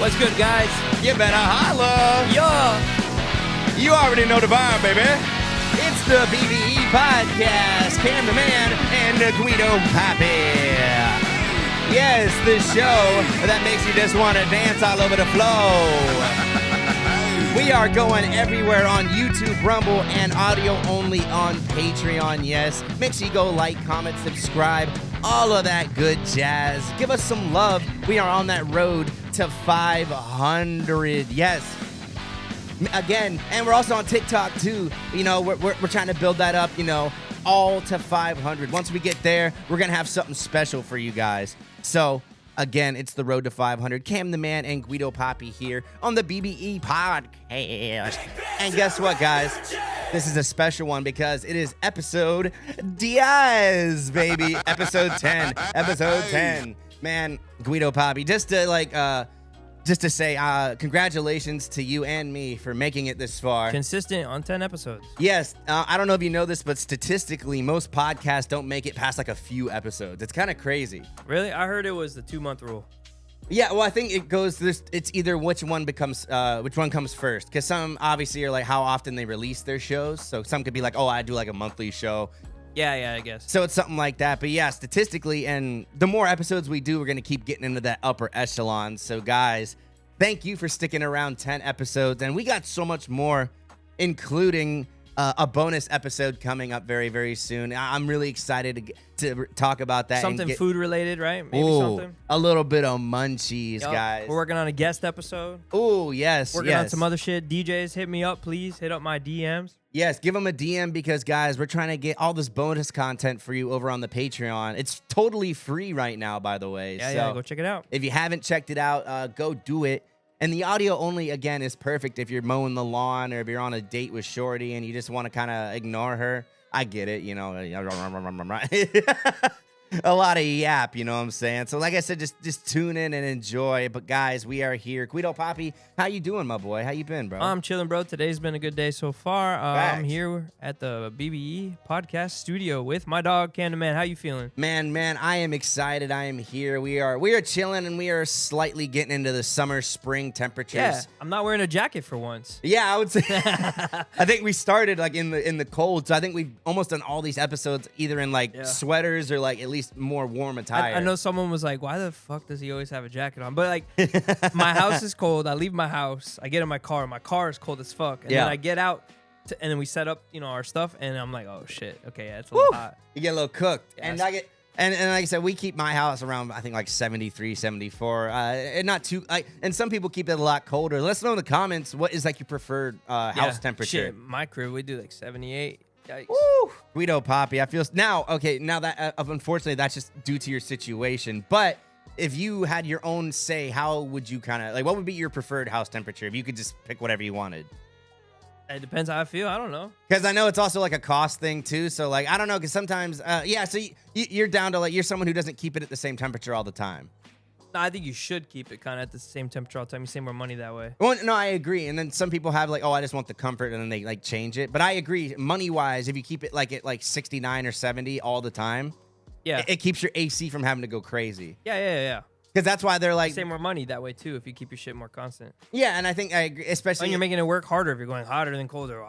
What's good, guys? You better holla. Yo! You already know the vibe, baby. It's the BBE Podcast. Cam the Man and Guido Papi. Yes, the show that makes you just want to dance all over the floor. We are going everywhere on YouTube, Rumble, and audio only on Patreon, yes. Make sure you go like, comment, subscribe, all of that good jazz. Give us some love. We are on that road to 500, yes. Again, and we're also on TikTok, too. You know, we're trying to build that up, you know, all to 500. Once we get there, we're going to have something special for you guys. So, again, it's the road to 500. Cam the Man and Guido Papi here on the BBE Podcast. And guess what, guys? This is a special one because it is episode Deadass, baby. Episode 10. Episode 10. Man, Guido Papi, just to say congratulations to you and me for making it this far. Consistent on 10 episodes. Yes. I don't know if you know this, but statistically, most podcasts don't make it past like a few episodes. It's kind of crazy. Really? I heard it was the 2-month rule. Yeah, well, I think it goes this. It's either which one comes first. Because some obviously are like how often they release their shows. So some could be like, oh, I do like a monthly show. Yeah, I guess. So it's something like that. But yeah, statistically, and the more episodes we do, we're going to keep getting into that upper echelon. So guys, thank you for sticking around 10 episodes. And we got so much more, including a bonus episode coming up very, very soon. I'm really excited to talk about that. Something food related, right? Maybe something. A little bit of munchies, guys. We're working on a guest episode. Oh, yes. Working on some other shit. DJs, hit me up, please. Hit up my DMs. Yes, give them a DM because, guys, we're trying to get all this bonus content for you over on the Patreon. It's totally free right now, by the way. Yeah, go check it out. If you haven't checked it out, go do it. And the audio only, again, is perfect if you're mowing the lawn or if you're on a date with Shorty and you just want to kind of ignore her. I get it, you know. A lot of yap, you know what I'm saying? So like I said, just tune in and enjoy. But guys, we are here. Guido Papi, how you doing, my boy? How you been, bro? I'm chilling, bro. Today's been a good day so far. I'm here at the BBE podcast studio with my dog, Cam the Man. How you feeling? Man, I am excited. I am here. We are chilling and we are slightly getting into the summer, spring temperatures. Yeah, I'm not wearing a jacket for once. Yeah, I would say. I think we started like in the cold, so I think we've almost done all these episodes either in like sweaters or like at least more warm attire. I know someone was like, why the fuck does he always have a jacket on? But like, my house is cold. I leave my house. I get in my car. My car is cold as fuck. And then I get out, and then we set up, you know, our stuff. And I'm like, oh shit, okay, yeah, it's a little hot. You get a little cooked. Yeah, and like I said, we keep my house around, I think, like 73, 74. And not too, like, and some people keep it a lot colder. Let us know in the comments what is like your preferred house temperature. Shit, my crib, we do like 78. Yikes. Woo! Guido Papi, I feel now that unfortunately that's just due to your situation. But if you had your own say, how would you kind of like? What would be your preferred house temperature if you could just pick whatever you wanted? It depends how I feel. I don't know. Because I know it's also like a cost thing too. So like I don't know. Because sometimes, So you're down to like you're someone who doesn't keep it at the same temperature all the time. No, I think you should keep it kind of at the same temperature all the time. You save more money that way. Well, no, I agree. And then some people have like, oh, I just want the comfort, and then they like change it. But I agree, money-wise, if you keep it like at like 69 or 70 all the time, it keeps your AC from having to go crazy. Yeah. Because that's why they're like... You save more money that way, too, if you keep your shit more constant. Yeah, and I think I agree, especially... And you're making it work harder if you're going hotter than colder.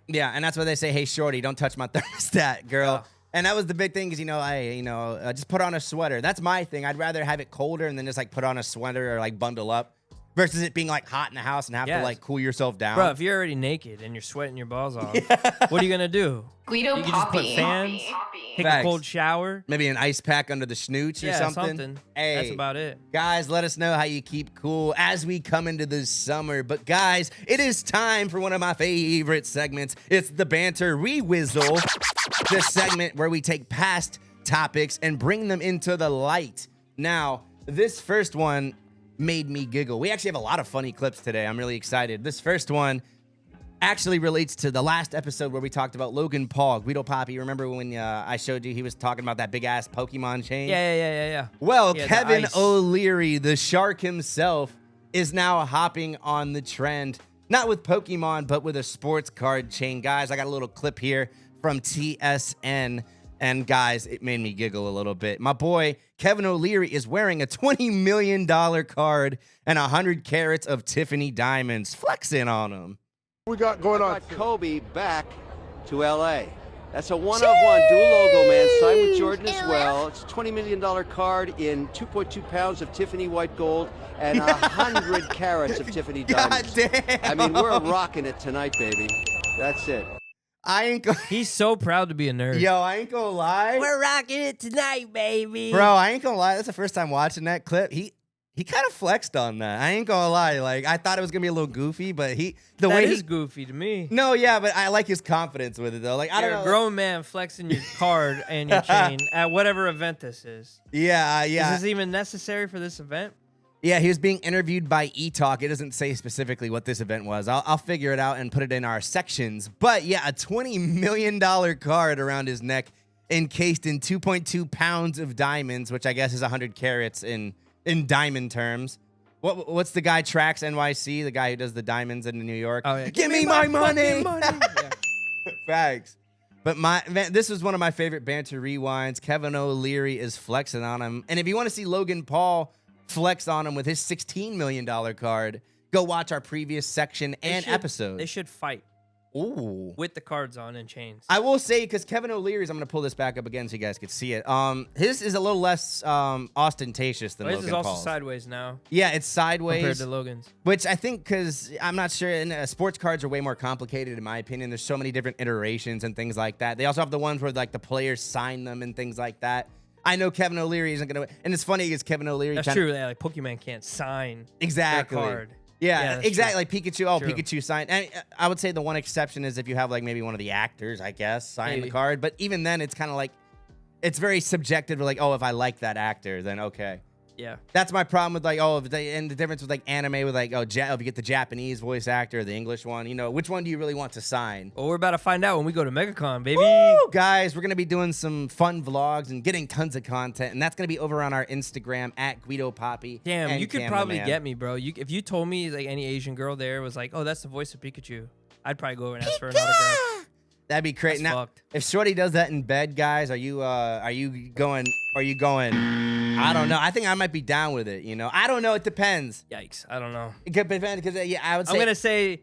Yeah, and that's why they say, hey, shorty, don't touch my thermostat, girl. Yeah. And that was the big thing is, just put on a sweater. That's my thing. I'd rather have it colder and then just like put on a sweater or like bundle up versus it being like hot in the house and have to like cool yourself down. Bro, if you're already naked and you're sweating your balls off, what are you going to do? Guido You can just put fans, take a cold shower. Maybe an ice pack under the snooch or something. Hey, that's about it. Guys, let us know how you keep cool as we come into the summer. But guys, it is time for one of my favorite segments. It's the Banter Re-Whizzle. This segment where we take past topics and bring them into the light. Now, this first one made me giggle. We actually have a lot of funny clips today. I'm really excited. This first one actually relates to the last episode where we talked about Logan Paul. Guido Papi, remember when I showed you he was talking about that big-ass Pokemon chain? Yeah. Well, Kevin O'Leary, the shark himself, is now hopping on the trend. Not with Pokemon, but with a sports card chain. Guys, I got a little clip here from TSN. And guys, it made me giggle a little bit. My boy, Kevin O'Leary, is wearing a $20 million card and 100 carats of Tiffany diamonds, flexing on him. We got going on. Kobe back to LA. That's a one-of-one dual logo, man. Signed with Jordan as well. It's a $20 million card in 2.2 pounds of Tiffany white gold and 100 carats of Tiffany diamonds. God damn. I mean, we're rocking it tonight, baby. That's it. I ain't gonna... He's so proud to be a nerd. Yo, I ain't gonna lie. We're rocking it tonight, baby. Bro, I ain't gonna lie. That's the first time watching that clip. He kind of flexed on that. I ain't gonna lie. Like, I thought it was gonna be a little goofy, but the way he's goofy to me. No, yeah, but I like his confidence with it though. Like, I don't know. You're a grown man flexing your card and your chain at whatever event this is. Yeah. Is this even necessary for this event? Yeah, he was being interviewed by E-Talk. It doesn't say specifically what this event was. I'll figure it out and put it in our sections. But yeah, a $20 million card around his neck encased in 2.2 pounds of diamonds, which I guess is 100 carats in diamond terms. What's the guy, Trax NYC, the guy who does the diamonds in New York? Oh, yeah. Give me my money! Yeah. Facts. But this was one of my favorite banter rewinds. Kevin O'Leary is flexing on him. And if you want to see Logan Paul flex on him with his $16 million card, go watch our previous section and episode. They should fight. Ooh. With the cards on and chains. I will say, because Kevin O'Leary's, I'm going to pull this back up again so you guys can see it. His is a little less ostentatious than Logan Paul's. His is also sideways now. Yeah, it's sideways. Compared to Logan's. Which I think, because I'm not sure, and sports cards are way more complicated in my opinion. There's so many different iterations and things like that. They also have the ones where like the players sign them and things like that. I know Kevin O'Leary isn't going to, and it's funny because Kevin O'Leary. That's true. Yeah, like Pokemon can't sign exactly their card. Yeah, exactly. True. Like Pikachu. Oh, True. Pikachu signed. And I would say the one exception is if you have like maybe one of the actors, I guess, sign the card. But even then, it's kind of like, it's very subjective. Like, oh, if I like that actor, then okay. Yeah. That's my problem with like, and the difference with like anime with like, if you get the Japanese voice actor or the English one, you know, which one do you really want to sign? Well, we're about to find out when we go to MegaCon, baby. Woo! Guys, we're going to be doing some fun vlogs and getting tons of content, and that's going to be over on our Instagram at Guido Papi. Damn, you could probably get me, bro. If you told me like any Asian girl there was like, oh, that's the voice of Pikachu, I'd probably go over and ask for an autograph. That'd be crazy. Now, if Shorty does that in bed, guys, are you going? I don't know. I think I might be down with it. You know, I don't know. It depends. Yikes, I don't know. It could depend because yeah, I would say I'm gonna say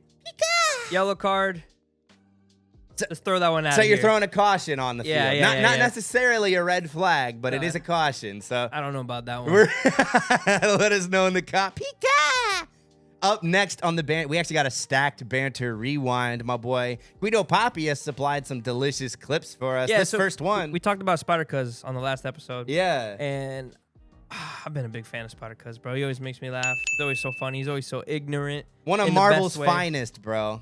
yellow card. Just throw that one out. So you're throwing a caution on the field. Yeah, not necessarily a red flag, but it is a caution. So I don't know about that one. Let us know in the Pika. Up next on the band, we actually got a stacked banter rewind, my boy. Guido Papi has supplied some delicious clips for us. Yeah, first one. We talked about Spidercuz on the last episode. Yeah. And I've been a big fan of Spidercuz, bro. He always makes me laugh. He's always so funny. He's always so ignorant. One of Marvel's finest, bro.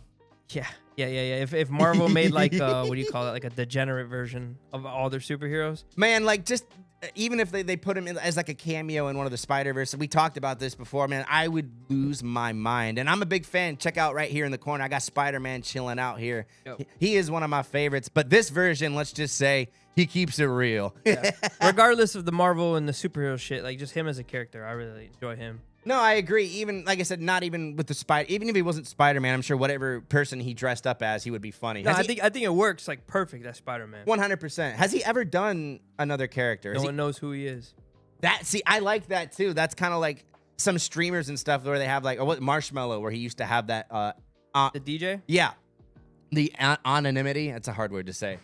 Yeah. If Marvel made like, what do you call it? Like a degenerate version of all their superheroes. Man, like just... even if they put him in as like a cameo in one of the Spider-Verse, we talked about this before, man, I would lose my mind. And I'm a big fan. Check out right here in the corner. I got Spider-Man chilling out here. Yep. He is one of my favorites. But this version, let's just say, he keeps it real. Yeah. Regardless of the Marvel and the superhero shit, like just him as a character, I really enjoy him. No, I agree. Even, like I said, not even with the even if he wasn't Spider-Man, I'm sure whatever person he dressed up as, he would be funny. No, I think it works like perfect as Spider-Man. 100%. Has he ever done another character? No one knows who he is. I like that too. That's kind of like some streamers and stuff where they have like, Marshmallow, where he used to have that. The DJ? Yeah. The anonymity. That's a hard word to say.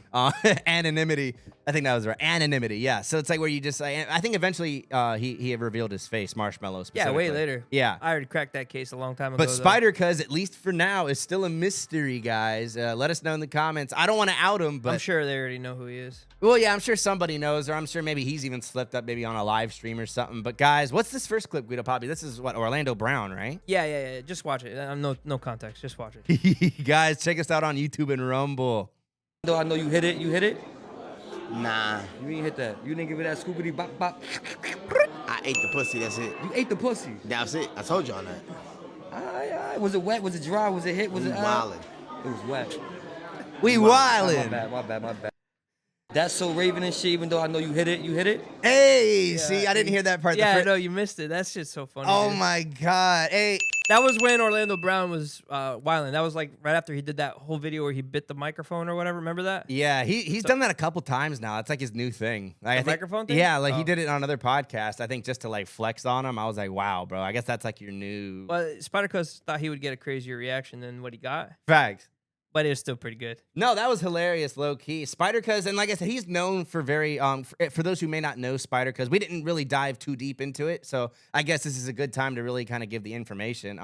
Anonymity. I think that was right. Anonymity. Yeah. So it's like where you just. I think eventually he revealed his face, Marshmallow. Yeah, way later. Yeah. I already cracked that case a long time ago. But Spidercuz, at least for now, is still a mystery, guys. Let us know in the comments. I don't want to out him, but I'm sure they already know who he is. Well, yeah, I'm sure somebody knows, or I'm sure maybe he's even slipped up, maybe on a live stream or something. But guys, what's this first clip, Guido Papi? This is what, Orlando Brown, right? Yeah. Just watch it. No context. Just watch it. Guys, check us out on YouTube and Rumble. I know you hit it. You hit it? Nah. You ain't hit that. You didn't give it that scoopity bop bop. I ate the pussy, that's it. You ate the pussy. That's it. I told y'all that. Was it wet? Was it dry? Was it hit? Was it wildin'? It was wet. We wildin'. My bad. That's so Raven and shit, even though I know you hit it. You hit it? Hey, see, I didn't hear that part. Yeah, no, you missed it. That's just so funny. Oh, my God. Hey, That was when Orlando Brown was wilding. That was like right after he did that whole video where he bit the microphone or whatever. Remember that? Yeah, he's done that a couple times now. It's like his new thing. Like, I think, microphone thing? Yeah, like he did it on another podcast. I think just to like flex on him. I was like, wow, bro. I guess that's like your new Well, Spidercuz thought he would get a crazier reaction than what he got, facts. but it was still pretty good. No, that was hilarious, low key. Spidercuz, and like I said, he's known for very for those who may not know Spidercuz, we didn't really dive too deep into it, so I guess this is a good time to really kind of give the information.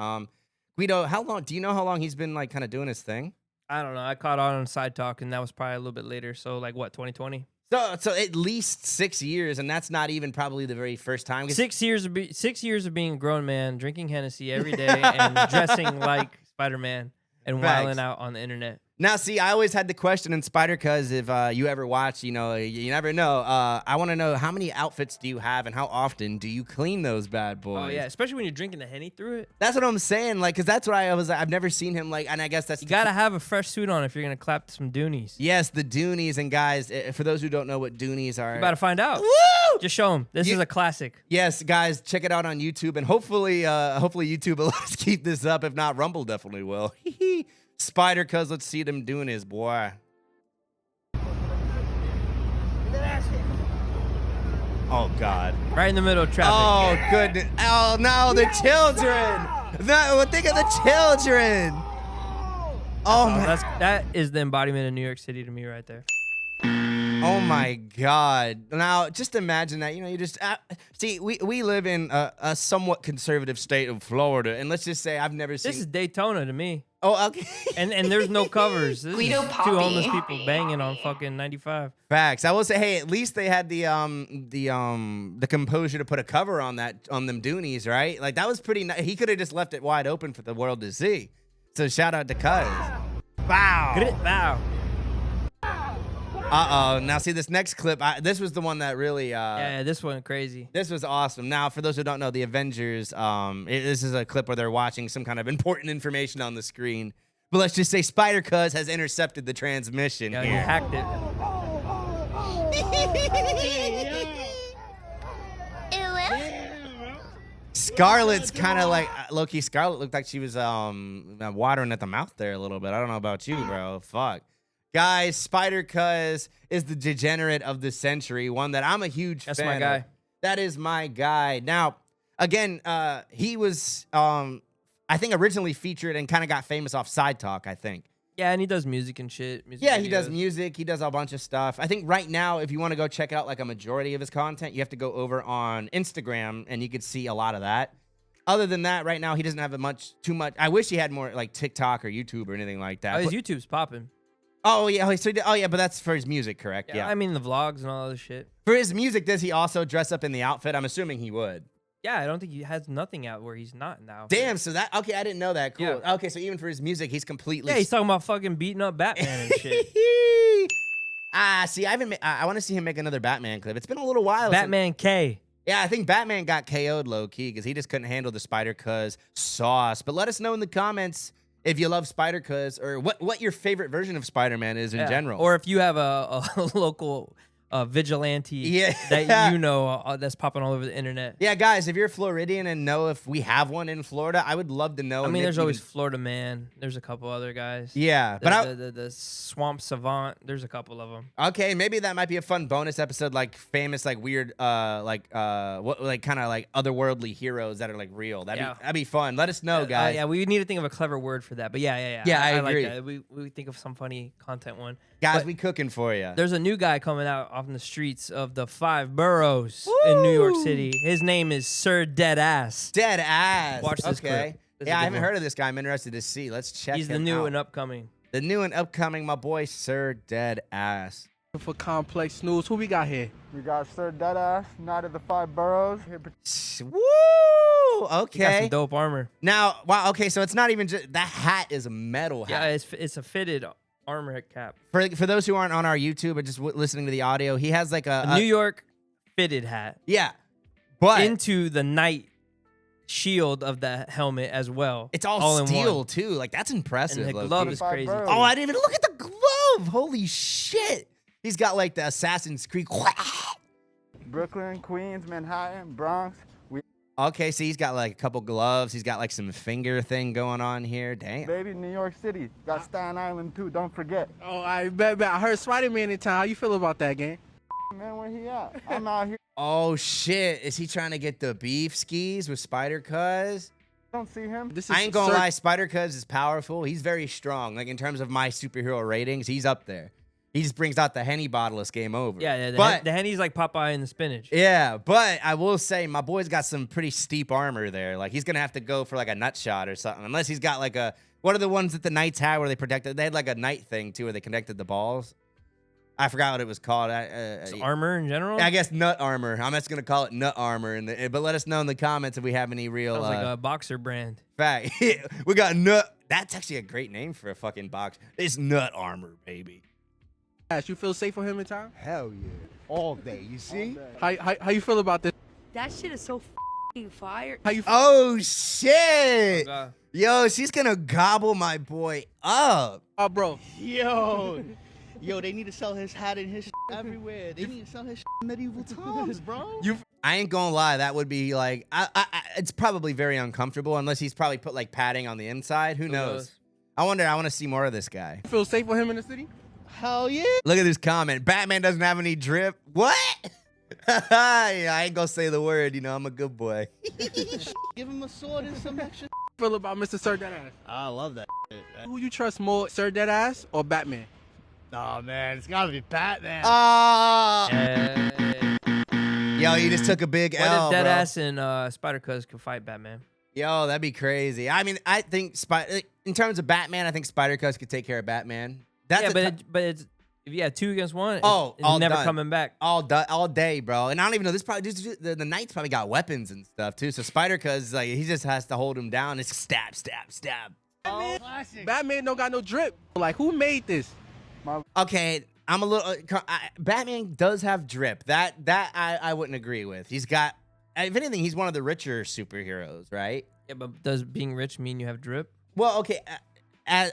Guido, do you know how long he's been like kind of doing his thing? I don't know. I caught on Side Talk, and that was probably a little bit later. So like what, 2020? So at least 6 years, and that's not even probably the very first time. 6 years of 6 years of being a grown man, drinking Hennessy every day, and dressing like Spider-Man and wilding out on the internet. Now, see, I always had the question in Spidercuz, if you ever watch, you never know. I want to know, how many outfits do you have, and how often do you clean those bad boys? Oh yeah, especially when you're drinking the Henny through it. That's what I'm saying, like, because that's what I was. I've never seen him like, and I guess that's You gotta have a fresh suit on if you're gonna clap some Doonies. Yes, the Doonies, and guys, for those who don't know what Doonies are, You about to find out. Woo! Just show them. This is a classic. Yes, guys, check it out on YouTube, and hopefully YouTube will let us keep this up. If not, Rumble definitely will. Spidercuz, let's see them doing his boy. Oh God! Right in the middle of traffic. Oh goodness! Oh no, the children! No, think of the children! Oh my! That is the embodiment of New York City to me right there. Oh my God! Now, just imagine that. You just see. We live in a somewhat conservative state of Florida, and let's just say I've never seen. This is Daytona to me. Oh, okay. And there's no covers. This Guido is Papi. two homeless people banging on fucking 95. Facts. I will say, hey, at least they had the composure to put a cover on them Doonies, right? Like that was pretty nice. He could have just left it wide open for the world to see. So shout out to Cuz. Wow. Wow. Uh-oh. Now see this next clip. This was the one that really Yeah, this one crazy. This was awesome. Now, for those who don't know, the Avengers, this is a clip where they're watching some kind of important information on the screen. But let's just say Spidercuz has intercepted the transmission Yeah, here. he hacked it. Scarlett's kind of like, low-key, Scarlett looked like she was watering at the mouth there a little bit. I don't know about you, bro. Fuck. Guys, Spidercuz is the degenerate of the century, one that I'm a huge fan of. That's my guy. That is my guy. Now, again, he was, I think, originally featured and kind of got famous off Side Talk, I think. Yeah, and he does music and shit. Music Yeah, he videos. does music. He does a bunch of stuff. I think right now, if you want to go check out like a majority of his content, you have to go over on Instagram, and you could see a lot of that. Other than that, right now, he doesn't have too much. I wish he had more like TikTok or YouTube or anything like that. Oh, his YouTube's popping. Oh yeah, but that's for his music, correct? Yeah. I mean the vlogs and all this shit. For his music, does he also dress up in the outfit? I'm assuming he would. Yeah, I don't think he has nothing out where he's not now. Damn, so that, okay, I didn't know that. Cool. Yeah. Okay, so even for his music, he's completely. Yeah, he's talking about fucking beating up Batman and shit. See, I want to see him make another Batman clip. It's been a little while. Batman K. Yeah, I think Batman got KO'd low key because he just couldn't handle the Spidercuz sauce. But let us know in the comments if you love Spidercuz or what your favorite version of Spider-Man is in general. Or if you have a local vigilante that you know that's popping all over the internet. Yeah, guys, if you're Floridian and know if we have one in Florida, I would love to know. I mean, there's always Florida Man. There's a couple other guys. Yeah, but the Swamp Savant. There's a couple of them. Okay, maybe that might be a fun bonus episode, like famous, like weird, kind of like otherworldly heroes that are like real. That'd be fun. Let us know, guys. Yeah, we need to think of a clever word for that. But yeah. Yeah, I agree. Like that. We think of some funny content one. Guys, we cooking for you. There's a new guy coming out off in the streets of the 5 boroughs in New York City. His name is Sir Deadass. Deadass. Watch this clip. Yeah, I haven't heard of this guy. I'm interested to see. Let's check him out. He's the new and upcoming. The new and upcoming, my boy, Sir Deadass. For complex news, who we got here? We got Sir Deadass, Knight of the 5 Boroughs. Woo! Okay. He got some dope armor. Now, wow, okay, so it's not even just, that hat is a metal hat. Yeah, it's a fitted armor cap. For those who aren't on our YouTube or just listening to the audio, he has like a New York fitted hat. Yeah. But into the knight shield of the helmet as well. It's all steel in one. too. Like that's impressive. And the glove is crazy. Oh, I didn't even look at the glove. Holy shit. He's got like the Assassin's Creed. Brooklyn, Queens, Manhattan, Bronx. Okay, see, he's got like a couple gloves. He's got like some finger thing going on here. Damn. Baby, New York City. Got Staten Island too, don't forget. Oh, I bet. I heard Spider-Man in town. How you feel about that, gang? Man, where he at? I'm out here. Oh, shit. Is he trying to get the beef skis with Spidercuz? Don't see him. This is I ain't gonna lie, Spidercuz is powerful. He's very strong. Like, in terms of my superhero ratings, he's up there. He just brings out the Henny bottle, it's game over. Yeah, the Henny's like Popeye and the spinach. Yeah, but I will say my boy's got some pretty steep armor there. Like, he's gonna have to go for like a nut shot or something. Unless he's got like a, what are the ones that the Knights had where they protected? They had like a Knight thing too where they connected the balls. I forgot what it was called. Armor in general? I guess nut armor. I'm just gonna call it nut armor. But let us know in the comments if we have any real. Sounds like a boxer brand. Fact. We got nut. That's actually a great name for a fucking box. It's nut armor, baby. You feel safe for him in town? Hell yeah. All day, you see? How you feel about this? That shit is so fire. How you? Oh shit! God. Yo, she's gonna gobble my boy up. Oh, bro. Yo, they need to sell his hat and his everywhere. They need to sell his in medieval times, bro. I ain't gonna lie, that would be like, it's probably very uncomfortable unless he's probably put like padding on the inside. Who knows? I want to see more of this guy. You feel safe for him in the city? Hell yeah. Look at this comment. Batman doesn't have any drip. What? Yeah, I ain't gonna say the word. You know, I'm a good boy. Give him a sword and some extra. Feel about Mr. Sir Deadass? I love that. Who you trust more, Sir Deadass or Batman? Oh man, it's gotta be Batman. Yo, you just took a big What L, if bro. Deadass and Spidercuz could fight Batman? Yo, that'd be crazy. I mean, I think in terms of Batman, I think Spidercuz could take care of Batman. That's but it's if you had 2 against 1, it's all never done. coming back. all day, bro. And I don't even know this. Probably the Knights probably got weapons and stuff too. So Spidercuz, like, he just has to hold him down. It's stab, stab, stab. Batman don't got no drip. Like, who made this? Okay, I'm a little. Batman does have drip. That I wouldn't agree with. He's got. If anything, he's one of the richer superheroes, right? Yeah, but does being rich mean you have drip? Well, okay.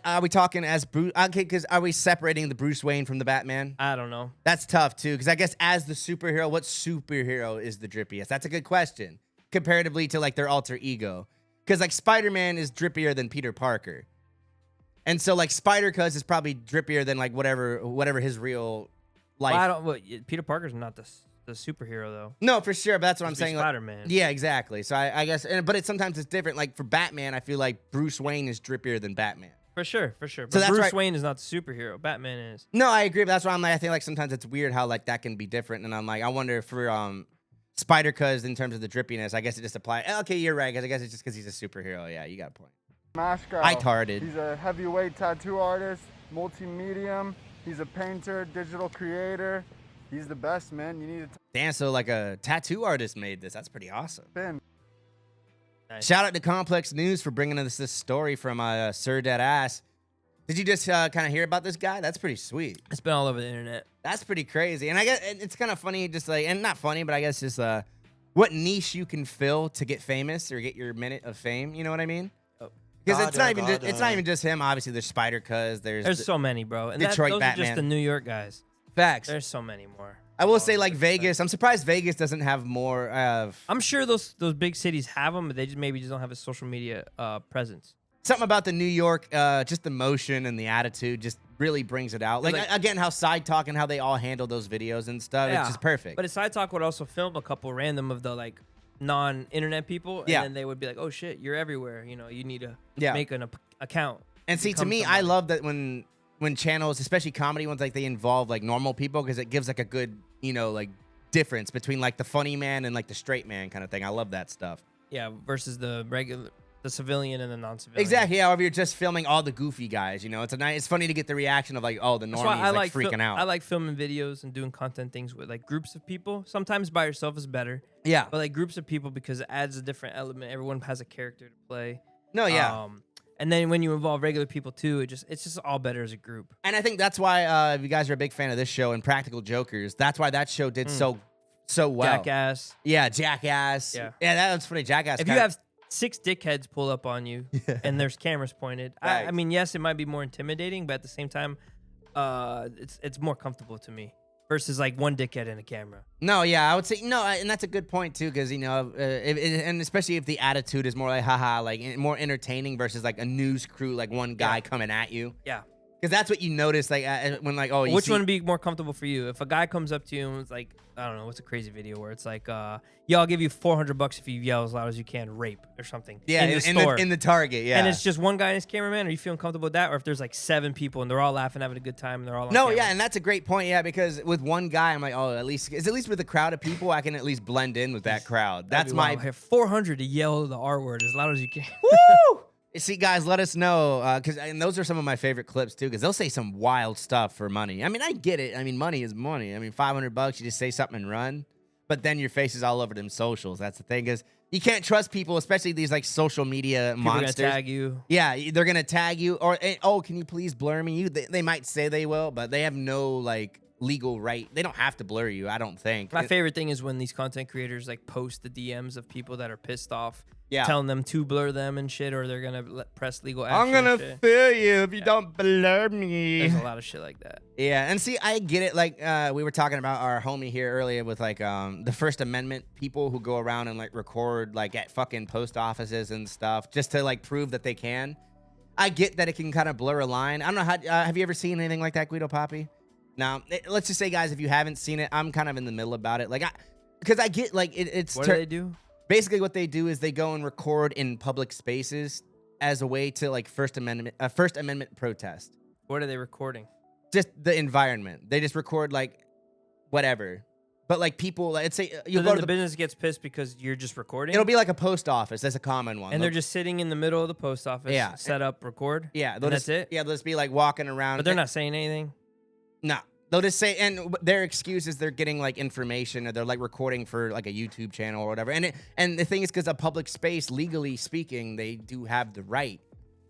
Are we talking as Bruce? Okay, because are we separating the Bruce Wayne from the Batman? I don't know. That's tough too, because I guess as the superhero, what superhero is the drippiest? That's a good question comparatively to like their alter ego. Because like Spider-Man is drippier than Peter Parker, and so like Spidercuz is probably drippier than like whatever his real life. Well, Peter Parker's not the superhero though. No, for sure, but that's what I'm saying. Spider-Man. Like, yeah, exactly. So I guess, but sometimes it's different. Like for Batman, I feel like Bruce Wayne is drippier than Batman. For sure. But So that's Bruce right. Wayne is not the superhero. Batman is. No, I agree, but that's why I'm like, I think like sometimes it's weird how like that can be different, and I'm like, I wonder if for Spidercuz in terms of the drippiness, I guess it just applies. Okay, you're right, because I guess it's just because he's a superhero. Yeah, you got a point. Mascot. I tarded. He's a heavyweight tattoo artist, multi-medium. He's a painter, digital creator. He's the best, man. You need to Damn, so like a tattoo artist made this. That's pretty awesome. in. Nice. Shout out to Complex News for bringing us this story from Sir Deadass. Did you just kind of hear about this guy? That's pretty sweet. It's been all over the internet. That's pretty crazy. And I guess it's kind of funny, just like, and not funny, but I guess just what niche you can fill to get famous or get your minute of fame. You know what I mean? Because it's not even just him. Obviously, there's Spidercuz. There's so many, bro. And Detroit those Batman. are just the New York guys. Facts. There's so many more. I will say, like Vegas. I'm surprised Vegas doesn't have more of. I'm sure those big cities have them, but they maybe just don't have a social media presence. Something about the New York, just the motion and the attitude just really brings it out. Like again, how Side Talk and how they all handle those videos and stuff. Yeah. It's just perfect. But Side Talk would also film a couple random of the like non-internet people, and then they would be like, "Oh shit, you're everywhere. You know, you need to make an account." And see, to me, I love that when channels, especially comedy ones, like they involve like normal people, because it gives like a good, you know, like difference between like the funny man and like the straight man kind of thing. I love that stuff. Yeah, versus the civilian and the non-civilian. Exactly. Yeah, or if you're just filming all the goofy guys, you know, it's funny to get the reaction of like, oh, the normies like freaking out. I like filming videos and doing content things with like groups of people. Sometimes by yourself is better. Yeah. But like groups of people, because it adds a different element. Everyone has a character to play. No, yeah. And then when you involve regular people too, it's just all better as a group. And I think that's why if you guys are a big fan of this show and Practical Jokers, that's why that show did so well. Jackass. Yeah, Jackass. Yeah. Yeah, that was funny. Jackass. If you have 6 dickheads pull up on you and there's cameras pointed, I mean, yes, it might be more intimidating, but at the same time, it's more comfortable to me. versus like one dickhead in a camera. No, yeah, I would say no, and that's a good point too, because you know, and especially if the attitude is more like haha, like more entertaining versus like a news crew, like one guy coming at you. Yeah. Because that's what you notice, like when like which one would be more comfortable for you? If a guy comes up to you and it's like, I don't know, what's a crazy video where it's like, yeah, I'll give you $400 if you yell as loud as you can, rape or something. Yeah, in the store. In the Target, yeah. And it's just one guy and his cameraman. Are you feeling comfortable with that? Or if there's like 7 people and they're all laughing, having a good time, and they're all on camera? Yeah, and that's a great point, yeah, because with one guy, I'm like, oh, at least with a crowd of people, I can at least blend in with that crowd. That's my... I have 400 to yell the R word as loud as you can. Woo! See, guys, let us know, and those are some of my favorite clips, too, because they'll say some wild stuff for money. I mean, I get it. I mean, money is money. I mean, $500, you just say something and run, but then your face is all over them socials. That's the thing, is you can't trust people, especially these, like, social media monsters. People are gonna tag you. Yeah, they're going to tag you, or, oh, can you please blur me? They might say they will, but they have no, like, legal right. They don't have to blur you, I don't think. My favorite thing is when these content creators, like, post the DMs of people that are pissed off. Yeah. Telling them to blur them and shit, or they're gonna press legal action. I'm gonna feel you if you don't blur me. There's a lot of shit like that. Yeah, and see, I get it. Like we were talking about our homie here earlier with like the First Amendment people who go around and like record like at fucking post offices and stuff just to like prove that they can. I get that it can kind of blur a line. I don't know how. Have you ever seen anything like that, Guido Papi? Now, let's just say, guys, if you haven't seen it, I'm kind of in the middle about it. Like, because I get like it's. What do they do? Basically, what they do is they go and record in public spaces as a way to like First Amendment protest. What are they recording? Just the environment. They just record like whatever. But like people, let's say you'll go to the business gets pissed because you're just recording. It'll be like a post office. That's a common one. And they're just sitting in the middle of the post office. Yeah. Set up, record. Yeah. That's it. Yeah. They'll just be like walking around. But they're not saying anything. No. They'll just say, and their excuse is they're getting like information, or they're like recording for like a YouTube channel or whatever. And the thing is, because a public space, legally speaking, they do have the right.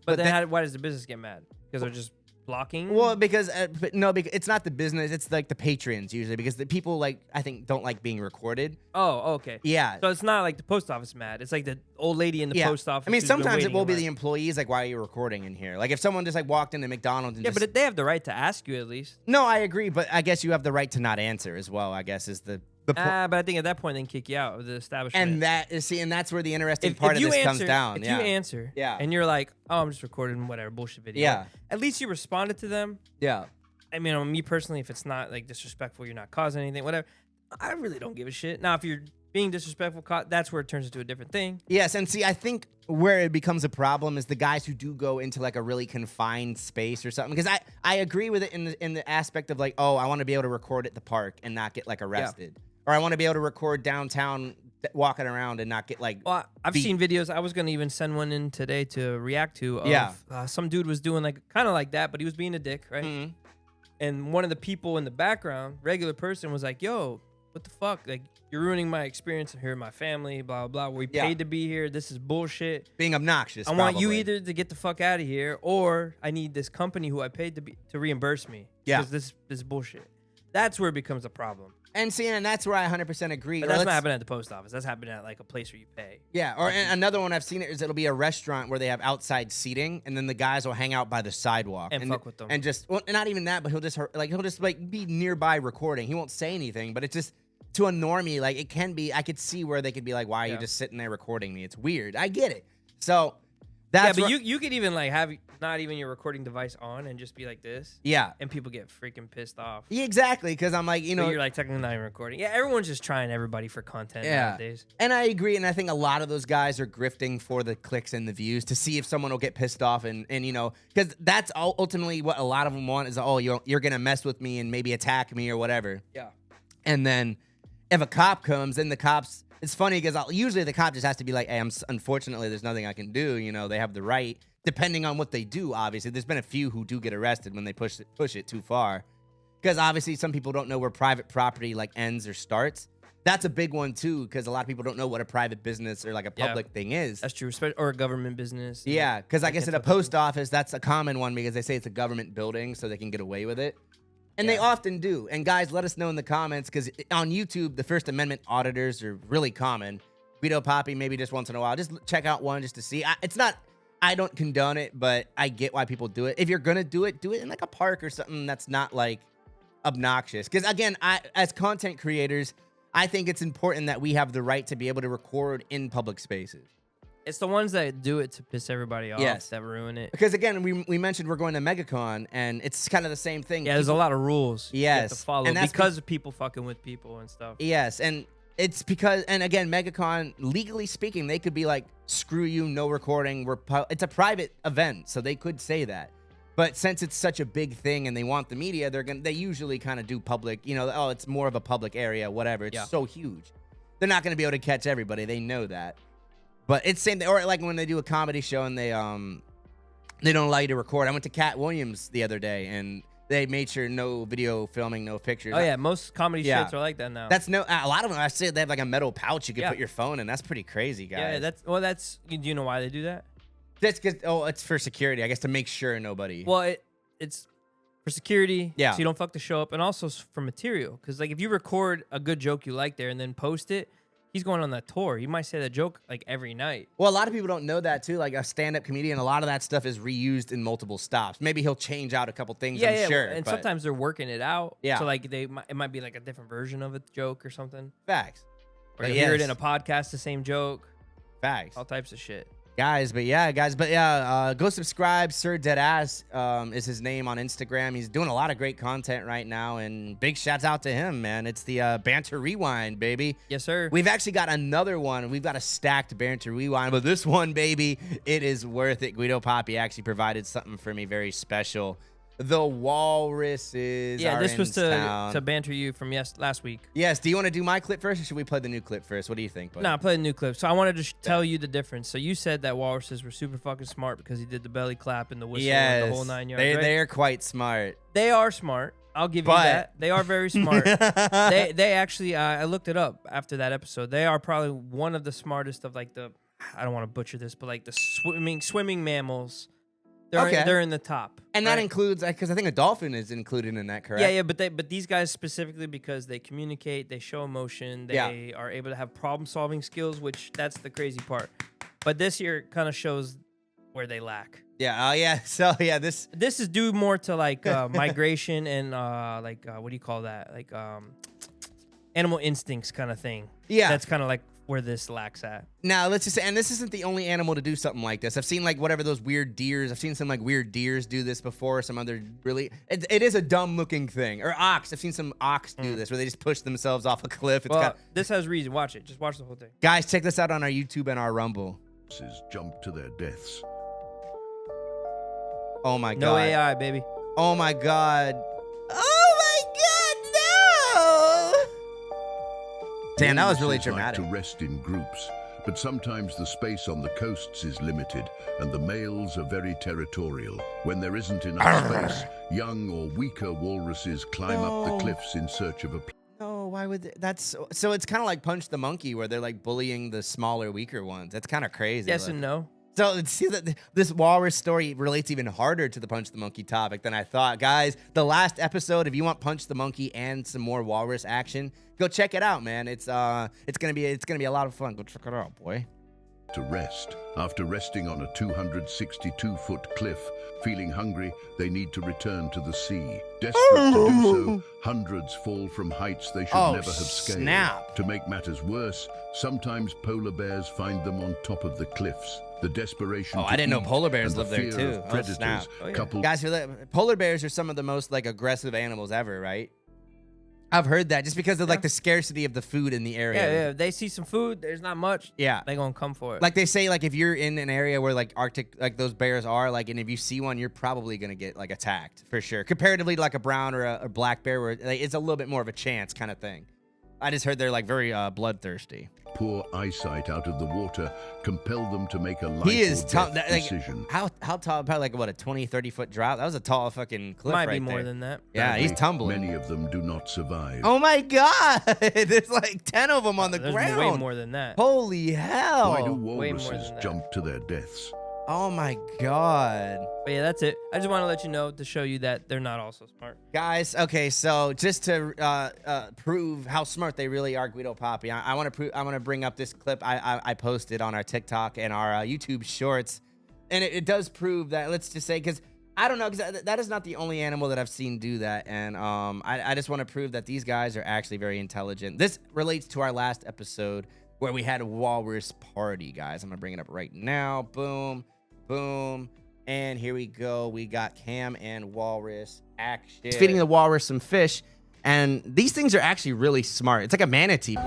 But then why does the business get mad? Because they're just blocking? Well, because because it's not the business. It's like the patrons usually, because the people like I think don't like being recorded. Oh, okay. Yeah. So it's not like the post office mad. It's like the old lady in the post office. I mean, sometimes it will be the employees. Like, why are you recording in here? Like, if someone just like walked into McDonald's and but they have the right to ask you at least. No, I agree, but I guess you have the right to not answer as well. I guess is the point. But I think at that point they can kick you out of the establishment. And that's where the interesting part of this comes down. If you answer, and you're like, oh, I'm just recording whatever bullshit video. Yeah. At least you responded to them. Yeah. I mean, me personally, if it's not like disrespectful, you're not causing anything, whatever. I really don't give a shit. Now, if you're being disrespectful, that's where it turns into a different thing. Yes, and see, I think where it becomes a problem is the guys who do go into like a really confined space or something. Because I agree with it in the aspect of like, oh, I want to be able to record at the park and not get like arrested. Yeah. Or I want to be able to record downtown walking around and not get like I've seen videos. I was going to even send one in today to react to. Some dude was doing like kind of like that, but he was being a dick, right? Mm-hmm. And one of the people in the background, regular person, was like, yo, what the fuck? Like, you're ruining my experience here, my family, blah, blah, blah. We paid to be here. This is bullshit. Being obnoxious. I want you either to get the fuck out of here, or I need this company who I paid to reimburse me. Yeah. Because this is bullshit. That's where it becomes a problem. And see, and that's where I 100% agree. But that's not happening at the post office. That's happening at like a place where you pay. Yeah, or another one I've seen is it'll be a restaurant where they have outside seating, and then the guys will hang out by the sidewalk and fuck with them, and just not even that, but he'll just be nearby recording. He won't say anything, but it's just to a normie, like it can be. I could see where they could be like, "Why are you just sitting there recording me?" It's weird. I get it. So that's but you could even like have not even your recording device on and just be like this. Yeah. And people get freaking pissed off. Yeah, exactly, because I'm like, you're like technically not even recording. Yeah, everyone's just trying everybody for content nowadays. And I agree, and I think a lot of those guys are grifting for the clicks and the views to see if someone will get pissed off and because that's ultimately what a lot of them want is, oh, you're going to mess with me and maybe attack me or whatever. Yeah. And then if a cop comes, then the cops, it's funny because usually the cop just has to be like, hey, unfortunately, there's nothing I can do. They have the right. Depending on what they do, obviously. There's been a few who do get arrested when they push it too far. Because obviously some people don't know where private property like ends or starts. That's a big one too, because a lot of people don't know what a private business or like a public thing is. That's true, or a government business. Yeah, because I guess at a post office, that's a common one because they say it's a government building so they can get away with it. And they often do. And guys, let us know in the comments, because on YouTube, the First Amendment auditors are really common. Guido Papi, maybe just once in a while. Just check out one just to see. I don't condone it, but I get why people do it. If you're going to do it in like a park or something that's not like obnoxious. Because again, as content creators, I think it's important that we have the right to be able to record in public spaces. It's the ones that do it to piss everybody off that ruin it. Because again, we mentioned we're going to MegaCon, and it's kind of the same thing. Yeah, there's a lot of rules you have to follow, and that's because of people fucking with people and stuff. Yes, and it's because, and again, MegaCon, legally speaking, they could be like, screw you, no recording. It's a private event, so they could say that. But since it's such a big thing and they want the media, they usually kind of do public, you know, oh, it's more of a public area, whatever. It's so huge. They're not going to be able to catch everybody. They know that. But it's same thing, or like when they do a comedy show and they don't allow you to record. I went to Cat Williams the other day, and they made sure no video filming, no pictures. Oh yeah, most comedy shits are like that now. That's a lot of them. I said they have like a metal pouch you can put your phone in. That's pretty crazy, guys. Yeah, that's. Do you know why they do that? That's because it's for security, I guess, to make sure nobody. Well, it's for security. Yeah. So you don't fuck the show up, and also for material. Because like if you record a good joke you like there and then post it. He's going on that tour. He might say that joke like every night. Well, a lot of people don't know that too. Like a stand-up comedian, a lot of that stuff is reused in multiple stops. Maybe he'll change out a couple things. I'm sure. And sometimes they're working it out. Yeah. So like it might be like a different version of a joke or something. Facts. Or you hear it in a podcast, the same joke. Facts. All types of shit. Guys, go subscribe. Sir Deadass is his name on Instagram. He's doing a lot of great content right now, and big shouts out to him, man. It's the Banter Rewind, baby. Yes, sir. We've actually got another one. We've got a stacked Banter Rewind, but this one, baby, it is worth it. Guido Papi actually provided something for me very special. The Walruses are this was in to banter you from last week. Yes. Do you want to do my clip first, or should we play the new clip first? What do you think, buddy? Nah, play the new clip. So I wanted to tell you the difference. So you said that Walruses were super fucking smart because he did the belly clap and the whistle and the whole 9 yards. They are quite smart. They are smart. I'll give you that. They are very smart. They actually, I looked it up after that episode. They are probably one of the smartest of like I don't want to butcher this, but like the swimming mammals. They're in the top. And that includes, because I think a dolphin is included in that, correct? Yeah, but these guys specifically because they communicate, they show emotion, they are able to have problem-solving skills, which that's the crazy part. But this year kind of shows where they lack. Yeah, So, this is due more to, like, migration and, what do you call that? Like, animal instincts kind of thing. Yeah. That's kind of like where this lacks at. Now, let's just say, and this isn't the only animal to do something like this. I've seen like whatever those weird deers. I've seen some like weird deers do this before. Some other really, it is a dumb looking thing. Or ox. I've seen some ox do this where they just push themselves off a cliff. This has reason. Watch it. Just watch the whole thing. Guys, check this out on our YouTube and our Rumble. Jump to their deaths. Oh my God. No AI, baby. Oh my God. Damn, that was really dramatic. Like to rest in groups, but sometimes the space on the coasts is limited, and the males are very territorial. When there isn't enough space, young or weaker walruses climb up the cliffs in search of a. No, why would that's so? It's kind of like Punch the Monkey, where they're like bullying the smaller, weaker ones. That's kind of crazy. Yes and no. So see that this walrus story relates even harder to the Punch the Monkey topic than I thought. Guys, the last episode, if you want Punch the Monkey and some more walrus action, go check it out, man. It's gonna be a lot of fun. Go check it out, boy. To rest. After resting on a 262-foot cliff, feeling hungry, they need to return to the sea. Desperate to do so, hundreds fall from heights they should never have scaled. Snap. To make matters worse, sometimes polar bears find them on top of the cliffs. The desperation. I didn't know polar bears live there too. Predators, Guys, polar bears are some of the most like aggressive animals ever, right? I've heard that just because of like the scarcity of the food in the area. Yeah. They see some food. There's not much. Yeah, they gonna come for it. Like they say, like if you're in an area where like Arctic, like those bears are, like, and if you see one, you're probably gonna get like attacked for sure. Comparatively to like a brown or a black bear, where like, it's a little bit more of a chance kind of thing. I just heard they're like very bloodthirsty. Poor eyesight out of the water compelled them to make a life or death decision. How tall? Probably like what, a 20-30 foot drop? That was a tall fucking cliff. Might right be more there. than that. Yeah, he's tumbling. Many of them do not survive. Oh my God! There's like 10 of them on the ground. Way more than that. Holy hell! Why do walruses jump to their deaths? Oh my God. But yeah, that's it. I just want to let you know to show you that they're not also smart. Guys, okay, so just to prove how smart they really are, Guido Papi, I want to bring up this clip I posted on our TikTok and our YouTube shorts. And it does prove that, let's just say, because I don't know, because that is not the only animal that I've seen do that. And I just want to prove that these guys are actually very intelligent. This relates to our last episode where we had a walrus party, guys. I'm going to bring it up right now. Boom, boom. And here we go. We got Cam and Walrus action. It's feeding the walrus some fish. And these things are actually really smart. It's like a manatee.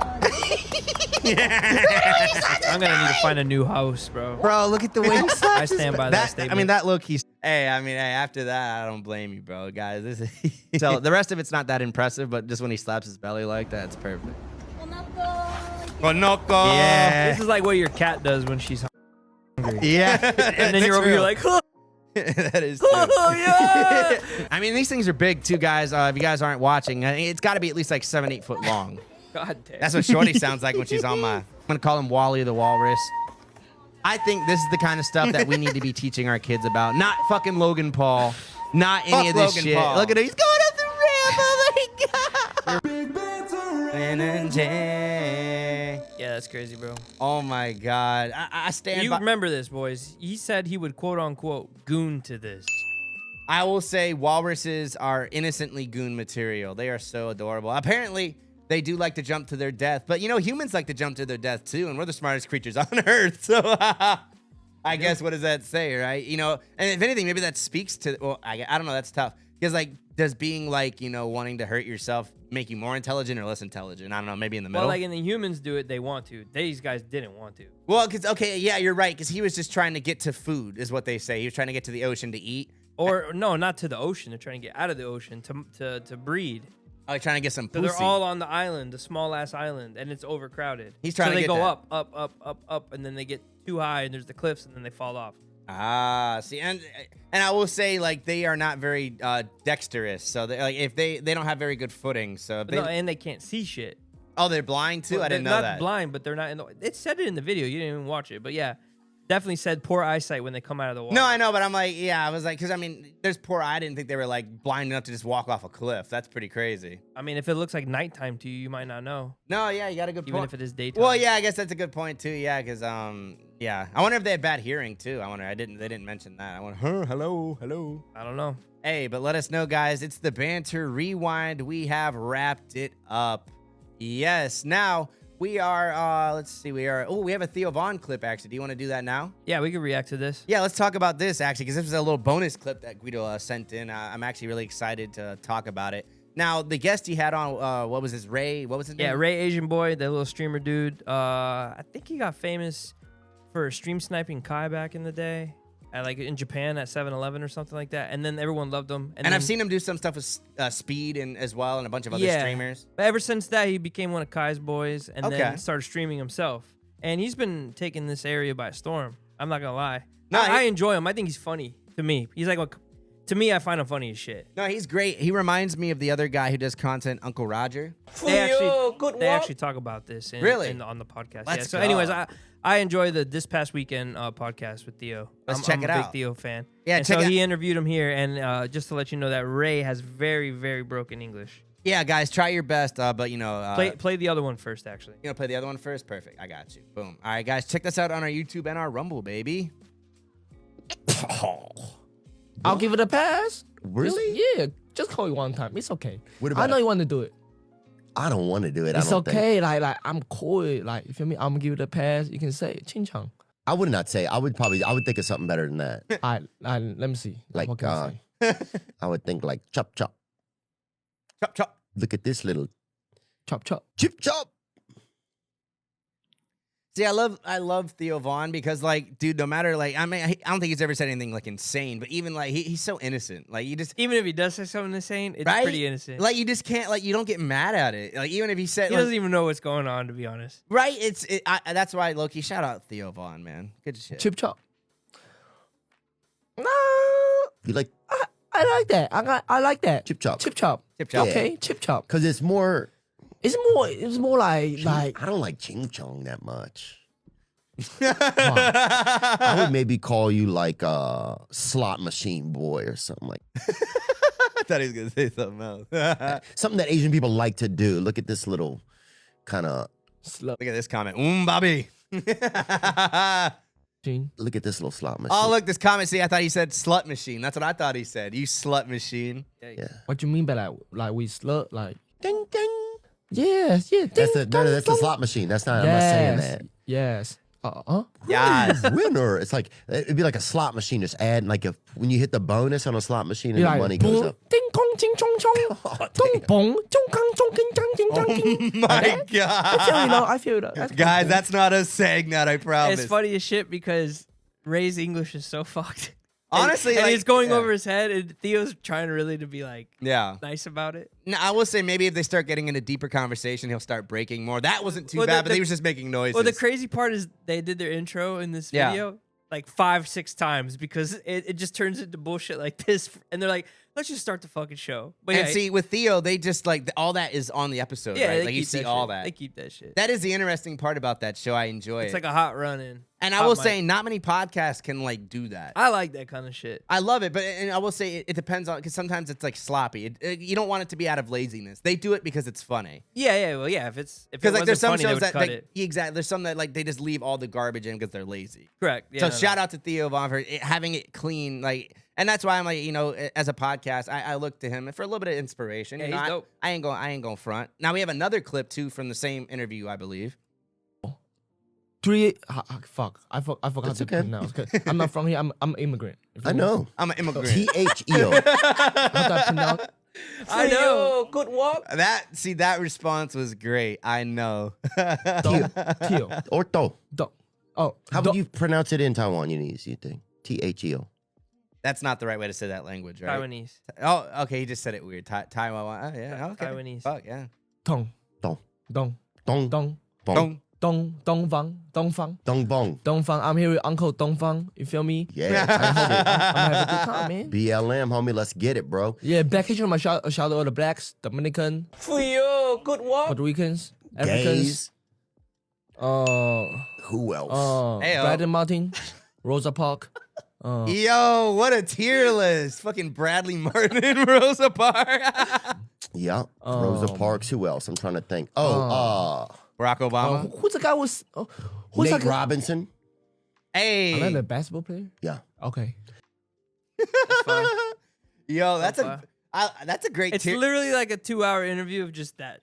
I'm gonna need to find a new house, bro. Bro, look at the way he slaps. I stand by that statement. I mean, that look he's. Hey, after that, I don't blame you, bro, guys. This is so the rest of it's not that impressive, but just when he slaps his belly like that, it's perfect. Konoko. Yeah. This is like what your cat does when she's hungry. Yeah. And then you're over here like, huh. That is true. Oh, yeah. I mean, these things are big too, guys. If you guys aren't watching, it's got to be at least like 7-8 foot long. God damn. That's what Shorty sounds like when she's on my. I'm gonna call him Wally the Walrus. I think this is the kind of stuff that we need to be teaching our kids about. Not fucking Logan Paul. Not any of this shit. Paul. Look at him. He's going up the ramp. Oh my god. Yeah, that's crazy, bro. Oh my god. I stand. You remember this, boys? He said he would quote unquote goon to this. I will say walruses are innocently goon material. They are so adorable. Apparently, they do like to jump to their death, but you know, humans like to jump to their death too, and we're the smartest creatures on Earth. So I guess what does that say, right? You know, and if anything, maybe that speaks to. Well, I don't know. That's tough because like, does being like, you know, wanting to hurt yourself make you more intelligent or less intelligent? I don't know. Maybe in the middle. Well, like, and the humans do it, they want to. These guys didn't want to. Well, because okay, yeah, you're right. Because he was just trying to get to food, is what they say. He was trying to get to the ocean to eat. Or no, not to the ocean. They're trying to get out of the ocean to breed. Oh, trying to get some pussy. So they're all on the island, the small ass island, and it's overcrowded. He's trying so to they get go that. up, and then they get too high, and there's the cliffs, and then they fall off. Ah, see, and I will say, like, they are not very dexterous. So they, like, if they don't have very good footing. So if they, no, and they can't see shit. Oh, they're blind too. Well, I didn't know not that. Blind, but they're not in the. It said it in the video. You didn't even watch it, but yeah. Definitely said poor eyesight when they come out of the water. No, I know, but I'm like, yeah, I was like, because I mean, there's poor. I didn't think they were like blind enough to just walk off a cliff. That's pretty crazy. I mean, if it looks like nighttime to you, you might not know. No, yeah, you got a good point. Even if it is daytime. Well, yeah, I guess that's a good point too. Yeah, because yeah, I wonder if they had bad hearing too. I wonder. They didn't mention that. I wonder. Hello. I don't know. Hey, but let us know, guys. It's the Banter Rewind. We have wrapped it up. Yes. Now. We are, let's see, we have a Theo Von clip, actually. Do you want to do that now? Yeah, we can react to this. Yeah, let's talk about this, actually, because this was a little bonus clip that Guido sent in. I'm actually really excited to talk about it. Now, the guest he had on, what was his, Ray? What was his name? Yeah, Ray Asian Boy, that little streamer dude. I think he got famous for stream sniping Kai back in the day. Like in Japan at 7-Eleven or something like that, and then everyone loved him. And I've seen him do some stuff with Speed and as well, and a bunch of other streamers. But ever since that, he became one of Kai's boys, and then started streaming himself. And he's been taking this area by storm. I'm not gonna lie. No, I enjoy him. I think he's funny to me. He's like, to me, I find him funny as shit. No, he's great. He reminds me of the other guy who does content, Uncle Roger. They actually talk about this on the podcast. Let's yeah. So, go. anyways, I enjoy the This Past Weekend podcast with Theo. Let's check it out. I'm a big Theo fan. Yeah, and so he interviewed him here, and just to let you know that Ray has very, very broken English. Yeah, guys, try your best, but you know, play the other one first. Actually, you know, play the other one first. Perfect. I got you. Boom. All right, guys, check this out on our YouTube and our Rumble, baby. I'll give it a pass. Really? Just call it one time. It's okay. What about I know you want to do it. I don't want to do it. It's I don't okay. Like I'm cool. Like if you mean, I'm gonna give it a pass. You can say Ching Chang. I would not say. I would think of something better than that. All right, let me see. Like what can I say? I would think like chop chop. Chop chop. Look at this little chop chop. Chip chop. See, I love Theo Von because, like, dude, no matter, like, I mean, I don't think he's ever said anything, like, insane, but even, like, he's so innocent. Like, you just... Even if he does say something insane, it's pretty innocent. Like, you just can't, like, you don't get mad at it. Like, even if he said... He doesn't even know what's going on, to be honest. Right? That's why, low-key, shout out Theo Von, man. Good shit. Chip chop. No. You like... I like that. I like that. Chip chop. Chip chop. Chip chop. Okay, chip chop. Because it's more... It's more like... I don't like ching chong that much. I would maybe call you like a slot machine boy or something like I thought he was going to say something else. something that Asian people like to do. Look at this little kind of... Look at this comment. Bobby. Look at this little slot machine. Oh, look, this comment. See, I thought he said slut machine. That's what I thought he said. You slut machine. Yeah. What you mean by like we slut like ding ding? Yes, yeah. That's the slot machine. That's not. I'm not saying that. Yes. Yes. Winner. It's like it'd be like a slot machine. Just add like when you hit the bonus on a slot machine and the money goes up. Ding kong ching chong chong. Dong bong chong kang chong king chang king chang king. My God. I feel that. Guys, that's not us saying that, I promise. It's funny as shit because Ray's English is so fucked. Honestly, and like, it's going over his head, and Theo's trying really to be like nice about it. No, I will say maybe if they start getting into deeper conversation, he'll start breaking more. That wasn't too bad, but he was just making noises. Well, the crazy part is they did their intro in this video like 5-6 times because it just turns into bullshit like this, and they're like, let's just start the fucking show. But and see, with Theo, they just like all that is on the episode, right? Like you see all that. They keep that shit. That is the interesting part about that show. I enjoy it. It's like a hot run in. And I will say, not many podcasts can like do that. I like that kind of shit. I love it, but and I will say it depends on because sometimes it's like sloppy. You don't want it to be out of laziness. They do it because it's funny. Yeah. Well, yeah. If like there's some funny, shows that like, exactly there's some that like they just leave all the garbage in because they're lazy. Correct. Yeah, so shout out to Theo Von for having it clean, like, and that's why I'm like, as a podcast, I look to him for a little bit of inspiration. Yeah, he's dope. I ain't going front. Now we have another clip too from the same interview, I believe. Fuck. I forgot to pronounce. I'm not from here. I'm immigrant. I know. I'm an immigrant. T-H-E-O. I know. Good walk. That response was great. I know. Theo. Or Do. Oh. How would you pronounce it in Taiwan, you think? T-H-E-O. That's not the right way to say that language, right? Taiwanese. Oh, okay. He just said it weird. Taiwan. Yeah, okay. Taiwanese. Fuck, yeah. Dong. Dong. Dong. Dong. Dong. Dong. Dongfang. Dong bong. Dongfang. I'm here with Uncle Dongfang. You feel me? Yeah. I'm having a good time, man. BLM, homie. Let's get it, bro. Yeah, Black History Month. Shout out all the blacks, Dominican, Good walk. Puerto Ricans, Gays. Africans. Who else? Brandon Martin, Rosa Parks. Yo, what a tier list. Fucking Bradley Martin and Rosa Parks. Yeah. Rosa Parks. Who else? I'm trying to think. Barack Obama. Who's the guy was? Who's Nate that Robinson. Hey. Am I the basketball player? Yeah. Okay. That's fine. Yo, that's a great It's tier. literally like a 2-hour interview of just that.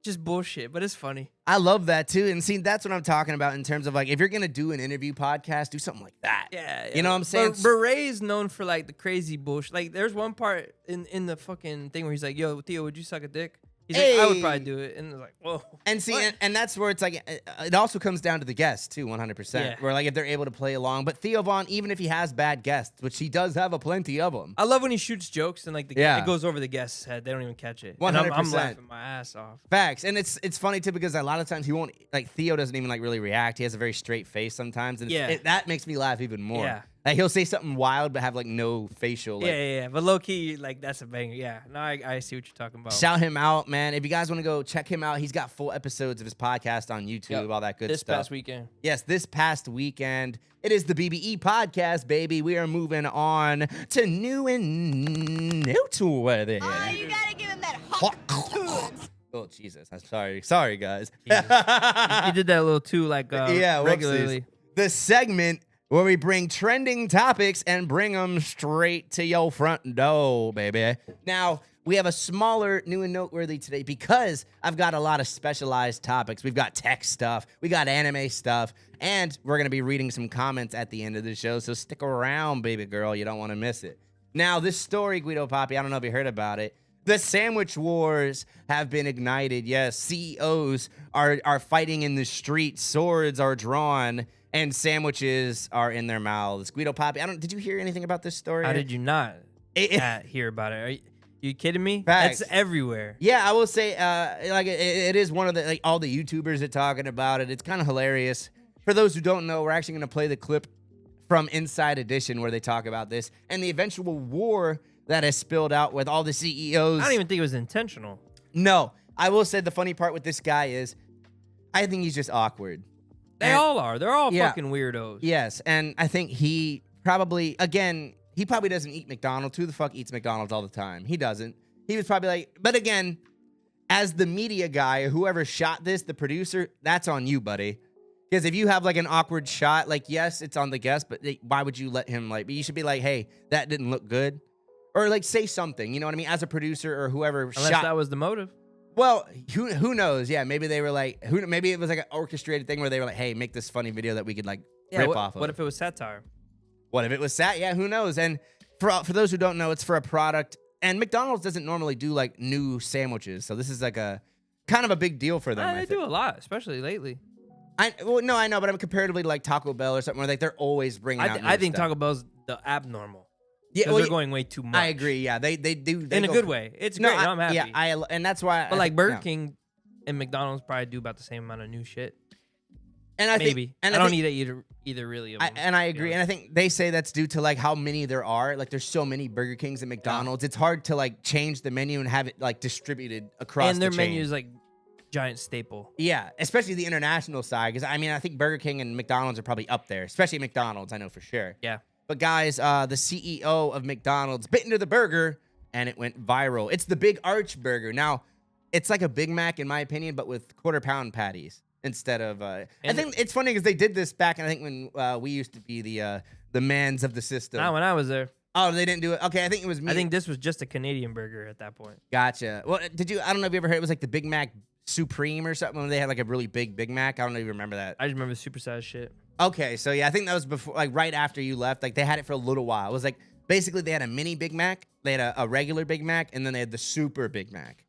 Just bullshit, but it's funny. I love that too. And see, that's what I'm talking about in terms of like, if you're going to do an interview podcast, do something like that. Yeah. You know what I'm saying? But Ray's known for like the crazy bullshit. Like there's one part in the fucking thing where he's like, yo, Theo, would you suck a dick? He's like, I would probably do it. And it's like, whoa. And see, and that's where it's like, it also comes down to the guests too, 100%. Yeah. Where like if they're able to play along. But Theo Von, even if he has bad guests, which he does have a plenty of them. I love when he shoots jokes and like it goes over the guest's head. They don't even catch it. 100%. And I'm laughing my ass off. Facts. And it's funny too because a lot of times he won't, like Theo doesn't even like really react. He has a very straight face sometimes. And that makes me laugh even more. Yeah. Like he'll say something wild but have like no facial. Like, yeah. But low key, like that's a banger. Yeah. No, I see what you're talking about. Shout him out, man. If you guys want to go check him out, he's got full episodes of his podcast on YouTube, all that good this stuff. Past weekend. Yes, this past weekend. It is the BBE podcast, baby. We are moving on to new and noteworthy. Oh, you gotta give him that hot tunes. Oh, Jesus. I'm sorry. Sorry, guys. You did that a little too, like regularly. Whoopsies. The segment where we bring trending topics and bring them straight to your front door, baby. Now, we have a smaller new and noteworthy today because I've got a lot of specialized topics. We've got tech stuff, we got anime stuff, and we're going to be reading some comments at the end of the show, so stick around, baby girl. You don't want to miss it. Now, this story, Guido Papi, I don't know if you heard about it. The sandwich wars have been ignited. Yes, CEOs are fighting in the streets. Swords are drawn. And sandwiches are in their mouths. Guido Papi, did you hear anything about this story? How did you not hear about it? Are you kidding me? Facts. That's everywhere. Yeah, I will say, it is one of the, like, all the YouTubers are talking about it. It's kind of hilarious. For those who don't know, we're actually going to play the clip from Inside Edition where they talk about this and the eventual war that has spilled out with all the CEOs. I don't even think it was intentional. No. I will say the funny part with this guy is I think he's just awkward. They all are. They're all fucking weirdos. Yes, and I think he probably doesn't eat McDonald's. Who the fuck eats McDonald's all the time? He doesn't. He was probably like, but again, as the media guy, whoever shot this, the producer, that's on you, buddy. Because if you have like an awkward shot, like, yes, it's on the guest, but why would you let him, like, you should be like, hey, that didn't look good. Or like say something, you know what I mean? As a producer or whoever Unless that was the motive. Well, who knows? Yeah, maybe they were like, maybe it was like an orchestrated thing where they were like, hey, make this funny video that we could like rip off of. What if it was satire? What if it was Yeah, who knows? And for those who don't know, it's for a product. And McDonald's doesn't normally do like new sandwiches. So this is like a kind of a big deal for them. They do a lot, especially lately. I know, but I'm comparatively to like Taco Bell or something where like they're always bringing out new I think stuff. Taco Bell's the abnormal. Yeah, they're going way too much. I agree. Yeah, they do in a good way. It's great. I'm happy. Yeah, and that's why. But like Burger King and McDonald's probably do about the same amount of new shit. And I maybe. And I don't need either really. Of them, and I agree. And I think they say that's due to like how many there are. Like there's so many Burger Kings and McDonald's. It's hard to like change the menu and have it like distributed across. And their the chain. menu is like giant staple. Yeah, especially the international side. Because I mean, I think Burger King and McDonald's are probably up there. Especially McDonald's, I know for sure. Yeah. But guys, the CEO of McDonald's bit into the burger and it went viral. It's the Big Arch Burger. Now, it's like a Big Mac in my opinion, but with quarter-pound patties instead of. I think it's funny because they did this back, I think when we used to be the mans of the system. Not when I was there. Oh, they didn't do it. Okay, I think it was me. I think this was just a Canadian burger at that point. Gotcha. Well, I don't know if you ever heard it was like the Big Mac Supreme or something when they had like a really big Big Mac. I don't know if you remember that. I just remember supersized shit. Okay, so yeah, I think that was before, like right after you left. Like they had it for a little while. It was like basically they had a mini Big Mac, they had a regular Big Mac, and then they had the super Big Mac.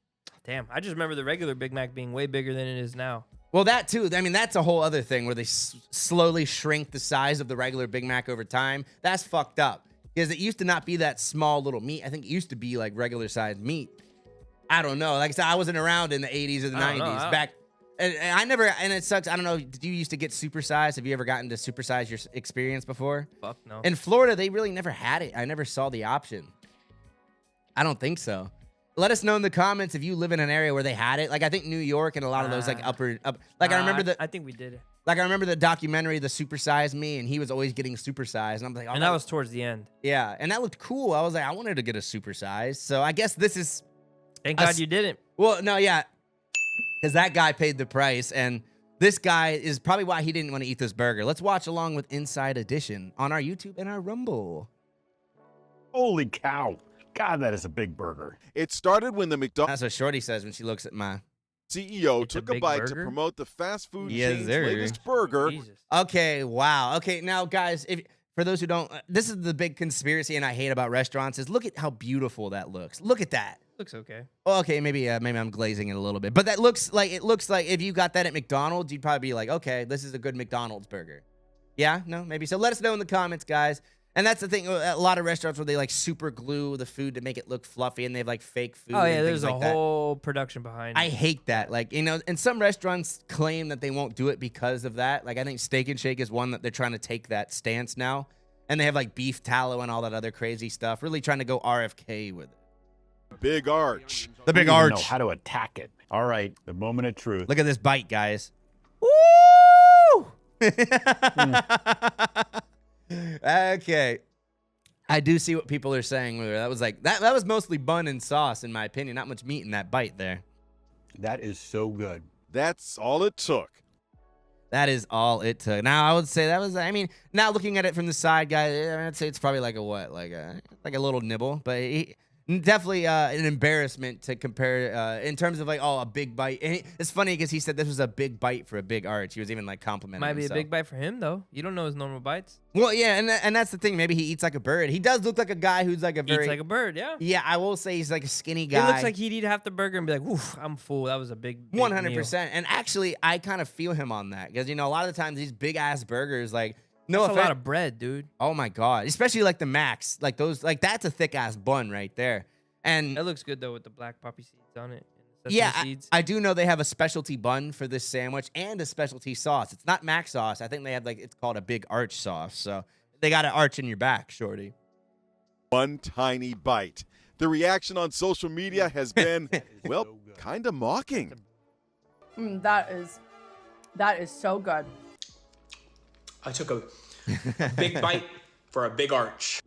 Damn, I just remember the regular Big Mac being way bigger than it is now. Well, that too. I mean, that's a whole other thing where they slowly shrink the size of the regular Big Mac over time. That's fucked up because it used to not be that small little meat. I think it used to be like regular sized meat. I don't know. Like I said, I wasn't around in the 80s or the 90s. Back. And I never, and it sucks. I don't know. Did you used to get supersized? Have you ever gotten to supersize your experience before? Fuck no. In Florida, they really never had it. I never saw the option. I don't think so. Let us know in the comments if you live in an area where they had it. Like I think New York and a lot of those like I remember I think we did it. Like I remember the documentary, The Supersize Me, and he was always getting supersized. And I'm like, and that was towards the end. Yeah, and that looked cool. I was like, I wanted to get a supersize. So I guess this is. Thank God you didn't. Well, no, yeah. Because that guy paid the price, and this guy is probably why he didn't want to eat this burger. Let's watch along with Inside Edition on our YouTube and our Rumble. Holy cow. God, that is a big burger. It started when the McDonald's... That's what Shorty says when she looks at my... CEO took a bite to promote the fast food chain's latest burger. Jesus. Okay, wow. Okay, now, guys, for those who don't... This is the big conspiracy and I hate about restaurants is look at how beautiful that looks. Look at that. Looks okay. Oh, okay, maybe I'm glazing it a little bit, but that looks like if you got that at McDonald's, you'd probably be like, okay, this is a good McDonald's burger. Yeah, no, maybe. So let us know in the comments, guys. And that's the thing, a lot of restaurants where they like super glue the food to make it look fluffy, and they have like fake food. Oh yeah, and there's things a like whole production behind it. I hate that. Like, you know, and some restaurants claim that they won't do it because of that. Like, I think Steak and Shake is one that they're trying to take that stance now, and they have like beef tallow and all that other crazy stuff. Really trying to go RFK with it. Big Arch. The Big We Arch. know how to attack it. All right, the moment of truth. Look at this bite, guys. Woo! Okay. I do see what people are saying with her. That was like that was mostly bun and sauce, in my opinion. Not much meat in that bite there. That is so good. That's all it took. That is all it took. Now I would say that was. I mean, now looking at it from the side, guys, I'd say it's probably like a what, like a little nibble, but definitely an embarrassment to compare in terms of like a big bite. And it's funny because he said this was a big bite for a Big Arch. He was even like complimenting. Might be himself. a big bite for him though. You don't know his normal bites. Well, yeah, and that's the thing. Maybe he eats like a bird. He does look like a guy who's like a very eats like a bird. Yeah. Yeah, I will say he's like a skinny guy. It looks like he'd eat half the burger and be like, "Oof, I'm full. That was a big 100%." And actually, I kind of feel him on that because a lot of the times these big ass burgers, like, no that's offense, a lot of bread, dude. Oh my god, especially like the Macs, like those, like that's a thick ass bun right there. And that looks good though with the black poppy seeds on it. Yeah, I do know they have a specialty bun for this sandwich and a specialty sauce. It's not Mac sauce. I think they have it's called a Big Arch sauce. So they got an arch in your back, Shorty. One tiny bite. The reaction on social media has been, well, kind of mocking. That is so good. I took a big bite for a Big Arch.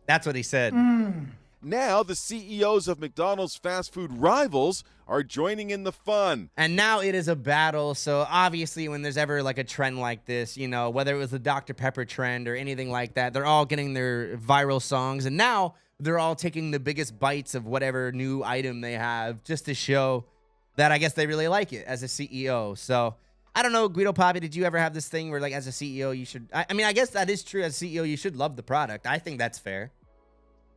That's what he said. Now the CEOs of McDonald's fast food rivals are joining in the fun. And now it is a battle. So obviously when there's ever like a trend like this, you know, whether it was the Dr. Pepper trend or anything like that, they're all getting their viral songs. And now they're all taking the biggest bites of whatever new item they have just to show that I guess they really like it as a CEO. So I don't know, Guido Papi, did you ever have this thing where like as a CEO you should, I mean, I guess that is true. As a CEO, you should love the product. I think that's fair.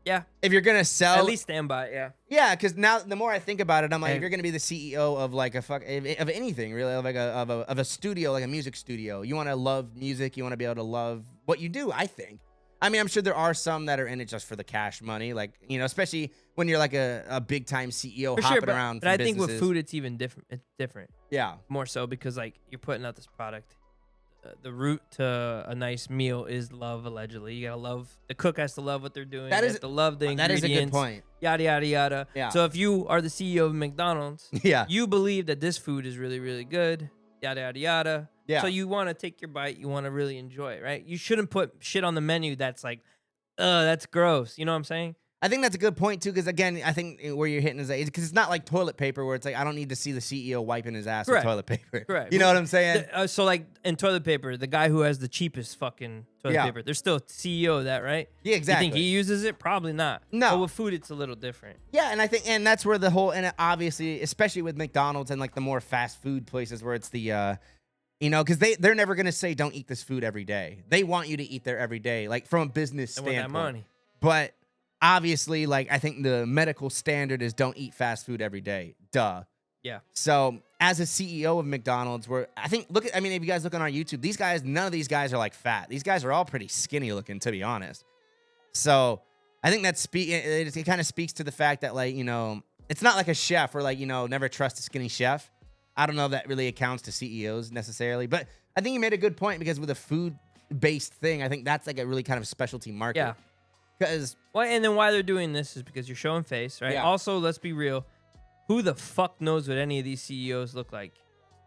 Yeah. If you're gonna sell, at least stand by it, yeah. Yeah, because now the more I think about it, I'm like, if you're gonna be the CEO of like of anything really, of like of a studio, like a music studio, you want to love music, you want to be able to love what you do. I think. I mean, I'm sure there are some that are in it just for the cash money, like, you know, especially when you're like a big time CEO for hopping sure, around. But I think with food, it's even different. It's different. Yeah, more so because like you're putting out this product. The route to a nice meal is love, allegedly. You gotta love, the cook has to love what they're doing. That you is have to love the ingredients. That is a good point. Yada, yada, yada. Yeah. So if you are the CEO of McDonald's, yeah, you believe that this food is really, really good. Yada, yada, yada. Yeah. So you want to take your bite. You want to really enjoy it, right? You shouldn't put shit on the menu that's like, that's gross. You know what I'm saying? I think that's a good point, too, because, again, I think where you're hitting is because it's not like toilet paper where it's like, I don't need to see the CEO wiping his ass with toilet paper. Correct. You know what I'm saying? So, like, in toilet paper, the guy who has the cheapest fucking toilet paper, there's still CEO of that, right? Yeah, exactly. You think he uses it? Probably not. No. But with food, it's a little different. Yeah, and I think, and that's where the whole, and obviously, especially with McDonald's and, like, the more fast food places where it's the, you know, because they're never going to say, don't eat this food every day. They want you to eat there every day, like, from a business standpoint. They want that money. But obviously, like, I think the medical standard is don't eat fast food every day. Duh. Yeah. So as a CEO of McDonald's, where I think, I mean, if you guys look on our YouTube, these guys, none of these guys are like fat. These guys are all pretty skinny looking, to be honest. So I think that it kind of speaks to the fact that, like, you know, it's not like a chef or like, you know, never trust a skinny chef. I don't know if that really accounts to CEOs necessarily, but I think you made a good point because with a food-based thing, I think that's like a really kind of specialty market. Yeah. Well, and then why they're doing this is because you're showing face, right? Yeah. Also, let's be real. Who the fuck knows what any of these CEOs look like?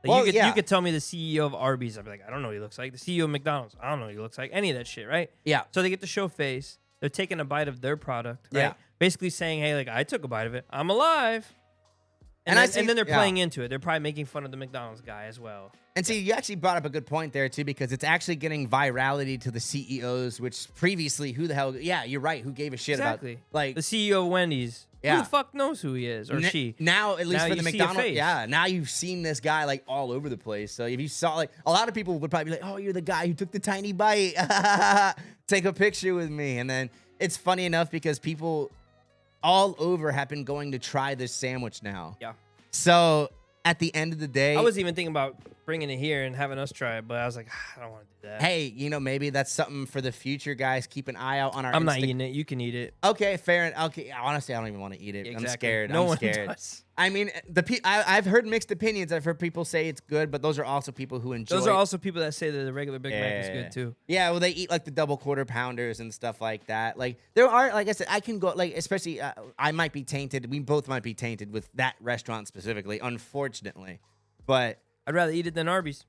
Well, you could tell me the CEO of Arby's. I'd be like, I don't know what he looks like. The CEO of McDonald's, I don't know what he looks like. Any of that shit, right? Yeah. So they get to show face. They're taking a bite of their product, right? Yeah. Basically saying, hey, like, I took a bite of it. I'm alive. And then they're playing into it. They're probably making fun of the McDonald's guy as well. And see, you actually brought up a good point there, too, because it's actually getting virality to the CEOs, which previously, who the hell... Yeah, you're right. Who gave a shit Exactly. about... Like, the CEO of Wendy's. Yeah. Who the fuck knows who he is or she? Now, at least Now for the you see a McDonald's... face. Yeah, now you've seen this guy, like, all over the place. So if you saw, like... A lot of people would probably be like, oh, you're the guy who took the tiny bite. Take a picture with me. And then it's funny enough because people all over have been going to try this sandwich now. Yeah. So... At the end of the day... I was even thinking about bringing it here and having us try it, but I was like, I don't want to do that. Hey, you know, maybe that's something for the future, guys. Keep an eye out on our I'm not eating it. You can eat it. Okay, fair. Okay, honestly, I don't even want to eat it. Exactly. I'm scared. No I'm one scared. does. I mean, I've heard mixed opinions. I've heard people say it's good, but those are also people who enjoy. Those are also people that say that the regular Big Mac is good too. Yeah, well, they eat like the double quarter pounders and stuff like that. Like there are, like I said, I can go like, especially I might be tainted. We both might be tainted with that restaurant specifically, unfortunately. But I'd rather eat it than Arby's.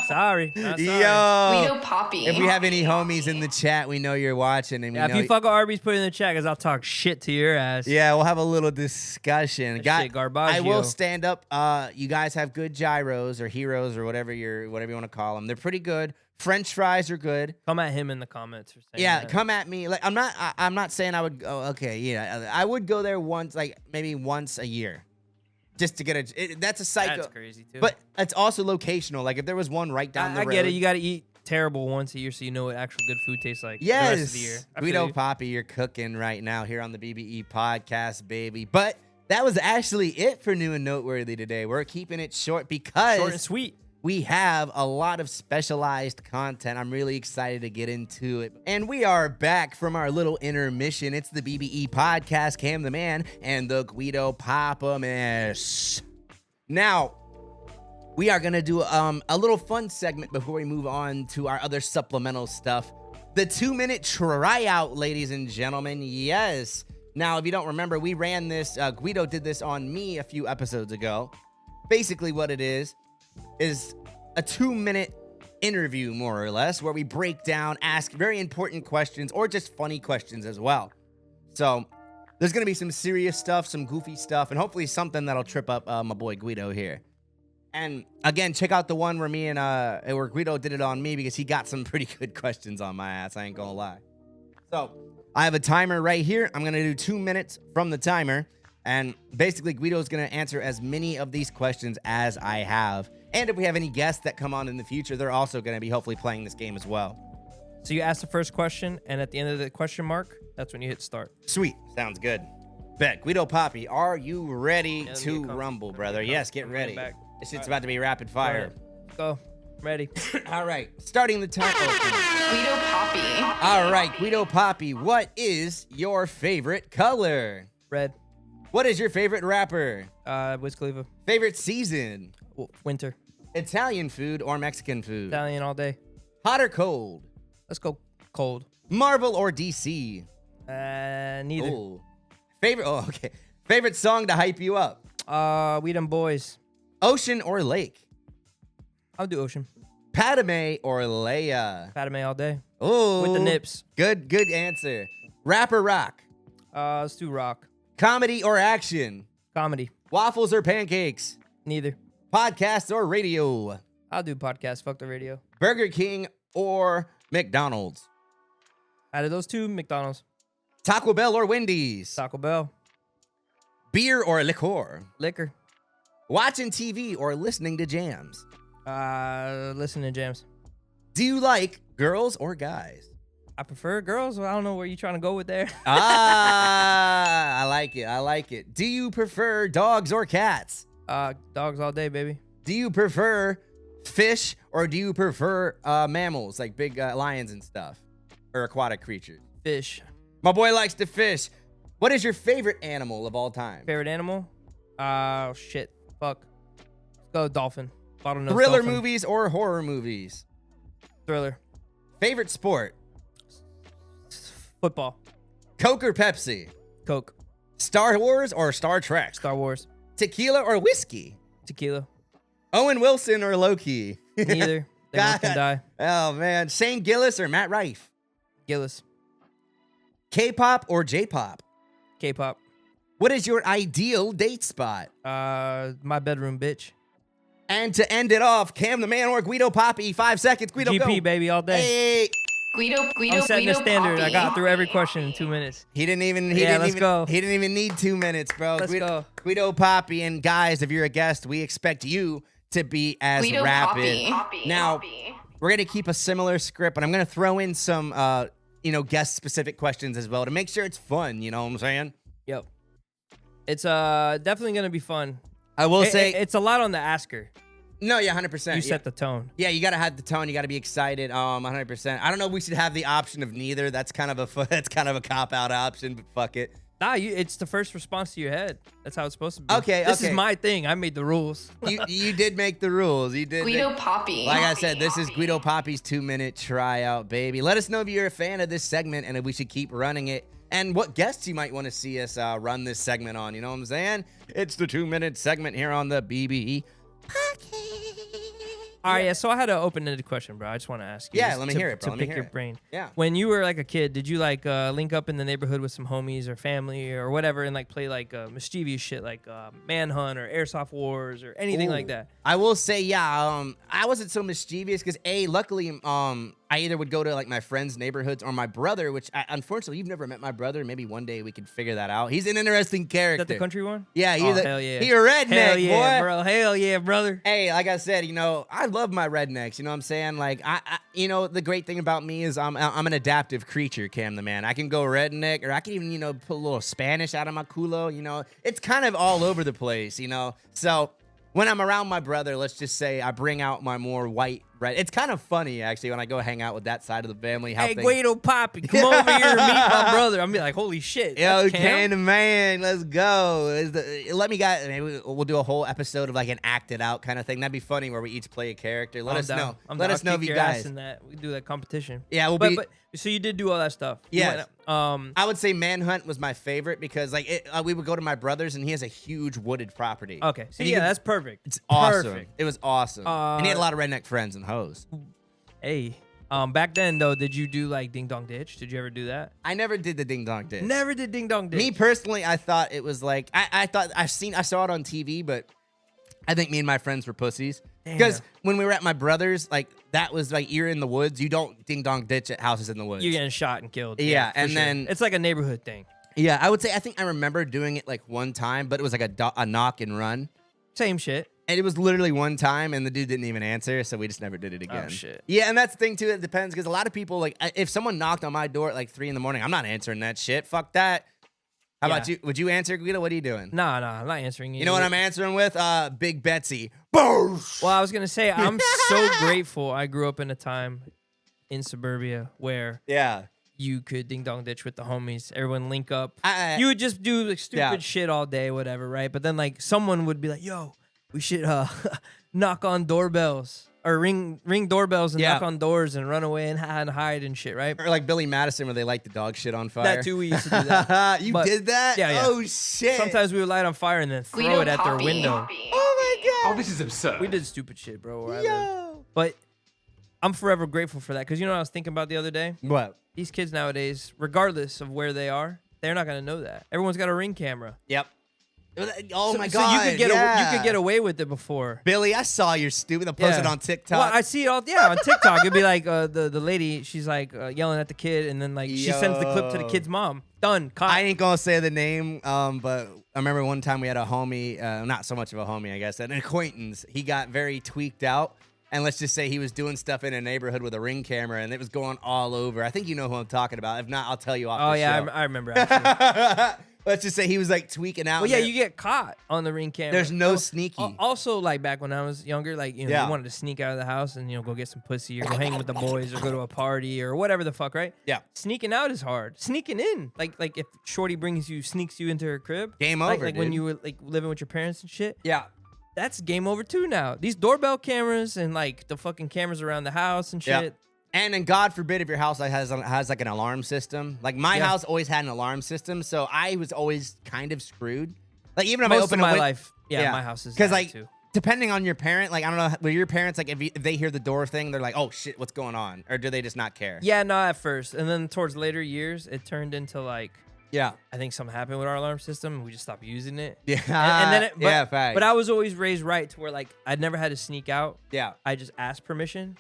Sorry. Yo, Guido Papi. If we have any homies in the chat, we know you're watching. And we if know you fuck with Arby's, put it in the chat because I'll talk shit to your ass. Yeah, we'll have a little discussion. Shit, garbaggio. I will stand up. You guys have good gyros or heroes or whatever you want to call them. They're pretty good. French fries are good. Come at him in the comments for saying Yeah, that. come at me. Like I'm not saying I would go. Okay, yeah, I would go there once, like maybe once a year, just to get that's a psycho. That's crazy too. But it's also locational. Like if there was one right down the road. I get it. You got to eat terrible once a year so you know what actual good food tastes like. Yes, the rest of the year. Guido Papi, you're cooking right now here on the BBE podcast, baby. But that was actually it for New and Noteworthy today. We're keeping it short because short and sweet. We have a lot of specialized content. I'm really excited to get into it. And we are back from our little intermission. It's the BBE podcast, Cam the Man, and the Guido Papi. Now, we are going to do a little fun segment before we move on to our other supplemental stuff. The 2-minute tryout, ladies and gentlemen. Yes. Now, if you don't remember, we ran this. Guido did this on me a few episodes ago. Basically what it is a 2-minute interview, more or less, where we break down, ask very important questions, or just funny questions as well. So there's going to be some serious stuff, some goofy stuff, and hopefully something that'll trip up my boy Guido here. And again, check out the one where where Guido did it on me because he got some pretty good questions on my ass. I ain't gonna lie. So I have a timer right here. I'm gonna do 2 minutes from the timer. And basically, Guido's gonna answer as many of these questions as I have. And if we have any guests that come on in the future, they're also gonna be hopefully playing this game as well. So you ask the first question, and at the end of the question mark, that's when you hit start. Sweet. Sounds good. Bet. Guido Papi, are you ready to rumble, brother? Yes, get ready. This shit's about to be rapid fire. Go. Ready. All right. Starting the time. Guido Papi. All right, Guido Papi, what is your favorite color? Red. What is your favorite rapper? Wiz Khalifa. Favorite season? Winter. Italian food or Mexican food? Italian all day. Hot or cold? Let's go cold. Marvel or DC? Neither. Ooh. Favorite song to hype you up? We Them Boys. Ocean or lake? I'll do ocean. Padme or Leia? Padme all day. Oh, with the nips. Good answer. Rap or rock? Let's do rock. Comedy or action? Comedy. Waffles or pancakes? Neither. Podcast or radio? I'll do podcast. Fuck the radio. Burger King or McDonald's? Out of those two, McDonald's. Taco Bell or Wendy's? Taco Bell. Beer or liquor? Liquor. Watching TV or listening to jams? Listening to jams. Do you like girls or guys? I prefer girls. I don't know where you're trying to go with there. I like it. I like it. Do you prefer dogs or cats? Dogs all day, baby. Do you prefer fish or do you prefer mammals like big lions and stuff? Or aquatic creatures? Fish. My boy likes to fish. What is your favorite animal of all time? Favorite animal? Shit. Fuck. Let's go dolphin. Thriller movies or horror movies? Thriller. Favorite sport? Football. Coke or Pepsi? Coke. Star Wars or Star Trek? Star Wars. Tequila or whiskey? Tequila. Owen Wilson or Loki? Neither. They both can die. Oh, man. Shane Gillis or Matt Rife? Gillis. K-pop or J-pop? K-pop. What is your ideal date spot? My bedroom, bitch. And to end it off, Cam the Man or Guido Papi, 5 seconds. Guido, GP, go. baby, all day. Hey. Guido I'm setting the standard. Papi. I got through every question in 2 minutes. He didn't even need 2 minutes, bro. Let's go. Guido Papi, and guys, if you're a guest, we expect you to be as Guido rapid. Papi. Now, we're gonna keep a similar script, but I'm gonna throw in some guest specific questions as well to make sure it's fun, you know what I'm saying? Yep. It's definitely gonna be fun. I will say it's a lot on the asker. No, yeah, 100%. You set the tone. Yeah, you gotta have the tone. You gotta be excited. 100%. I don't know if we should have the option of neither. That's kind of a cop out option, but fuck it. Nah, it's the first response to your head. That's how it's supposed to be. Okay, This is my thing. I made the rules. You did make the rules. You did. Guido Papi. Like I said, this is Guido Papi's 2-minute tryout, baby. Let us know if you're a fan of this segment and if we should keep running it. And what guests you might want to see us run this segment on. You know what I'm saying? It's the 2-minute segment here on the BBE Podcast. All right, yeah. So I had an open-ended question, bro. I just want to ask you. Yeah, let me hear it, bro. To Let me pick hear your it. brain. Yeah. When you were like a kid, did you like link up in the neighborhood with some homies or family or whatever and like play like mischievous shit like Manhunt or Airsoft Wars or anything like that? I will say, yeah. I wasn't so mischievous because luckily, I either would go to like my friends' neighborhoods or my brother, which unfortunately you've never met my brother. Maybe one day we could figure that out. He's an interesting character. Is that the country one? Yeah, hell yeah. He's a redneck, hell yeah, boy. bro. Hell yeah, brother. Hey, like I said, I love my rednecks. You know what I'm saying? Like I the great thing about me is I'm an adaptive creature, Cam the Man. I can go redneck, or I can even put a little Spanish out of my culo. It's kind of all over the place. So when I'm around my brother, let's just say I bring out my more white red. It's kind of funny actually when I go hang out with that side of the family. Hey, Guido Papi, come over here and meet my brother. I'm be like, holy shit. Yo, Cam the Man, let's go. Let me guys. Maybe we'll do a whole episode of like an acted out kind of thing. That'd be funny where we each play a character. Let us know. Let us know if you guys. We can do that competition. Yeah, but so you did do all that stuff. Yeah. I would say Manhunt was my favorite because we would go to my brother's and he has a huge wooded property. Okay. So that's perfect. It's awesome. Perfect. It was awesome. And he had a lot of redneck friends and hoes. Hey. Back then though, did you do like ding dong ditch? Did you ever do that? I never did the ding dong ditch. Never did ding dong ditch. Me personally, I thought it was like I saw it on TV, but I think me and my friends were pussies. Because when we were at my brother's, like that was like you're in the woods. You don't ding dong ditch at houses in the woods. You're getting shot and killed. Yeah, for and sure. then it's like a neighborhood thing. Yeah, I would say I think I remember doing it like one time, but it was like a knock and run. Same shit. And it was literally one time, and the dude didn't even answer, so we just never did it again. Oh, shit. Yeah, and that's the thing, too. It depends, because a lot of people, like, if someone knocked on my door at, like, 3 in the morning, I'm not answering that shit. Fuck that. How about you? Would you answer, Guido? What are you doing? Nah, I'm not answering you. You know what I'm answering with? Big Betsy. Boosh! Well, I was going to say, I'm so grateful I grew up in a time in suburbia where you could ding dong ditch with the homies. Everyone link up. You would just do like, stupid shit all day, whatever, right? But then, like, someone would be like, yo, we should knock on doorbells or ring doorbells and knock on doors and run away and hide and shit, right? Or like Billy Madison where they light the dog shit on fire. That too, we used to do that. You did that? Yeah. Oh, shit. Sometimes we would light on fire and then throw Guido it at their Papi. window. Oh, my God. Oh, this is absurd. We did stupid shit, bro. Where I lived. But I'm forever grateful for that. Because you know what I was thinking about the other day? What? These kids nowadays, regardless of where they are, they're not going to know that. Everyone's got a Ring camera. Yep. Oh my So God! you could get away with it before. Billy, I saw your stupid. They'll post it on TikTok. Well, I see it all. Yeah, on TikTok, it'd be like the lady. She's like yelling at the kid, and then like she sends the clip to the kid's mom. Done. Caught. I ain't gonna say the name, but I remember one time we had a homie, not so much of a homie, I guess, an acquaintance. He got very tweaked out. And let's just say he was doing stuff in a neighborhood with a Ring camera, and it was going all over. I think you know who I'm talking about. If not, I'll tell you off the show. I remember. Actually. Let's just say he was like tweaking out. Well, yeah, you get caught on the Ring camera. There's no sneaky. Also, like back when I was younger, like you wanted to sneak out of the house and go get some pussy or go hang with the boys or go to a party or whatever the fuck, right? Yeah. Sneaking out is hard. Sneaking in, like if Shorty sneaks you into her crib. Game over. Like when you were like living with your parents and shit. Yeah. That's game over too now. These doorbell cameras and like the fucking cameras around the house and shit. Yeah. And then God forbid if your house has like an alarm system. Like my house always had an alarm system, so I was always kind of screwed. Like even if I open my life, my house is because like too. Depending on your parent, like I don't know, were your parents like if they hear the door thing, they're like, oh shit, what's going on, or do they just not care? Yeah, no, at first, and then towards later years, it turned into like. Yeah, I think something happened with our alarm system. And we just stopped using it. Yeah, and then fact. But I was always raised right to where like I'd never had to sneak out. Yeah, I just asked permission,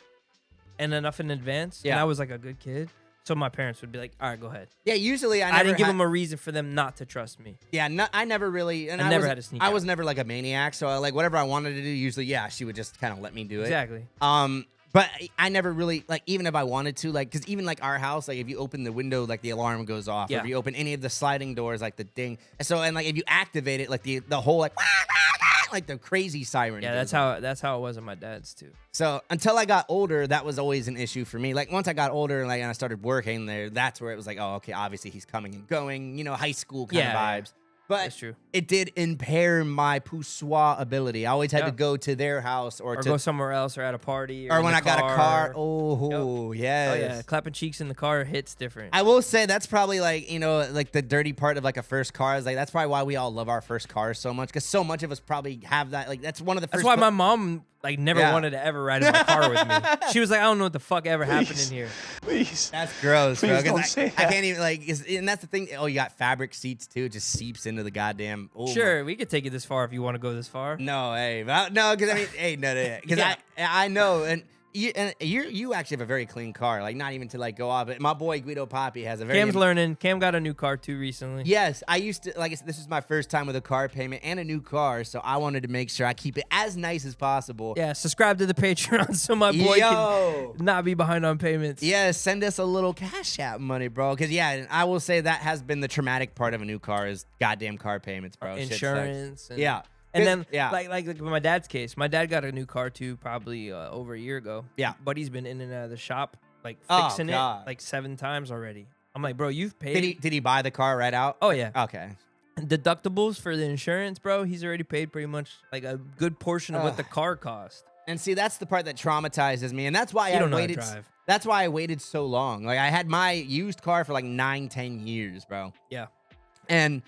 and enough in advance. Yeah, and I was like a good kid, so my parents would be like, "All right, go ahead." Yeah, usually I didn't give them a reason for them not to trust me. Yeah, I never really. And I never had to sneak. I was never like a maniac, so like whatever I wanted to do, usually she would just kind of let me do it. Exactly. But I never really, like, even if I wanted to, like, because even, like, our house, like, if you open the window, like, the alarm goes off. Yeah. Or if you open any of the sliding doors, like, the ding. And like, if you activate it, like, the whole, like the crazy siren. Yeah, that's how it was at my dad's, too. So, until I got older, that was always an issue for me. Like, once I got older, like, and I started working there, that's where it was like, oh, okay, obviously he's coming and going, high school kind of vibes. But that's true. It did impair my poussoir ability. I always had to go to their house or to go somewhere else or at a party. Or when I got a car. Yes. Oh, yeah. Clapping cheeks in the car hits different. I will say that's probably like, like the dirty part of like a first car is like, that's probably why we all love our first cars so much. Because so much of us probably have that. Like, that's one of the first. That's why my mom like never wanted to ever ride in my car with me. She was like, I don't know what the fuck ever happened in here. Please. That's gross, bro. Please don't say that. I can't even like, and that's the thing. Oh, you got fabric seats too. It just seeps into the goddamn. Oh, sure, we could take it this far if you want to go this far. No, hey, no, because I mean, hey, no, because I know, and you actually have a very clean car, like not even to like go off. But my boy Guido Papi has a very. Cam's learning. Cam got a new car too recently. Yes, I used to like. This is my first time with a car payment and a new car, so I wanted to make sure I keep it as nice as possible. Yeah, subscribe to the Patreon so my boy can not be behind on payments. Yeah, send us a little Cash App money, bro. Because I will say that has been the traumatic part of a new car is goddamn car payments, bro. Insurance. And, yeah. And then, like with my dad's case, my dad got a new car too, probably over a year ago. Yeah. But he's been in and out of the shop, like fixing it like 7 times already. I'm like, bro, you've paid. Did he buy the car right out? Oh, yeah. Okay. Deductibles for the insurance, bro, he's already paid pretty much like a good portion of what the car cost. And see, that's the part that traumatizes me. And that's why I waited. That's why I waited so long. Like, I had my used car for like 9-10 years, bro. Yeah. And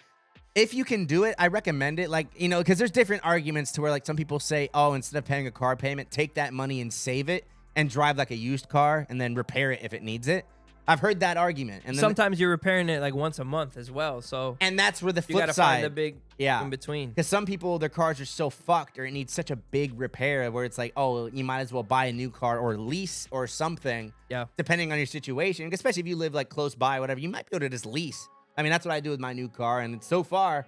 if you can do it, I recommend it. Like, because there's different arguments to where like some people say, oh, instead of paying a car payment, take that money and save it. and drive like a used car and then repair it if it needs it. I've heard that argument. And then sometimes you're repairing it like once a month as well. So and that's where the you flip gotta side. find the big in between. Because some people, their cars are so fucked or it needs such a big repair where it's like, oh, you might as well buy a new car or lease or something. Yeah. Depending on your situation, especially if you live like close by, whatever, you might be able to just lease. I mean, that's what I do with my new car, and so far,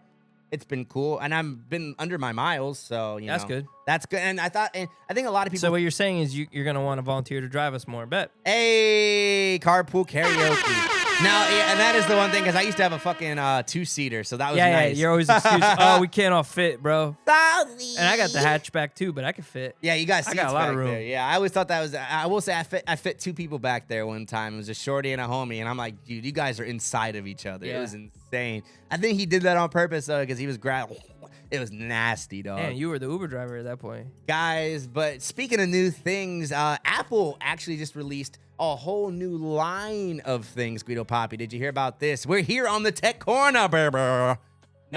it's been cool, and I've been under my miles, so you know that's good. That's good, and I think a lot of people. So what you're saying is you're gonna want to volunteer to drive us more, bet. Hey, carpool karaoke. Now, and that is the one thing because I used to have a fucking 2-seater, so that was nice. Yeah, you're always excuse. Oh, we can't all fit, bro. Sorry. And I got the hatchback too, but I can fit. Yeah, you got seats I got a lot of room. there. Yeah, I always thought that was. I will say I fit 2 people back there one time. It was a shorty and a homie, and I'm like, dude, you guys are inside of each other. Yeah. It was insane. I think he did that on purpose though, because he was It was nasty, dog. Man, you were the Uber driver at that point. Guys, but speaking of new things, Apple actually just released a whole new line of things, Guido Papi. Did you hear about this? We're here on the Tech Corner, baby. No,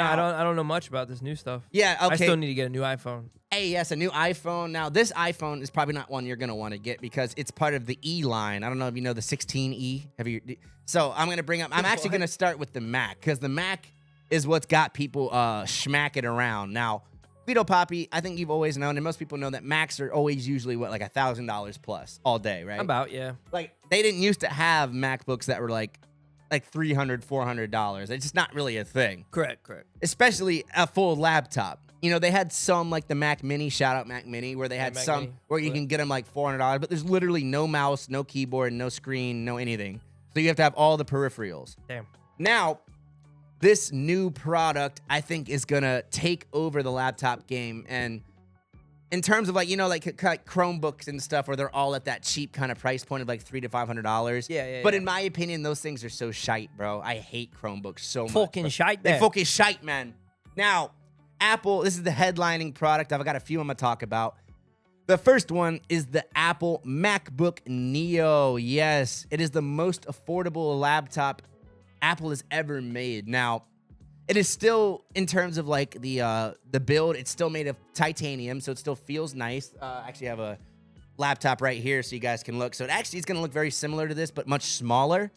I don't know much about this new stuff. Yeah, okay. I still need to get a new iPhone. Hey, yes, a new iPhone. Now, this iPhone is probably not one you're going to want to get because it's part of the E line. I don't know if you know the 16E. So I'm going to bring up, I'm actually going to start with the Mac because the Mac is what's got people smacking around. Now, Guido Papi, I think you've always known, and most people know that Macs are always usually, what, like $1,000 plus all day, right? About, yeah. Like, they didn't used to have MacBooks that were like $300, $400. It's just not really a thing. Correct. Especially a full laptop. You know, they had some like the Mac Mini, shout out Mac Mini, where they had some Mini. where you can get them like $400, but there's literally no mouse, no keyboard, no screen, no anything. So you have to have all the peripherals. Damn. Now, this new product, I think, is going to take over the laptop game. And in terms of like, you know, like Chromebooks and stuff where they're all at that cheap kind of price point of like $300 to $500. Yeah. But in my opinion, those things are so shite, bro. I hate Chromebooks so much. Fucking shite, They fucking shite, man. Now, Apple, this is the headlining product. I've got a few I'm going to talk about. The first one is the Apple MacBook Neo. Yes, it is the most affordable laptop Apple has ever made. Now, it is still, in terms of like the build, it's still made of titanium, so it still feels nice. I actually have a laptop right here so you guys can look. So it actually is going to look very similar to this, but much smaller.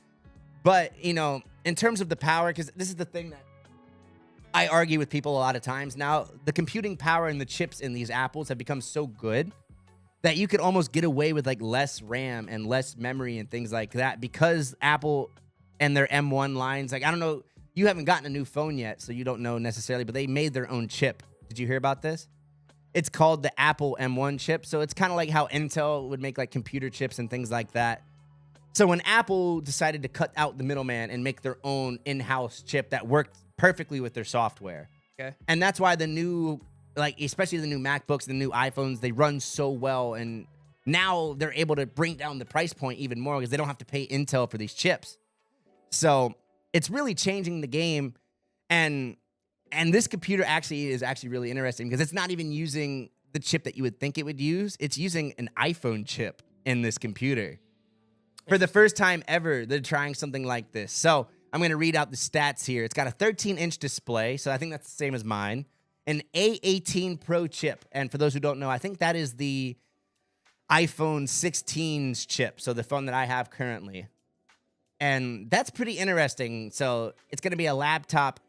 But, you know, in terms of the power, because this is the thing that I argue with people a lot of times now, the computing power and the chips in these Apples have become so good that you could almost get away with like less RAM and less memory and things like that because Apple and their M1 lines, like, I don't know, you haven't gotten a new phone yet, so you don't know necessarily, but they made their own chip. Did you hear about this? It's called the Apple M1 chip. So it's kind of like how Intel would make like computer chips and things like that. So when Apple decided to cut out the middleman and make their own in-house chip that worked perfectly with their software. Okay. And that's why the new, like, especially the new MacBooks, the new iPhones, they run so well. And now they're able to bring down the price point even more because they don't have to pay Intel for these chips. So it's really changing the game. And this computer actually is really interesting because it's not even using the chip that you would think it would use. It's using an iPhone chip in this computer. For the first time ever, they're trying something like this. So I'm going to read out the stats here. It's got a 13-inch display, so I think that's the same as mine. An A18 Pro chip. And for those who don't know, I think that is the iPhone 16's chip, so the phone that I have currently. And that's pretty interesting. So it's going to be a laptop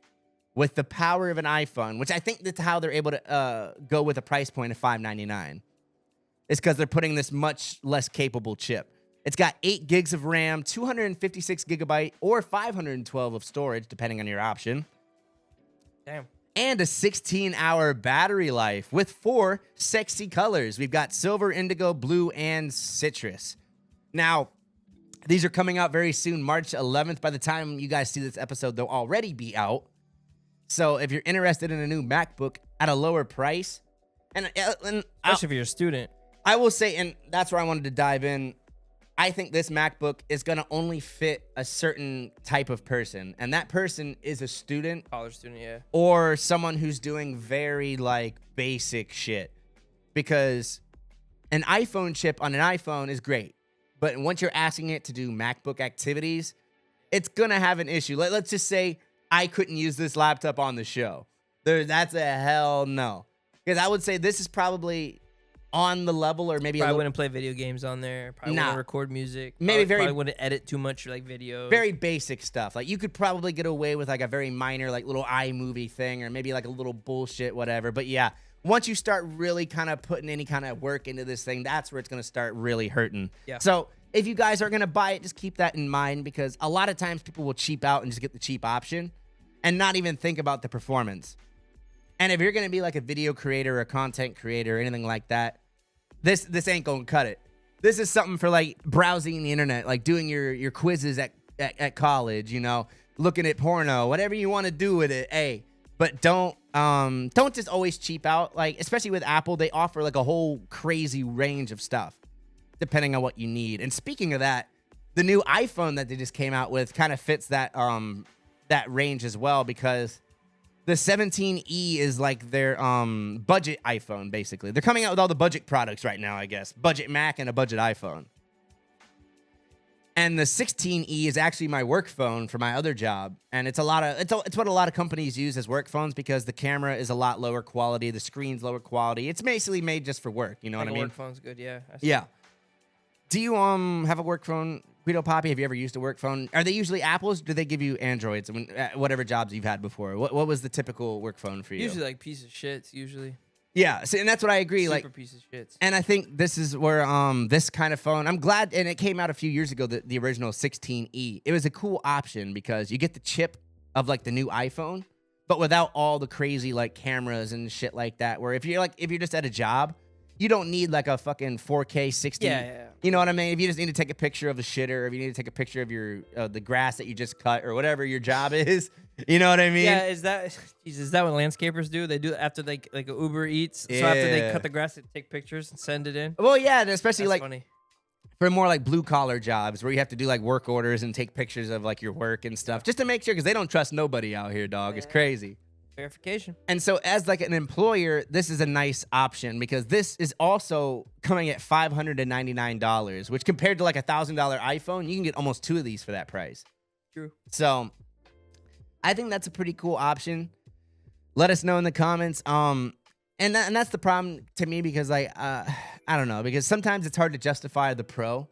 with the power of an iPhone, which I think that's how they're able to go with a price point of $599. It's because they're putting this much less capable chip. It's got 8 gigs of RAM, 256 gigabyte, or 512 of storage, depending on your option. Damn. And a 16-hour battery life with 4 sexy colors. We've got silver, indigo, blue, and citrus. Now, these are coming out very soon, March 11th. By the time you guys see this episode, they'll already be out. So if you're interested in a new MacBook at a lower price, and especially if you're a student, I will say, and that's where I wanted to dive in, I think this MacBook is going to only fit a certain type of person. And that person is a student. College student, yeah. Or someone who's doing very, like, basic shit. Because an iPhone chip on an iPhone is great. But once you're asking it to do MacBook activities, it's going to have an issue. Let's just say I couldn't use this laptop on the show. That's a hell no. Because I would say this is probably on the level, or maybe Probably wouldn't play video games on there. Probably wouldn't record music. Probably wouldn't edit too much like videos. Very basic stuff. Like you could probably get away with like a very minor like little iMovie thing, or maybe like a little bullshit whatever. But yeah, once you start really kind of putting any kind of work into this thing, that's where it's gonna start really hurting. Yeah. So if you guys are gonna buy it, just keep that in mind, because a lot of times people will cheap out and just get the cheap option and not even think about the performance. And if you're gonna be like a video creator or a content creator or anything like that, this ain't gonna cut it. This is something for like browsing the internet, like doing your quizzes at college, you know, looking at porno, whatever you want to do with it. Hey, but don't just always cheap out. Like, especially with Apple, they offer like a whole crazy range of stuff depending on what you need. And speaking of that, the new iPhone that they just came out with kind of fits that range as well, because the 17E is like their budget iPhone, basically. They're coming out with all the budget products right now, I guess. Budget Mac and a budget iPhone. And the 16E is actually my work phone for my other job. And it's what a lot of companies use as work phones, because the camera is a lot lower quality, the screen's lower quality. It's basically made just for work, you know what I mean? Work phone's good, yeah. Yeah. Do you have a work phone, Guido Papi? Have you ever used a work phone? Are they usually Apples? Do they give you Androids? Whatever jobs you've had before. What was the typical work phone for you? Usually like piece of shits. Usually. Yeah, and that's what I agree. Super piece of shits. And I think this is where this kind of phone. I'm glad, and it came out a few years ago. The original 16E. It was a cool option because you get the chip of like the new iPhone, but without all the crazy like cameras and shit like that. Where if you're just at a job, you don't need like a fucking 4K 60. Yeah. You know what I mean? If you just need to take a picture of the shitter, or if you need to take a picture of your the grass that you just cut, or whatever your job is, you know what I mean? Yeah, is that what landscapers do? They do after like a Uber Eats. So after they cut the grass, they take pictures and send it in. Well, yeah, and especially That's like funny. For more like blue collar jobs where you have to do like work orders and take pictures of like your work and stuff, just to make sure, because they don't trust nobody out here, dog. It's crazy. Verification. And so as like an employer, this is a nice option, because this is also coming at $599, which compared to like $1,000 iPhone, you can get almost 2 of these for that price. True. So I think that's a pretty cool option. Let us know in the comments. And that's the problem to me, because like I don't know, because sometimes it's hard to justify the Pro,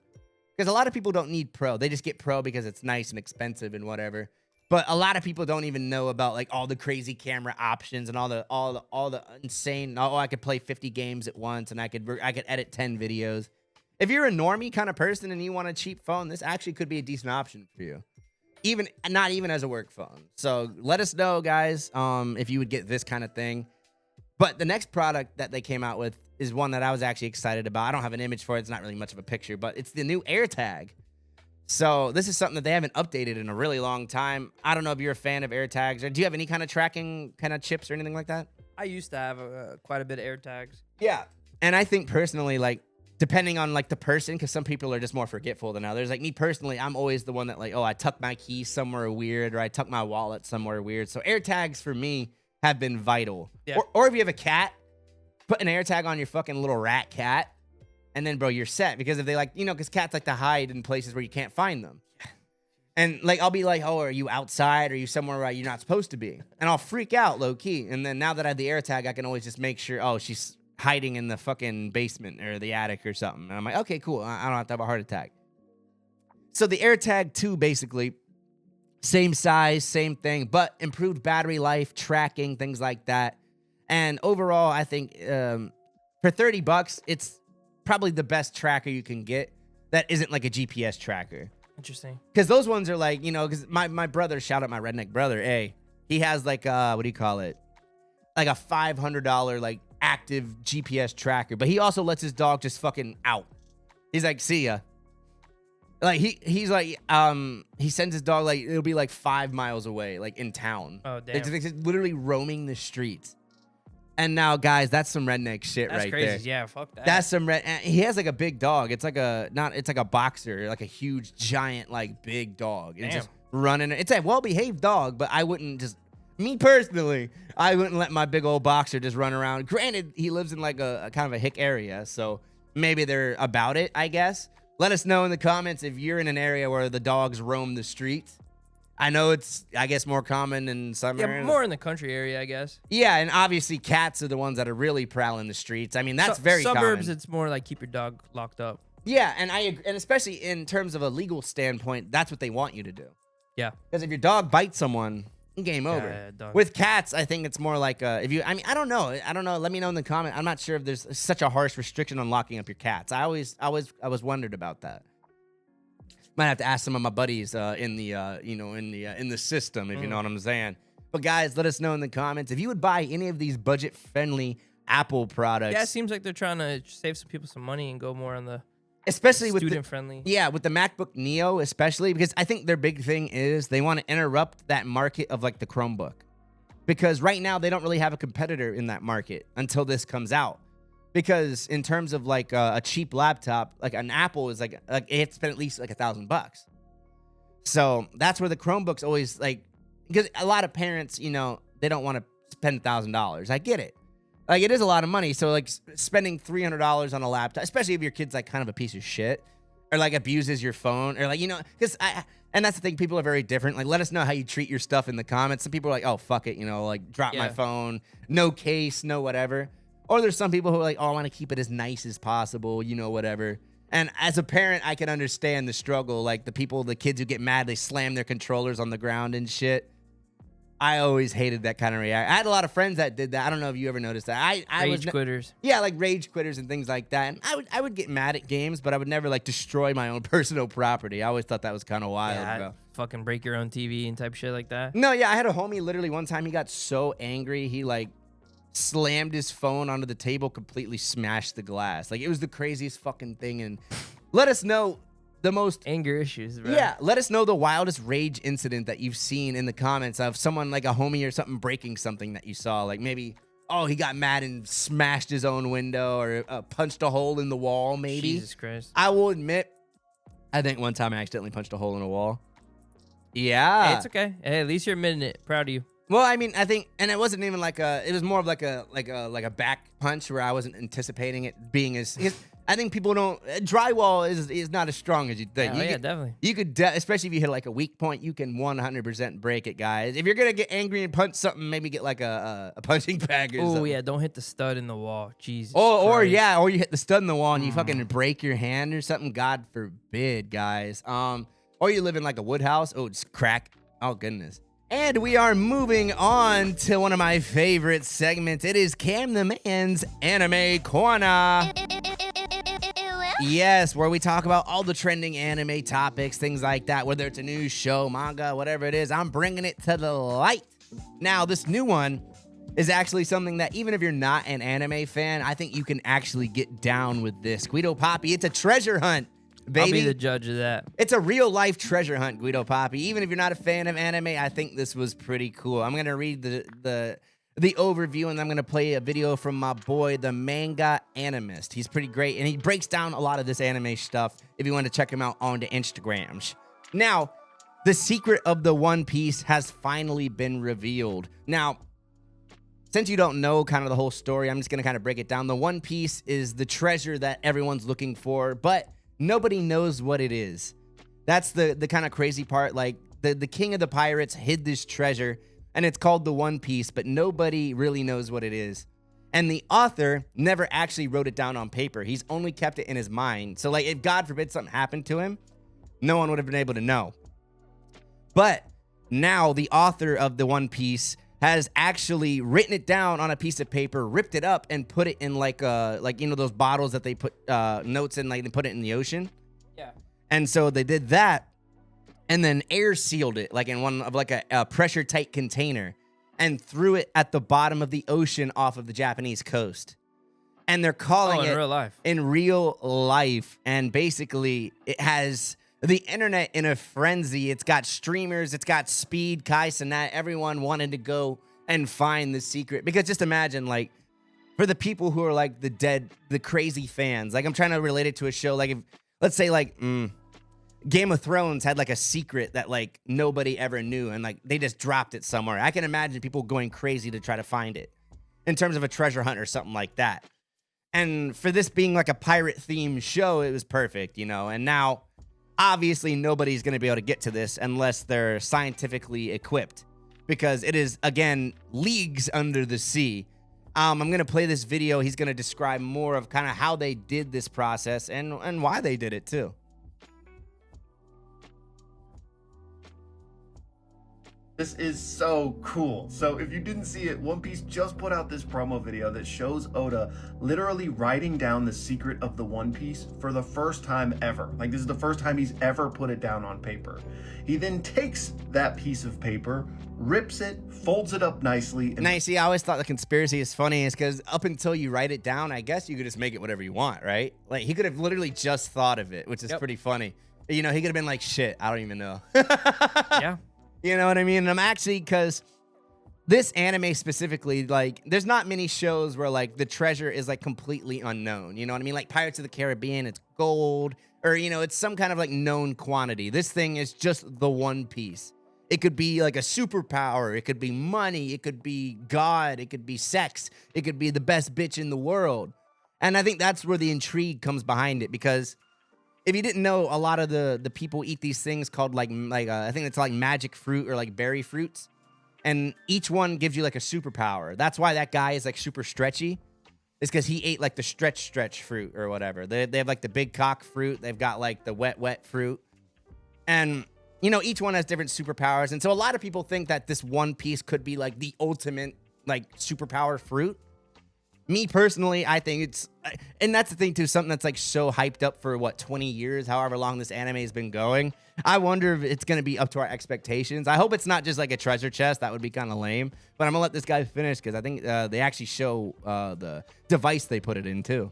because a lot of people don't need Pro. They just get Pro because it's nice and expensive and whatever. But a lot of people don't even know about like all the crazy camera options and all the insane. Oh, I could play 50 games at once, and I could edit 10 videos. If you're a normie kind of person and you want a cheap phone, this actually could be a decent option for you. Not even as a work phone. So let us know, guys, if you would get this kind of thing. But the next product that they came out with is one that I was actually excited about. I don't have an image for it. It's not really much of a picture, but it's the new AirTag. So this is something that they haven't updated in a really long time. I don't know if you're a fan of AirTags, or do you have any kind of tracking kind of chips or anything like that? I used to have quite a bit of AirTags. Yeah. And I think personally, like, depending on like the person, because some people are just more forgetful than others. Like me personally, I'm always the one that like, oh, I tuck my keys somewhere weird, or I tuck my wallet somewhere weird. So AirTags for me have been vital. Yeah. Or if you have a cat, put an AirTag on your fucking little rat cat. And then, bro, you're set. Because if they like, because cats like to hide in places where you can't find them. And like, I'll be like, oh, are you outside? Are you somewhere where you're not supposed to be? And I'll freak out low key. And then now that I have the AirTag, I can always just make sure, oh, she's hiding in the fucking basement or the attic or something. And I'm like, okay, cool. I don't have to have a heart attack. So the AirTag 2, basically, same size, same thing, but improved battery life, tracking, things like that. And overall, I think for $30, it's probably the best tracker you can get that isn't like a GPS tracker. Interesting. Because those ones are like, because my brother, shout out my redneck brother, he has like, what do you call it? Like a $500 like active GPS tracker, but he also lets his dog just fucking out. He's like, see ya. Like he's like, he sends his dog like, it'll be like 5 miles away, like in town. Oh, damn. It's literally roaming the streets. And now, guys, that's some redneck shit right there. That's crazy. Yeah, fuck that. That's some he has like a big dog. It's like a boxer, like a huge, giant, like big dog. It's just running. It's a well-behaved dog, but I wouldn't me personally, I wouldn't let my big old boxer just run around. Granted, he lives in like a kind of a hick area, so maybe they're about it, I guess. Let us know in the comments if you're in an area where the dogs roam the streets. I know it's, I guess, more common in some Yeah, areas. more in the country area, I guess. Yeah, and obviously cats are the ones that are really prowling the streets. I mean, that's very suburbs. common. It's more like keep your dog locked up. Yeah, and I agree, and especially in terms of a legal standpoint, that's what they want you to do. Yeah. Because if your dog bites someone, game over. Yeah, dog. With cats, I think it's more like if you. I mean, I don't know. Let me know in the comment. I'm not sure if there's such a harsh restriction on locking up your cats. I was wondered about that. Might have to ask some of my buddies in the system, if you know what I'm saying. But guys, let us know in the comments if you would buy any of these budget-friendly Apple products. Yeah, it seems like they're trying to save some people some money and go more on the especially with student-friendly. Yeah, with the MacBook Neo, especially because I think their big thing is they want to interrupt that market of like the Chromebook, because right now they don't really have a competitor in that market until this comes out. Because in terms of like a cheap laptop, like an Apple is like you have to spend at least like $1,000. So that's where the Chromebook's always like, because a lot of parents, you know, they don't want to spend $1,000. I get it. Like it is a lot of money. So like spending $300 on a laptop, especially if your kid's like kind of a piece of shit or like abuses your phone or like, you know, because and that's the thing, people are very different. Like let us know how you treat your stuff in the comments. Some people are like, oh, fuck it, you know, like drop my phone, no case, no whatever. Or there's some people who are like, oh, I want to keep it as nice as possible, you know, whatever. And as a parent, I can understand the struggle. Like the kids who get mad, they slam their controllers on the ground and shit. I always hated that kind of reaction. I had a lot of friends that did that. I don't know if you ever noticed that. Rage quitters. Yeah, like rage quitters and things like that. And I would get mad at games, but I would never like destroy my own personal property. I always thought that was kind of wild, bro. Fucking break your own TV and type shit like that. No, yeah, I had a homie literally one time. He got so angry, he like slammed his phone onto the table, completely smashed the glass. Like it was the craziest fucking thing. And let us know the most anger issues, bro. Yeah, let us know the wildest rage incident that you've seen in the comments of someone like a homie or something breaking something that you saw. Like maybe, oh, he got mad and smashed his own window or punched a hole in the wall, maybe. Jesus Christ. I will admit, I think one time I accidentally punched a hole in a wall. Yeah. Hey, it's okay. Hey, at least you're admitting it. Proud of you. Well, I mean, I think, and it wasn't even like it was more of like a back punch where I wasn't anticipating it being as. I think people don't. Drywall is not as strong as you think. Yeah, definitely. You could, especially if you hit like a weak point, you can 100% break it, guys. If you're gonna get angry and punch something, maybe get like a punching bag or something. Oh yeah, don't hit the stud in the wall. Jesus. Or you hit the stud in the wall and you fucking break your hand or something. God forbid, guys. Or you live in like a wood house. Oh, just crack. Oh goodness. And we are moving on to one of my favorite segments. It is Cam the Man's Anime Corner. Yes, where we talk about all the trending anime topics, things like that, whether it's a new show, manga, whatever it is. I'm bringing it to the light. Now, this new one is actually something that even if you're not an anime fan, I think you can actually get down with this. Guido Papi, it's a treasure hunt. Baby. I'll be the judge of that. It's a real life treasure hunt, Guido Papi. Even if you're not a fan of anime, I think this was pretty cool. I'm gonna read the overview and I'm gonna play a video from my boy, the Manga Animist. He's pretty great and he breaks down a lot of this anime stuff. If you want to check him out on the Instagrams. Now, the secret of the One Piece has finally been revealed. Now, since you don't know kind of the whole story, I'm just gonna kind of break it down. The One Piece is the treasure that everyone's looking for, but nobody knows what it is. That's the kind of crazy part. Like the king of the pirates hid this treasure and it's called the One Piece, but nobody really knows what it is. And the author never actually wrote it down on paper. He's only kept it in his mind. So like if God forbid something happened to him, no one would have been able to know. But now the author of the One Piece has actually written it down on a piece of paper, ripped it up, and put it in like you know those bottles that they put notes in, like they put it in the ocean. Yeah. And so they did that, and then air sealed it like in one of like a pressure tight container, and threw it at the bottom of the ocean off of the Japanese coast. And they're calling it in real life, and basically it has the internet in a frenzy. It's got streamers, it's got Speed, Kai Cenat, everyone wanted to go and find the secret. Because just imagine, like, for the people who are like the crazy fans, like I'm trying to relate it to a show, like if, let's say like Game of Thrones had like a secret that like nobody ever knew and like they just dropped it somewhere. I can imagine people going crazy to try to find it in terms of a treasure hunt or something like that. And for this being like a pirate themed show, it was perfect, you know. And now obviously nobody's going to be able to get to this unless they're scientifically equipped, because it is, again, leagues under the sea. I'm going to play this video. He's going to describe more of kind of how they did this process and why they did it too. This is so cool. So if you didn't see it, One Piece just put out this promo video that shows Oda literally writing down the secret of the One Piece for the first time ever. Like, this is the first time he's ever put it down on paper. He then takes that piece of paper, rips it, folds it up nicely. And nice. See, I always thought the conspiracy is funny is because up until you write it down, I guess you could just make it whatever you want, right? Like, he could have literally just thought of it, which is pretty funny. You know, he could have been like, shit, I don't even know. Yeah. You know what I mean? And I'm actually, because this anime specifically, like, there's not many shows where, like, the treasure is, like, completely unknown. You know what I mean? Like, Pirates of the Caribbean, it's gold, or, you know, it's some kind of, like, known quantity. This thing is just the One Piece. It could be, like, a superpower. It could be money. It could be God. It could be sex. It could be the best bitch in the world. And I think that's where the intrigue comes behind it, because if you didn't know, a lot of the people eat these things called I think it's like magic fruit or like berry fruits. And each one gives you like a superpower. That's why that guy is like super stretchy. It's because he ate like the stretch fruit or whatever. They have like the big cock fruit. They've got like the wet fruit. And, you know, each one has different superpowers. And so a lot of people think that this One Piece could be like the ultimate like superpower fruit. Me personally, I think it's, and that's the thing too, something that's like so hyped up for what, 20 years, however long this anime has been going. I wonder if it's going to be up to our expectations. I hope it's not just like a treasure chest. That would be kind of lame. But I'm going to let this guy finish because I think they actually show the device they put it in too.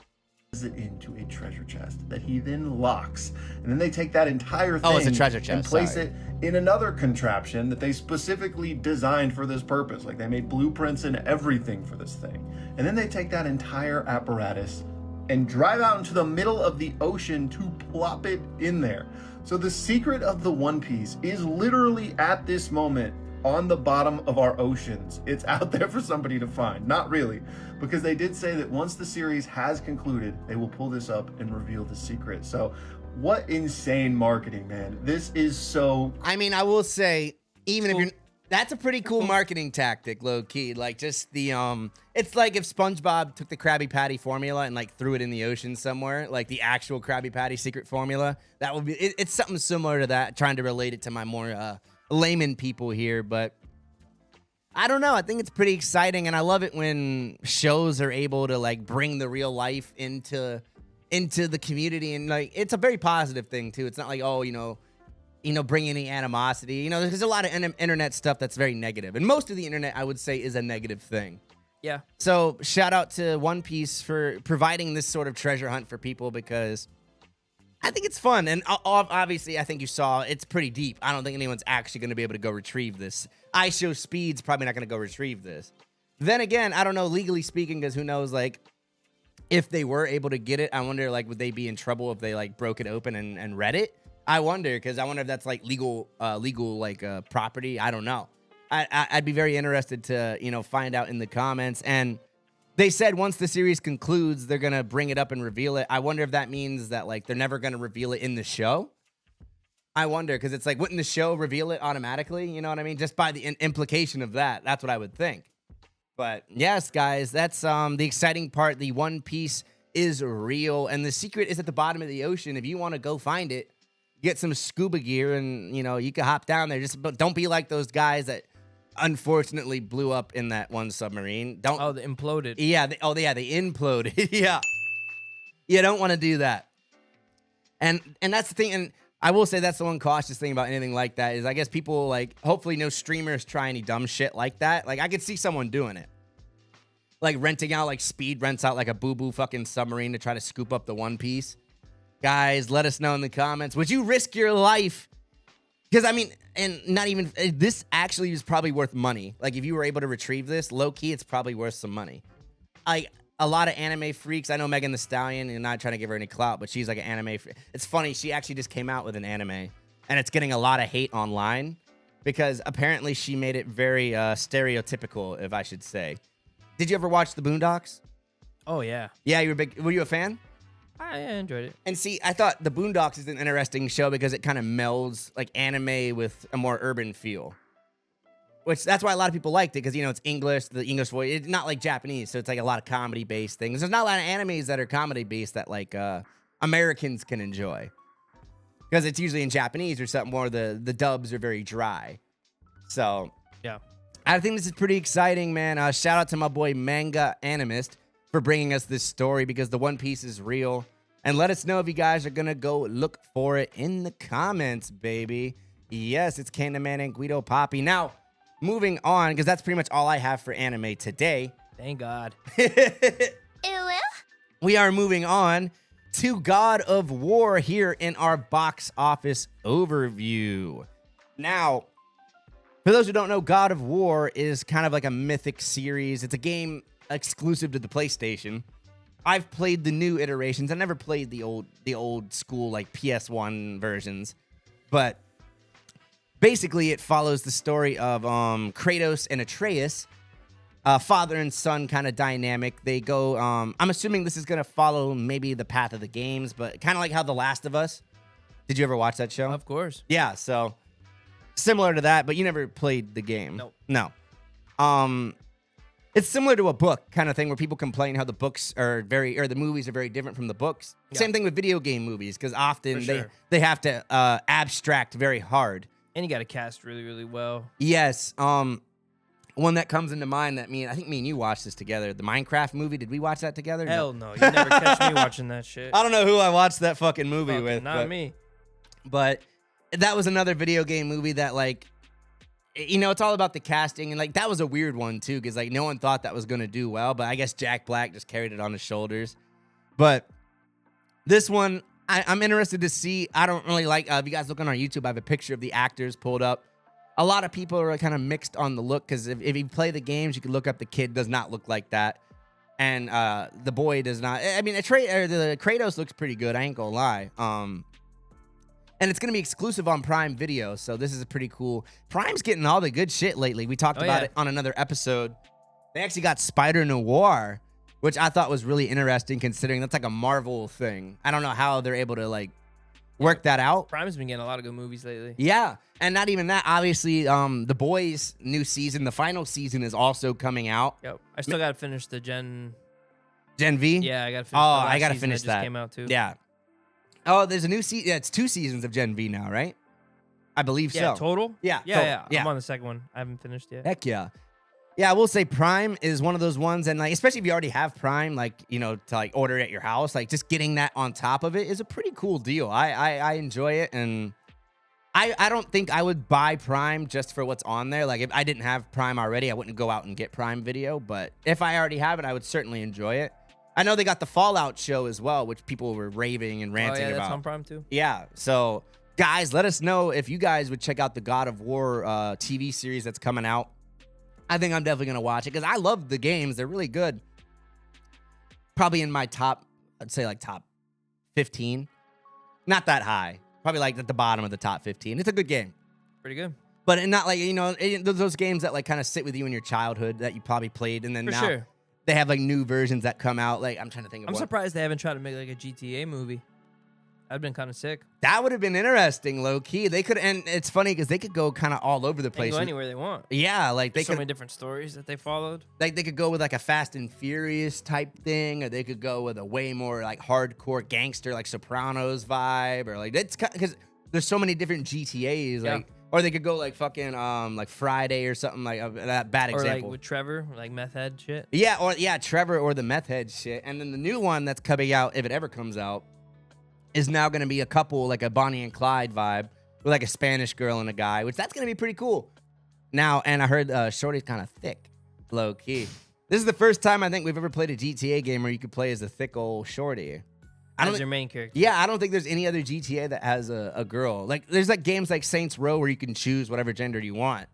It into a treasure chest that he then locks, and then they take that entire thing it's a treasure chest, and place it in another contraption that they specifically designed for this purpose. Like, they made blueprints and everything for this thing, and then they take that entire apparatus and drive out into the middle of the ocean to plop it in there. So the secret of the One Piece is literally at this moment on the bottom of our oceans. It's out there for somebody to find. Not really, because they did say that once the series has concluded, they will pull this up and reveal the secret. So what insane marketing, man. This is so... I mean, I will say, even if you're... That's a pretty cool marketing tactic, low key. Like, just the it's like if SpongeBob took the Krabby Patty formula and like threw it in the ocean somewhere, like the actual Krabby Patty secret formula. That would be it's something similar to that, trying to relate it to my more layman people here, but I don't know. I think it's pretty exciting, and I love it when shows are able to like bring the real life into the community, and like it's a very positive thing too. It's not like, oh, you know, bring any animosity. You know, there's a lot of internet stuff that's very negative, and most of the internet, I would say, is a negative thing. Yeah. So shout out to One Piece for providing this sort of treasure hunt for people, because I think it's fun. And obviously, I think you saw it's pretty deep. I don't think anyone's actually going to be able to go retrieve this. Speed's probably not going to go retrieve this. Then again, I don't know, legally speaking, because who knows, like, if they were able to get it, I wonder, like, would they be in trouble if they, like, broke it open and read it? I wonder, because I wonder if that's, like, legal property. I don't know. I'd be very interested to, you know, find out in the comments. And they said once the series concludes, they're going to bring it up and reveal it. I wonder if that means that, like, they're never going to reveal it in the show. I wonder, because it's like, wouldn't the show reveal it automatically? You know what I mean? Just by the implication of that. That's what I would think. But yes, guys, that's the exciting part. The One Piece is real, and the secret is at the bottom of the ocean. If you want to go find it, get some scuba gear, and, you know, you can hop down there. Just don't be like those guys that unfortunately blew up in that one submarine. They imploded. Yeah. They imploded. Yeah. You don't want to do that. And that's the thing. And I will say that's the one cautious thing about anything like that is I guess people, like, hopefully no streamers try any dumb shit like that. Like, I could see someone doing it. Like renting out, like Speed rents out like a boo-boo fucking submarine to try to scoop up the One Piece. Guys, let us know in the comments. Would you risk your life? Because, I mean, and not even, this actually is probably worth money. Like, if you were able to retrieve this, low-key, it's probably worth some money. A lot of anime freaks, I know Megan Thee Stallion, and I'm not trying to give her any clout, but she's like an anime freak. It's funny, she actually just came out with an anime, and it's getting a lot of hate online, because apparently she made it very stereotypical, if I should say. Did you ever watch The Boondocks? Oh, yeah. Yeah, were you a fan? I enjoyed it. And see, I thought The Boondocks is an interesting show because it kind of melds like anime with a more urban feel. Which that's why a lot of people liked it because, you know, it's English, the English voice. It's not like Japanese, so it's like a lot of comedy-based things. There's not a lot of animes that are comedy-based that like Americans can enjoy. Because it's usually in Japanese or something where the dubs are very dry. So, yeah. I think this is pretty exciting, man. Shout out to my boy Manga Animist for bringing us this story because the One Piece is real. And let us know if you guys are going to go look for it in the comments, baby. Yes, it's Candyman and Guido Papi. Now, moving on, because that's pretty much all I have for anime today. Thank God. We are moving on to God of War here in our box office overview. Now, for those who don't know, God of War is kind of like a mythic series. It's a game exclusive to the PlayStation. I've played the new iterations. I never played the old school like PS1 versions, but basically it follows the story of Kratos and Atreus, father and son kind of dynamic. They go, I'm assuming this is going to follow maybe the path of the games, but kind of like how The Last of Us. Did you ever watch that show? Of course. Yeah, so similar to that, but you never played the game. Nope. No. It's similar to a book kind of thing where people complain how the books are the movies are very different from the books. Yeah. Same thing with video game movies because often they have to abstract very hard. And you got to cast really, really well. Yes. One that comes into mind that I think me and you watched this together. The Minecraft movie. Did we watch that together? Hell no. You never catch me watching that shit. I don't know who I watched that fucking movie with. Not me. But that was another video game movie that like, you know, it's all about the casting. And like, that was a weird one too. Because like no one thought that was going to do well. But I guess Jack Black just carried it on his shoulders. But this one, I'm interested to see. I don't really like, if you guys look on our YouTube, I have a picture of the actors pulled up. A lot of people are kind of mixed on the look because if you play the games, you can look up the kid does not look like that. And the boy does not. I mean, the Kratos looks pretty good. I ain't gonna lie. And it's going to be exclusive on Prime Video, so this is a pretty cool. Prime's getting all the good shit lately. We talked about it on another episode. They actually got Spider Noir, which I thought was really interesting considering that's like a Marvel thing. I don't know how they're able to like work that out. Prime's been getting a lot of good movies lately. Yeah, and not even that. Obviously, the Boyz new season, the final season is also coming out. Yep. I still got to finish the Gen V? Yeah, I got to finish I got to finish that. Just came out too. Yeah. Oh, there's a new season. Yeah, it's 2 seasons of Gen V now, right? I believe so. Yeah, total? Yeah. Yeah. I'm on the second one. I haven't finished yet. Heck yeah. Yeah, I will say Prime is one of those ones, and like, especially if you already have Prime, like, you know, to like order it at your house, like just getting that on top of it is a pretty cool deal. I enjoy it, and I don't think I would buy Prime just for what's on there. Like if I didn't have Prime already, I wouldn't go out and get Prime Video, but if I already have it, I would certainly enjoy it. I know they got the Fallout show as well, which people were raving and ranting about. Oh, yeah, that's on Prime too? Yeah, so guys, let us know if you guys would check out the God of War TV series that's coming out. I think I'm definitely going to watch it because I love the games. They're really good. Probably in my top, I'd say like top 15. Not that high. Probably like at the bottom of the top 15. It's a good game. Pretty good. But not like, you know, those games that like kind of sit with you in your childhood that you probably played and then now they have like new versions that come out. Like I'm trying to think of I'm surprised they haven't tried to make like a GTA movie. That'd been kind of sick. That would have been interesting, low key. They could, and it's funny because they could go kind of all over the place. They can go anywhere they want. Yeah, like There's so many different stories that they followed. Like they could go with like a Fast and Furious type thing, or they could go with a way more like hardcore gangster, like Sopranos vibe, or like that's because there's so many different GTAs. Like, or they could go like fucking like Friday or something like that. Bad example. Or like with Trevor, like meth head shit. Yeah, Trevor or the meth head shit. And then the new one that's coming out, if it ever comes out, is now going to be a couple, like a Bonnie and Clyde vibe, with like a Spanish girl and a guy, which that's going to be pretty cool. Now, and I heard Shorty's kind of thick, low key. This is the first time I think we've ever played a GTA game where you could play as a thick old Shorty. As your main character. Yeah, I don't think there's any other GTA that has a girl. Like, there's like games like Saints Row where you can choose whatever gender you want.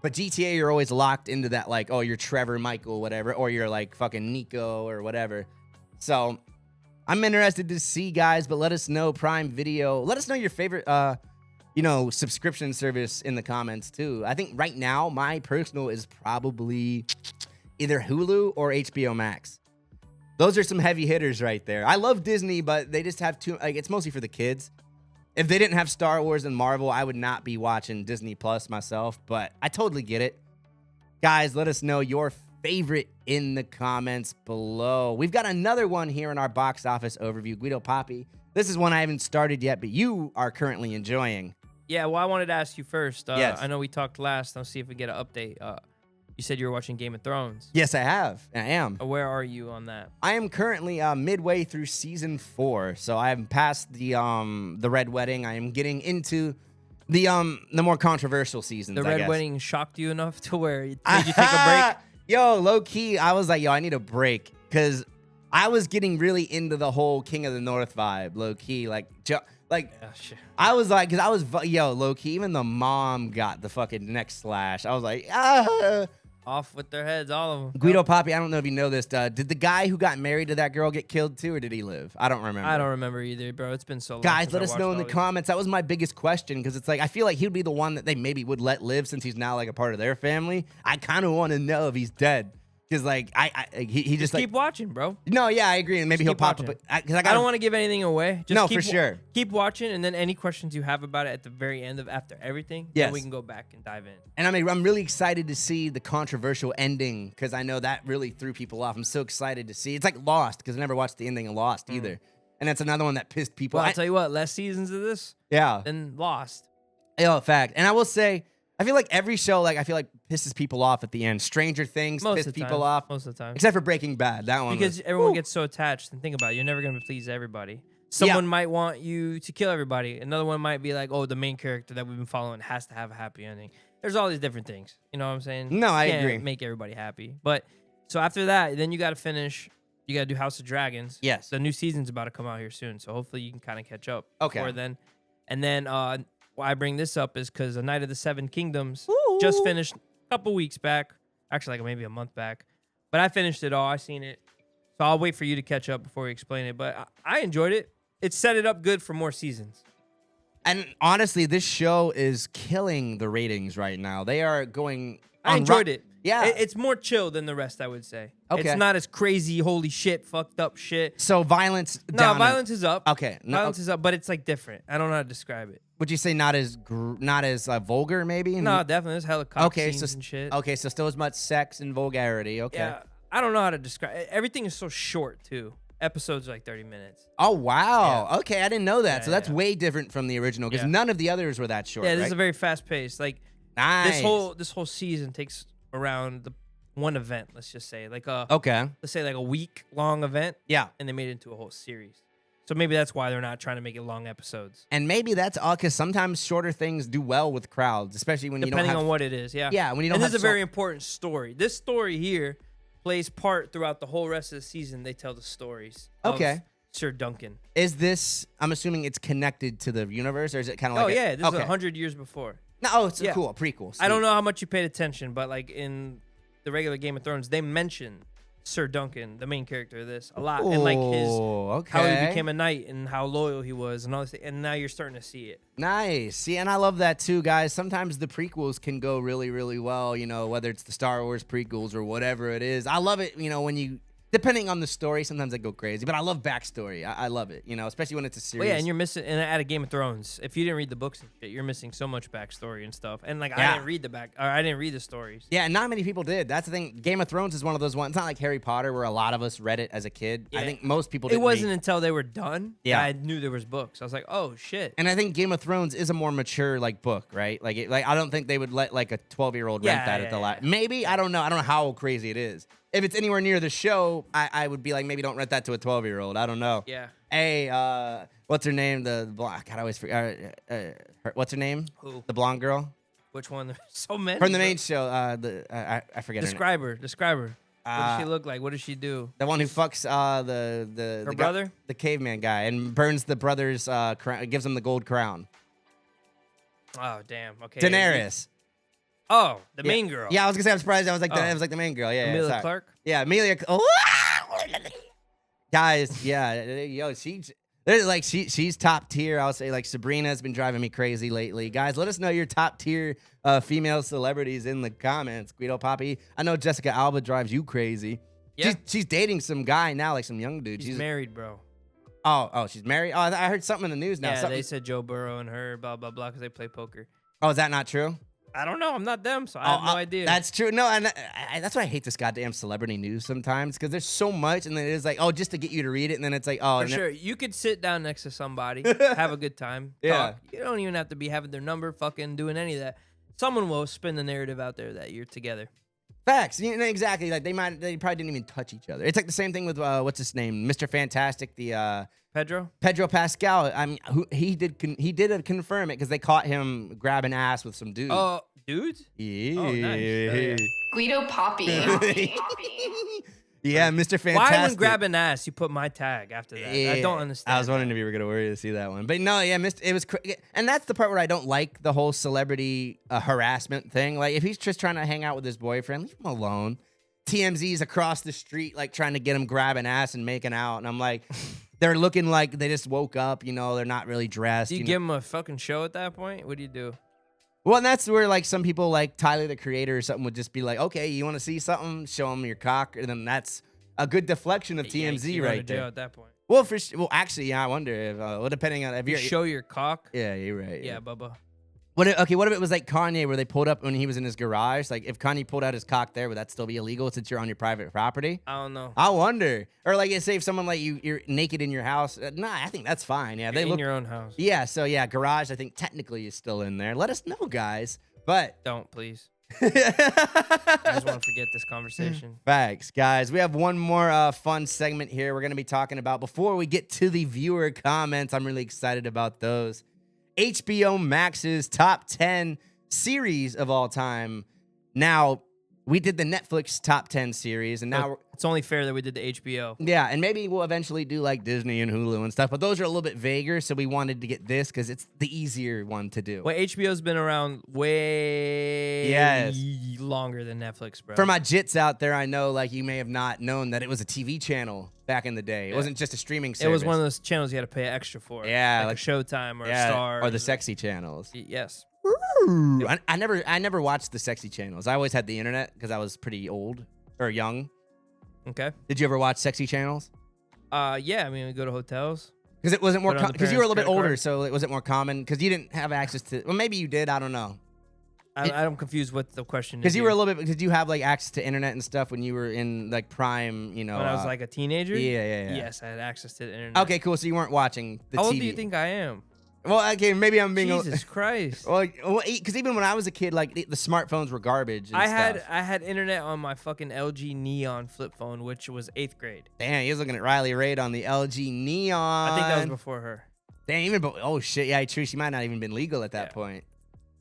But GTA, you're always locked into that, like, oh, you're Trevor, Michael, whatever, or you're like fucking Nico or whatever. So I'm interested to see, guys, but let us know Prime Video. Let us know your favorite, subscription service in the comments, too. I think right now, my personal is probably either Hulu or HBO Max. Those are some heavy hitters right there. I love Disney, but they just have too, like, it's mostly for the kids. If they didn't have Star Wars and Marvel, I would not be watching Disney Plus myself, but I totally get it. Guys, let us know your favorite in the comments below. We've got another one here in our box office overview. Guido Papi, this is one I haven't started yet, but you are currently enjoying. Yeah, well, I wanted to ask you first. Yes. I know we talked last. I'll see if we get an update. You said you were watching Game of Thrones. Yes, I have. I am. Where are you on that? I am currently midway through season 4, so I am past the Red Wedding. I am getting into the more controversial seasons. The I Red guess. Wedding shocked you enough to where it made you take a break? Yo, low key, I was like, yo, I need a break because I was getting really into the whole King of the North vibe. Low key, I was like, because I was low key. Even the mom got the fucking neck slash. I was like, Off with their heads, all of them. Guido Papi, I don't know if you know this. Did the guy who got married to that girl get killed too, or did he live? I don't remember. I don't remember either, bro. It's been so long. Guys, let us know in the comments. That was my biggest question because it's like I feel like he'd be the one that they maybe would let live since he's now like a part of their family. I kind of want to know if he's dead because like he just like, keep watching, bro. No, yeah, I agree, and maybe he'll pop up. I don't want to give anything away. Just no, for sure. Keep watching, and then any questions you have about it at the very end of after everything, yes, then we can go back and dive in. And I'm really excited to see the controversial ending because I know that really threw people off. I'm so excited to see. It's like Lost because I never watched the ending of Lost either, and that's another one that pissed people. Well, I'll tell you what, less seasons of this, than Lost. Yeah, fact. And I will say, I feel like every show, like I feel like pisses people off at the end. Stranger Things piss people off most of the time, except for Breaking Bad. That one because everyone gets so attached. And think about it, you're never gonna please everybody. Someone might want you to kill everybody. Another one might be like, oh, the main character that we've been following has to have a happy ending. There's all these different things. You know what I'm saying? No, I agree. Make everybody happy. But so after that, then you got to finish. You got to do House of Dragons. Yes. The new season's about to come out here soon, so hopefully you can kind of catch up. Okay. Before then, and then why I bring this up is because A Night of the Seven Kingdoms just finished a couple weeks back, actually like maybe a month back, but I finished it all. I seen it, so I'll wait for you to catch up before we explain it. But I enjoyed it. It set it up good for more seasons. And honestly, this show is killing the ratings right now. They are going. I enjoyed it. Yeah, it's more chill than the rest, I would say. Okay. It's not as crazy, holy shit, fucked up shit. So violence. No, violence is up. Okay, violence is up, but it's like different. I don't know how to describe it. Would you say not as vulgar, maybe? No, definitely. There's hella cock scenes and shit. Okay, so still as much sex and vulgarity. Okay. Yeah, I don't know how to describe it. Everything is so short, too. Episodes are like 30 minutes. Oh, wow. Yeah. Okay, I didn't know that. So that's way different from the original because none of the others were that short. Yeah, this right? is a very fast pace. Like, nice. This whole season takes around one event, let's just say. Like let's say like a week-long event. Yeah. And they made it into a whole series. So maybe that's why they're not trying to make it long episodes. And maybe that's all because sometimes shorter things do well with crowds, especially when you don't have... Depending on what it is, yeah. Yeah, when you don't and have... this is a very important story. This story here plays part throughout the whole rest of the season. They tell the stories of Sir Duncan. Is this... I'm assuming it's connected to the universe, or is it kind of like... Oh, yeah. This is 100 years before. No, it's cool. A prequel. Sweet. I don't know how much you paid attention, but like in the regular Game of Thrones, they mention Sir Duncan, the main character of this, a lot. And like how he became a knight and how loyal he was and all this. And now you're starting to see it. Nice. See, and I love that too, guys. Sometimes the prequels can go really, really well, you know, whether it's the Star Wars prequels or whatever it is. I love it, you know, when you... Depending on the story, sometimes I go crazy, but I love backstory. I love it, you know, especially when it's a series. Well, yeah, and you're missing, and at a Game of Thrones, if you didn't read the books and shit, you're missing so much backstory and stuff. And like, I didn't read the stories. Yeah, and not many people did. That's the thing. Game of Thrones is one of those ones. It's not like Harry Potter, where a lot of us read it as a kid. Yeah. I think most people didn't. It wasn't until they were done that I knew there was books. I was like, oh shit. And I think Game of Thrones is a more mature like book, right? Like, I don't think they would let like a 12-year-old rent that at the last. Maybe I don't know. I don't know how crazy it is. If it's anywhere near the show, I would be like, maybe don't rent that to a 12-year-old. I don't know. Yeah. Hey, what's her name? The blonde. God, I always forget. What's her name? Who? The blonde girl. Which one? There's so many. From the main show. I forget. Describe her. Describe her. What does she look like? What does she do? The one who fucks the brother, the caveman guy, and burns the brother's crown, gives him the gold crown. Oh damn. Okay. Daenerys. Oh, the main girl. Yeah, I was gonna say I'm surprised. I was like, I was like the main girl. Yeah, Amelia Clark. Yeah, Amelia. Oh, guys, yeah, yo, she's top tier. I'll say like Sabrina's been driving me crazy lately. Guys, let us know your top tier female celebrities in the comments. Guido Papi. I know Jessica Alba drives you crazy. Yeah. She's dating some guy now, like some young dude. She's married, bro. Oh, she's married? Oh, I heard something in the news now. Yeah, they said Joe Burrow and her, blah, blah, blah, because they play poker. Oh, is that not true? I don't know. I'm not them, so I have no idea. That's true. No, and that's why I hate this goddamn celebrity news sometimes, because there's so much, and then it is like, oh, just to get you to read it, and then it's like, oh. For sure. You could sit down next to somebody, have a good time, talk. You don't even have to be having their number, fucking doing any of that. Someone will spin the narrative out there that you're together. Facts. You know, exactly. Like they probably didn't even touch each other. It's like the same thing with what's his name, Mr. Fantastic, the Pedro Pascal. I mean, he did confirm it because they caught him grabbing ass with some dudes. Oh, dudes? Yeah. Oh, nice. Guido Papi. Yeah, Mr. Fantastic. Why when grabbing ass you put my tag after that? Yeah, I don't understand. I was wondering if you were gonna worry to see that one, but no, yeah, it was, and that's the part where I don't like the whole celebrity harassment thing. Like, if he's just trying to hang out with his boyfriend, leave him alone. TMZ's across the street, like trying to get him grabbing ass and making out, and I'm like, they're looking like they just woke up. You know, they're not really dressed. Do you give him a fucking show at that point? What do you do? Well, and that's where, like, some people, like Tyler, the Creator or something, would just be like, okay, you want to see something? Show him your cock, and then that's a good deflection of TMZ right there. At that point. Well, actually, yeah, I wonder if, well, depending on if you show your cock. Yeah, you're right. Yeah, Bubba. What if it was like Kanye, where they pulled up when he was in his garage? Like, if Kanye pulled out his cock there, would that still be illegal since you're on your private property? I don't know. I wonder. Or like, say if someone like you're naked in your house. Nah, I think that's fine. Yeah, they look in your own house. Yeah, so yeah, garage. I think technically is still in there. Let us know, guys. But don't, please. I just want to forget this conversation. Facts, guys. We have one more fun segment here we're going to be talking about. Before we get to the viewer comments, I'm really excited about those. HBO Max's top 10 series of all time. Now, we did the Netflix top 10 series, and now it's only fair that we did the HBO. Yeah, and maybe we'll eventually do like Disney and Hulu and stuff, but those are a little bit vaguer, so we wanted to get this because it's the easier one to do. Well, HBO's been around way longer than Netflix, bro. For my jits out there, I know like you may have not known that it was a TV channel back in the day. It wasn't just a streaming service. It was one of those channels you had to pay extra for. Yeah, like a Showtime or a Star. Or the sexy channels. Yes. I never watched the sexy channels. I always had the internet because I was pretty old or young. Okay. Did you ever watch sexy channels? Yeah. I mean, we go to hotels. Because it wasn't more because you were a little bit older, so it wasn't more common. Because you didn't have access to. Well, maybe you did. I don't know. I'm confused what the question is. Because you were a little bit. Did you have like access to internet and stuff when you were in like prime? You know, when I was like a teenager. Yeah. Yes, I had access to the internet. Okay, cool. So you weren't watching the TV. How old do you think I am? Well, okay, maybe I'm being Jesus Christ. Well, because even when I was a kid, like the smartphones were garbage. And I had internet on my fucking LG Neon flip phone, which was 8th grade. Damn, he was looking at Riley Raid on the LG Neon. I think that was before her. Damn, oh shit, yeah, true. She might not even been legal at that point.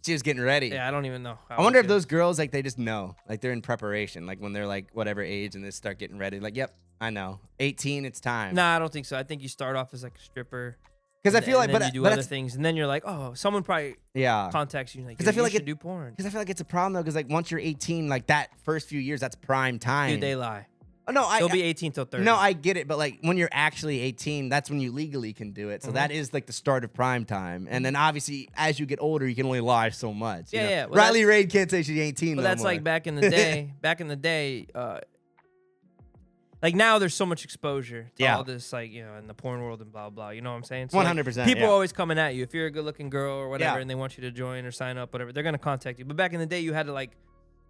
She was getting ready. Yeah, I don't even know. I wonder if those girls like they just know, like they're in preparation, like when they're like whatever age and they start getting ready. Like, yep, I know, 18, it's time. Nah, I don't think so. I think you start off as like a stripper. Because I feel like, but you do other things, and then you're like, oh, someone probably contacts you. Like, because I feel like do porn. Because I feel like it's a problem though. Because like once you're 18, like that first few years, that's prime time. Dude, they lie. Oh no, they'll be 18 till 30. No, I get it, but like when you're actually 18, that's when you legally can do it. So that is like the start of prime time. And then obviously, as you get older, you can only lie so much. Yeah, yeah. Well, Riley Raid can't say she's 18. Well, that's more. like back in the day. Like now, there's so much exposure to all this, like, you know, in the porn world and blah, blah. You know what I'm saying? So 100%. Like, people are always coming at you. If you're a good-looking girl or whatever, and they want you to join or sign up, whatever, they're going to contact you. But back in the day, you had to, like,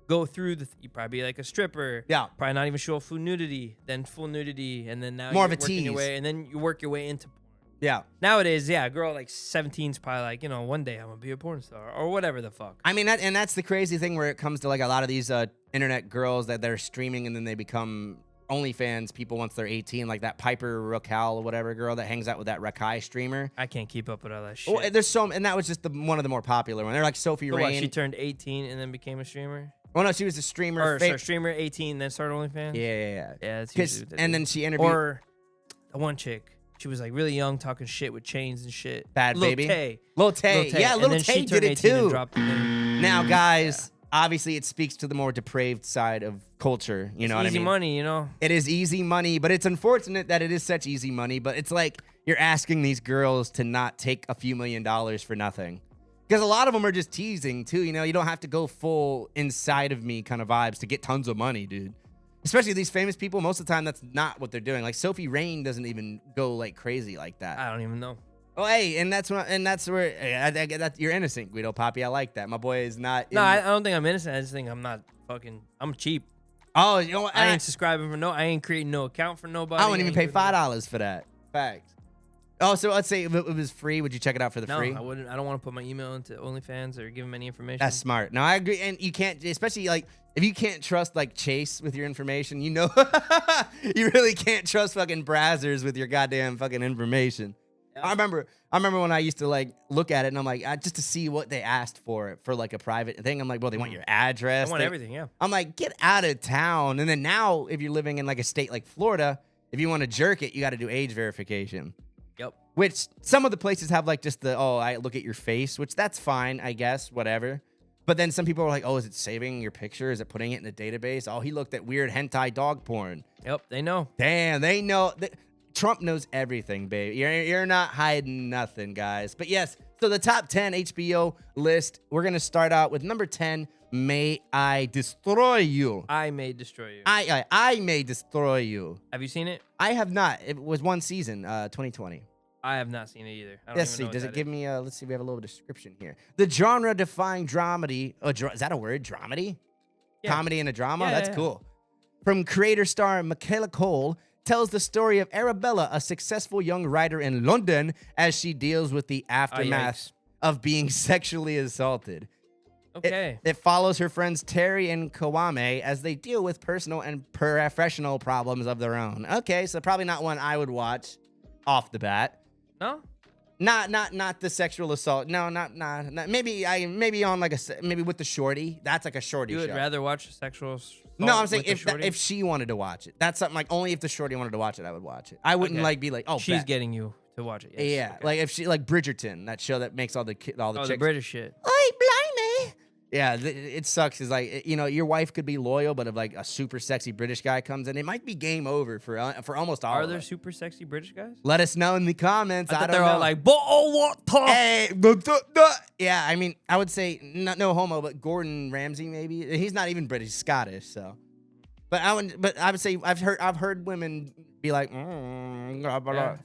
go through you probably be like a stripper. Yeah. Probably not even show full nudity, then full nudity, and then now more you're of a working tease. your way, and then you work your way into porn. Yeah. Nowadays, yeah, a girl like 17 is probably like, you know, one day I'm going to be a porn star or whatever the fuck. I mean, and that's the crazy thing where it comes to, like, a lot of these internet girls that they're streaming and then they become OnlyFans people once they're 18, like that Piper Raquel or whatever girl that hangs out with that Rakai streamer. I can't keep up with all that shit. Oh, there's so, and that was just one of the more popular ones. They're like Sophie So Rain. what, she turned 18 and then became a streamer? Well, no, she was a streamer. Or sorry, streamer 18, then started OnlyFans. Yeah. Yeah, that's usually what and then she interviewed. Or the one chick. She was like really young, talking shit with chains and shit. Bad Lil Baby. Tay. Lil Tay. Yeah, Lil Tay did it too. Now, guys, obviously it speaks to the more depraved side of culture. You know what I mean? Easy money, you know? It is easy money, but it's unfortunate that it is such easy money. But it's like you're asking these girls to not take a few $1 million for nothing. Because a lot of them are just teasing too. You know, you don't have to go full inside of me kind of vibes to get tons of money, dude. Especially these famous people, most of the time that's not what they're doing. Like Sophie Rain doesn't even go like crazy like that. I don't even know. Oh, hey, and that's where you're innocent, Guido Papi. I like that. My boy is not. No, I don't think I'm innocent. I just think I'm cheap. Oh, you know what? I ain't subscribing for I ain't creating no account for nobody. I wouldn't even pay $5 for that. Facts. Oh, so let's say if it was free, would you check it out for the free? No, I wouldn't. I don't want to put my email into OnlyFans or give them any information. That's smart. No, I agree. And you can't, especially like if you can't trust like Chase with your information, you know, you really can't trust fucking Brazzers with your goddamn fucking information. Yeah. I remember when I used to like look at it and I'm like, just to see what they asked for like a private thing. I'm like, well, they want your address. They want everything, yeah. I'm like, get out of town. And then now, if you're living in like a state like Florida, if you want to jerk it, you got to do age verification. Yep. Which some of the places have like just I look at your face, which that's fine, I guess, whatever. But then some people are like, oh, is it saving your picture? Is it putting it in a database? Oh, he looked at weird hentai dog porn. Yep, they know. Damn, they know. Trump knows everything, baby. You're not hiding nothing, guys. But yes, so the top 10 HBO list, we're going to start out with number 10, May I Destroy You. I May Destroy You. I May Destroy You. Have you seen it? I have not. It was one season, 2020. I have not seen it either. Let's see. Does it give me let's see. We have a little description here. The genre-defying dramedy. Oh, is that a word? Dramedy? Yeah. Comedy and a drama? That's cool. From creator star Michaela Cole, tells the story of Arabella, a successful young writer in London, as she deals with the aftermath of being sexually assaulted. Okay. It follows her friends Terry and Kawame as they deal with personal and professional problems of their own. Okay, so probably not one I would watch off the bat. No? Not the sexual assault. No, not maybe on like maybe with the shorty. That's like a shorty show. You would rather watch sexual assault? No, I'm saying if she wanted to watch it. That's something like only if the shorty wanted to watch it, I would watch it. I wouldn't like be like, oh, she's getting you to watch it. Yes. Yeah, okay. Like if she like Bridgerton, that show that makes all the chicks. The British shit. Oi, blimey. Yeah, it sucks. Is like, you know, your wife could be loyal, but if like a super sexy British guy comes in, it might be game over for almost all. Are there super sexy British guys? Let us know in the comments. I thought they're all like, what? Hey, yeah. I mean, I would say no homo, but Gordon Ramsay maybe. He's not even British, he's Scottish, so. But I would say I've heard women be like,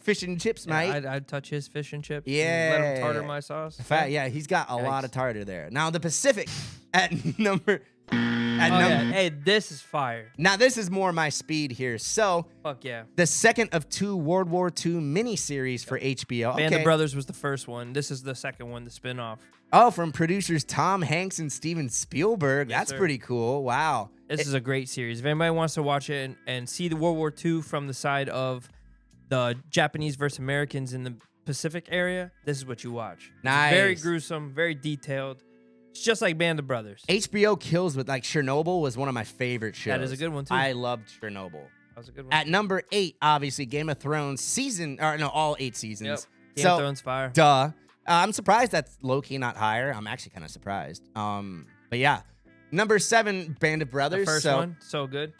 fish and chips, mate. I'd touch his fish and chips. Yeah, let him tartar my sauce. Yeah, he's got a lot of tartar there. Now the Pacific at number. Hey, this is fire. Now this is more my speed here. So, fuck yeah. The second of 2 World War II miniseries for HBO. Band of Brothers was the first one. This is the second one, the spinoff. Oh, from producers Tom Hanks and Steven Spielberg. That's pretty cool. Wow. This is a great series. If anybody wants to watch it and see the World War II from the side of the Japanese versus Americans in the Pacific area, this is what you watch. Nice. It's very gruesome, very detailed. It's just like Band of Brothers. HBO kills with like Chernobyl was one of my favorite shows. That is a good one too. I loved Chernobyl. That was a good one. At number 8, obviously Game of Thrones all 8 seasons. Yep. Game of Thrones fire. Duh. I'm surprised that's low-key not higher. I'm actually kind of surprised. But yeah. Number 7, Band of Brothers. The first one, so good.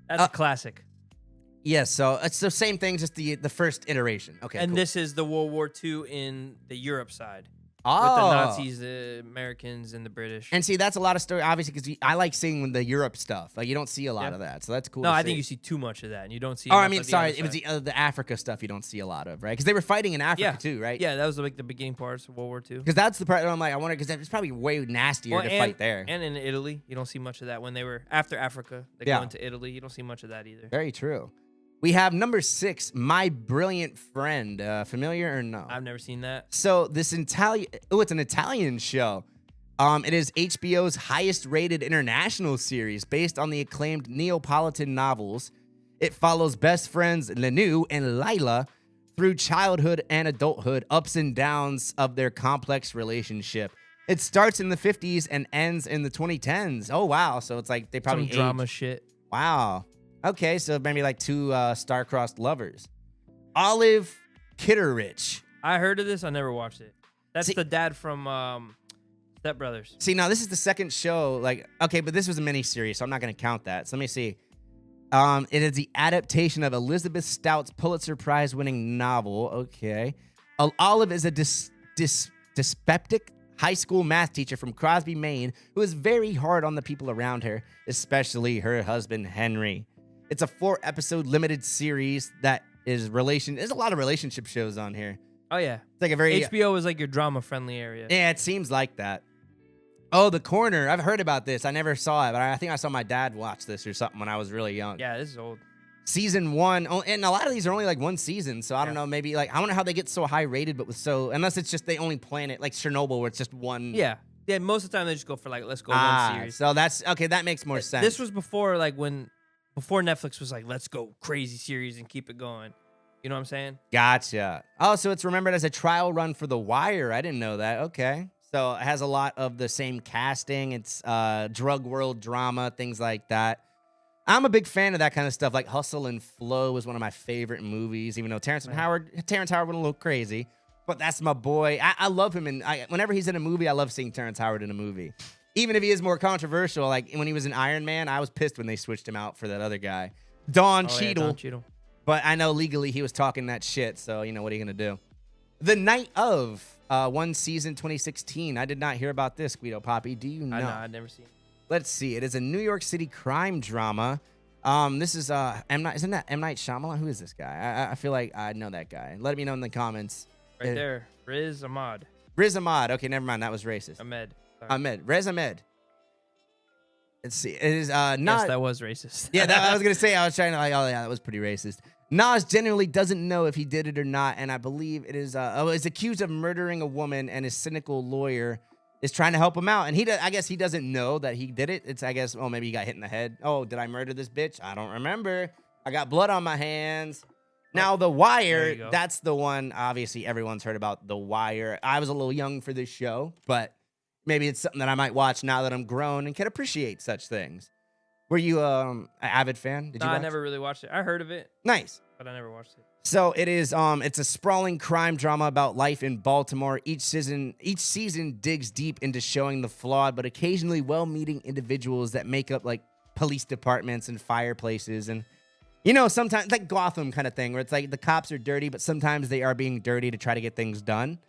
That's a classic. Yes, so it's the same thing, just the first iteration. Okay, and cool. This is the World War II in the Europe side. Oh. With the Nazis, the Americans, and the British. And see, that's a lot of story, obviously, because I like seeing the Europe stuff. Like, you don't see a lot of that, so that's cool. No, I think you see too much of that, and you don't see. Oh, I mean, sorry, it was the Africa stuff you don't see a lot of, right? Because they were fighting in Africa too, right? Yeah, that was like the beginning parts of World War II. Because that's the part I'm like, I wonder, because it's probably way nastier to fight there. And in Italy, you don't see much of that when they were after Africa. They go into Italy, you don't see much of that either. Very true. We have number 6, My Brilliant Friend. Familiar or no? I've never seen that. So this it's an Italian show. It is HBO's highest rated international series based on the acclaimed Neapolitan novels. It follows best friends Lenu and Lila through childhood and adulthood, ups and downs of their complex relationship. It starts in the 50s and ends in the 2010s. Oh, wow. So it's like they probably some drama shit. Wow. Okay, so maybe like 2 star-crossed lovers. Olive Kitteridge. I heard of this. I never watched it. That's the dad from Step Brothers. See, now this is the second show. Like, okay, but this was a miniseries, so I'm not going to count that. So let me see. It is the adaptation of Elizabeth Stout's Pulitzer Prize-winning novel. Okay. Olive is a dyspeptic high school math teacher from Crosby, Maine, who is very hard on the people around her, especially her husband, Henry. It's a 4-episode limited series that is There's a lot of relationship shows on here. Oh yeah, it's like a very HBO is like your drama-friendly area. Yeah, it seems like that. Oh, The Corner. I've heard about this. I never saw it, but I think I saw my dad watch this or something when I was really young. Yeah, this is old. Season 1, and a lot of these are only like one season, so I don't know, maybe like, I wonder how they get so high rated, but unless it's just they only plan it, like Chernobyl, where it's just one. Yeah, most of the time they just go for like, let's go one series. So that's, okay, that makes more sense. This was before before Netflix was like, let's go crazy series and keep it going. You know what I'm saying? Gotcha. Oh, so it's remembered as a trial run for The Wire. I didn't know that. Okay. So it has a lot of the same casting. It's drug world drama, things like that. I'm a big fan of that kind of stuff. Like Hustle and Flow was one of my favorite movies, even though Terrence Howard went a little crazy. But that's my boy. I love him. And whenever he's in a movie, I love seeing Terrence Howard in a movie. Even if he is more controversial, like when he was in Iron Man, I was pissed when they switched him out for that other guy. Don Cheadle. But I know legally he was talking that shit, so, you know, what are you going to do? The Night of, one season, 2016. I did not hear about this, Guido Papi. Do you know? I've never seen it. Let's see. It is a New York City crime drama. This is, isn't that M. Night Shyamalan? Who is this guy? I feel like I know that guy. Let me know in the comments. Right there. Riz Ahmed. Riz Ahmed. Okay, never mind. That was racist. Ahmed. Sorry. Ahmed. Riz Ahmed. Let's see. It is not. Yes, that was racist. Yeah, I was gonna say. I was trying to oh yeah, that was pretty racist. Nas generally doesn't know if he did it or not, and I believe it is. Is accused of murdering a woman, and his cynical lawyer is trying to help him out. And I guess he doesn't know that he did it. It's, I guess, oh, maybe he got hit in the head. Oh, did I murder this bitch? I don't remember. I got blood on my hands. Now, The Wire, that's the one. Obviously, everyone's heard about The Wire. I was a little young for this show, but maybe it's something that I might watch now that I'm grown and can appreciate such things. Were you an avid fan? Did you watch? I never really watched it. I heard of it. Nice. But I never watched it. So it is it's a sprawling crime drama about life in Baltimore. Each season digs deep into showing the flawed but occasionally well-meaning individuals that make up like police departments and fireplaces, and you know, sometimes like Gotham kind of thing where it's like the cops are dirty, but sometimes they are being dirty to try to get things done.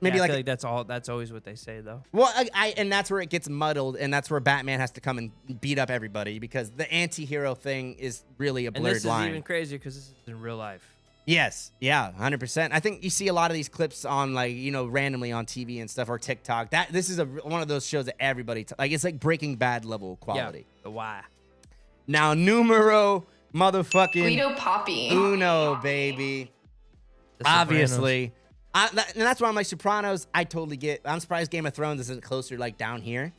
Maybe I feel like that's always what they say though. Well, and that's where it gets muddled, and that's where Batman has to come and beat up everybody because the anti-hero thing is really a blurred line. And this is even crazier because this is in real life. Yes, yeah, 100%. I think you see a lot of these clips on like, you know, randomly on TV and stuff or TikTok. This is one of those shows that everybody like. It's like Breaking Bad level quality. Yeah, The Why. Now, numero motherfucking Guido Papi. Uno, baby. Obviously. And that's why I'm like, Sopranos, I totally get. I'm surprised Game of Thrones isn't closer, like, down here.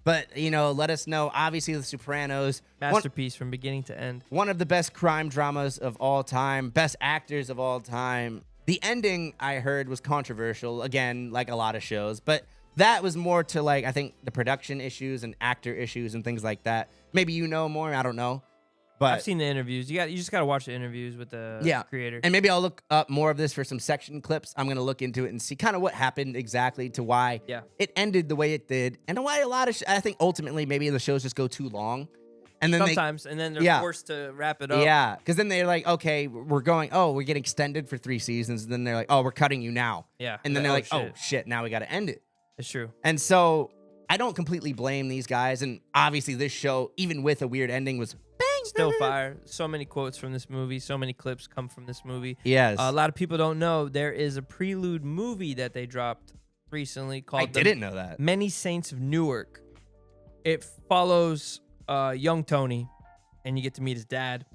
But, you know, let us know. Obviously, The Sopranos. Masterpiece from beginning to end. One of the best crime dramas of all time. Best actors of all time. The ending, I heard, was controversial. Again, like a lot of shows. But that was more to, like, I think the production issues and actor issues and things like that. Maybe you know more. I don't know. But I've seen the interviews. You just got to watch the interviews with the creator. And maybe I'll look up more of this for some section clips. I'm going to look into it and see kind of what happened exactly to why it ended the way it did. And why a lot of I think ultimately maybe the shows just go too long. And then then they're forced to wrap it up. Yeah, because then they're like, okay, we're getting extended for 3 seasons. And then they're like, oh, we're cutting you now. Yeah. And then they're like, oh, shit, now we got to end it. It's true. And so I don't completely blame these guys. And obviously this show, even with a weird ending, was still fire. So many quotes from this movie. So many clips come from this movie. Yes. A lot of people don't know there is a prelude movie that they dropped recently called I didn't know that. Many Saints of Newark. It follows young Tony, and you get to meet his dad.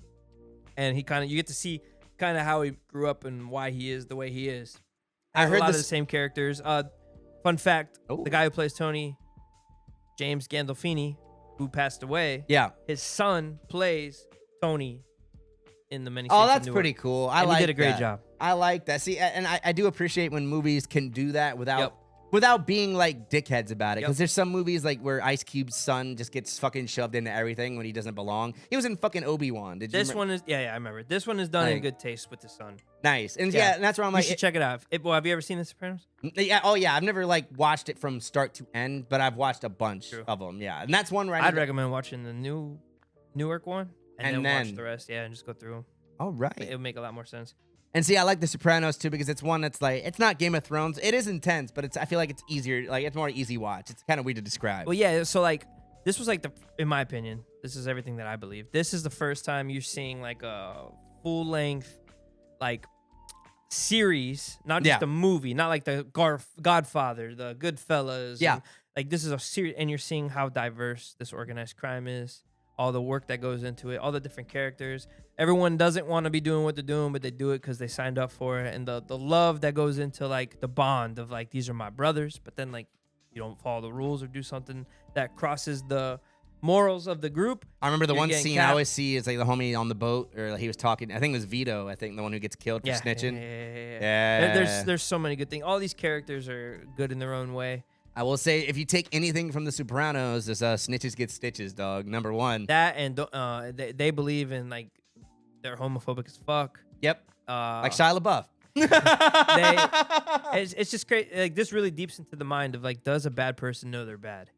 And you get to see kind of how he grew up and why he is the way he is. I heard a lot of the same characters. Fun fact, the guy who plays Tony, James Gandolfini, who passed away. Yeah. His son plays Tony in the Many Saints Oh, of that's Newark. pretty cool. He did a great job. I like that. See, and I do appreciate when movies can do that without being like dickheads about it. Because there's some movies like where Ice Cube's son just gets fucking shoved into everything when he doesn't belong. He was in fucking Obi-Wan. Did you This one is, I remember. This one is done in good taste with the son. Nice. And and that's where I'm like, you should check it out. Have you ever seen The Sopranos? Yeah. Oh, yeah. I've never like watched it from start to end, but I've watched a bunch of them. Yeah. And that's one where I'd recommend watching the Newark one and then watch the rest. Yeah, and just go through them. All right. It would make a lot more sense. And see, I like The Sopranos too because it's one that's like, it's not Game of Thrones. It is intense, but I feel like it's easier. Like it's more easy watch. It's kind of weird to describe. Well, yeah. So like this was like in my opinion, this is everything that I believe. This is the first time you're seeing like a full length, like series, not just a movie, not like the Godfather, the Goodfellas. Yeah. And, like this is a series, and you're seeing how diverse this organized crime is, all the work that goes into it, all the different characters. Everyone doesn't want to be doing what they're doing, but they do it because they signed up for it. And the love that goes into like the bond of like, these are my brothers, but then like you don't follow the rules or do something that crosses the morals of the group. I remember the one scene capped. I always see is like the homie on the boat, or like he was talking. I think it was Vito. I think the one who gets killed for snitching. Yeah. There's so many good things. All these characters are good in their own way. I will say, if you take anything from The Sopranos, there's snitches get stitches, dog. Number one. That and they believe in like they're homophobic as fuck. Yep. Like Shia LaBeouf. It's just great. Like this really deeps into the mind of like, does a bad person know they're bad?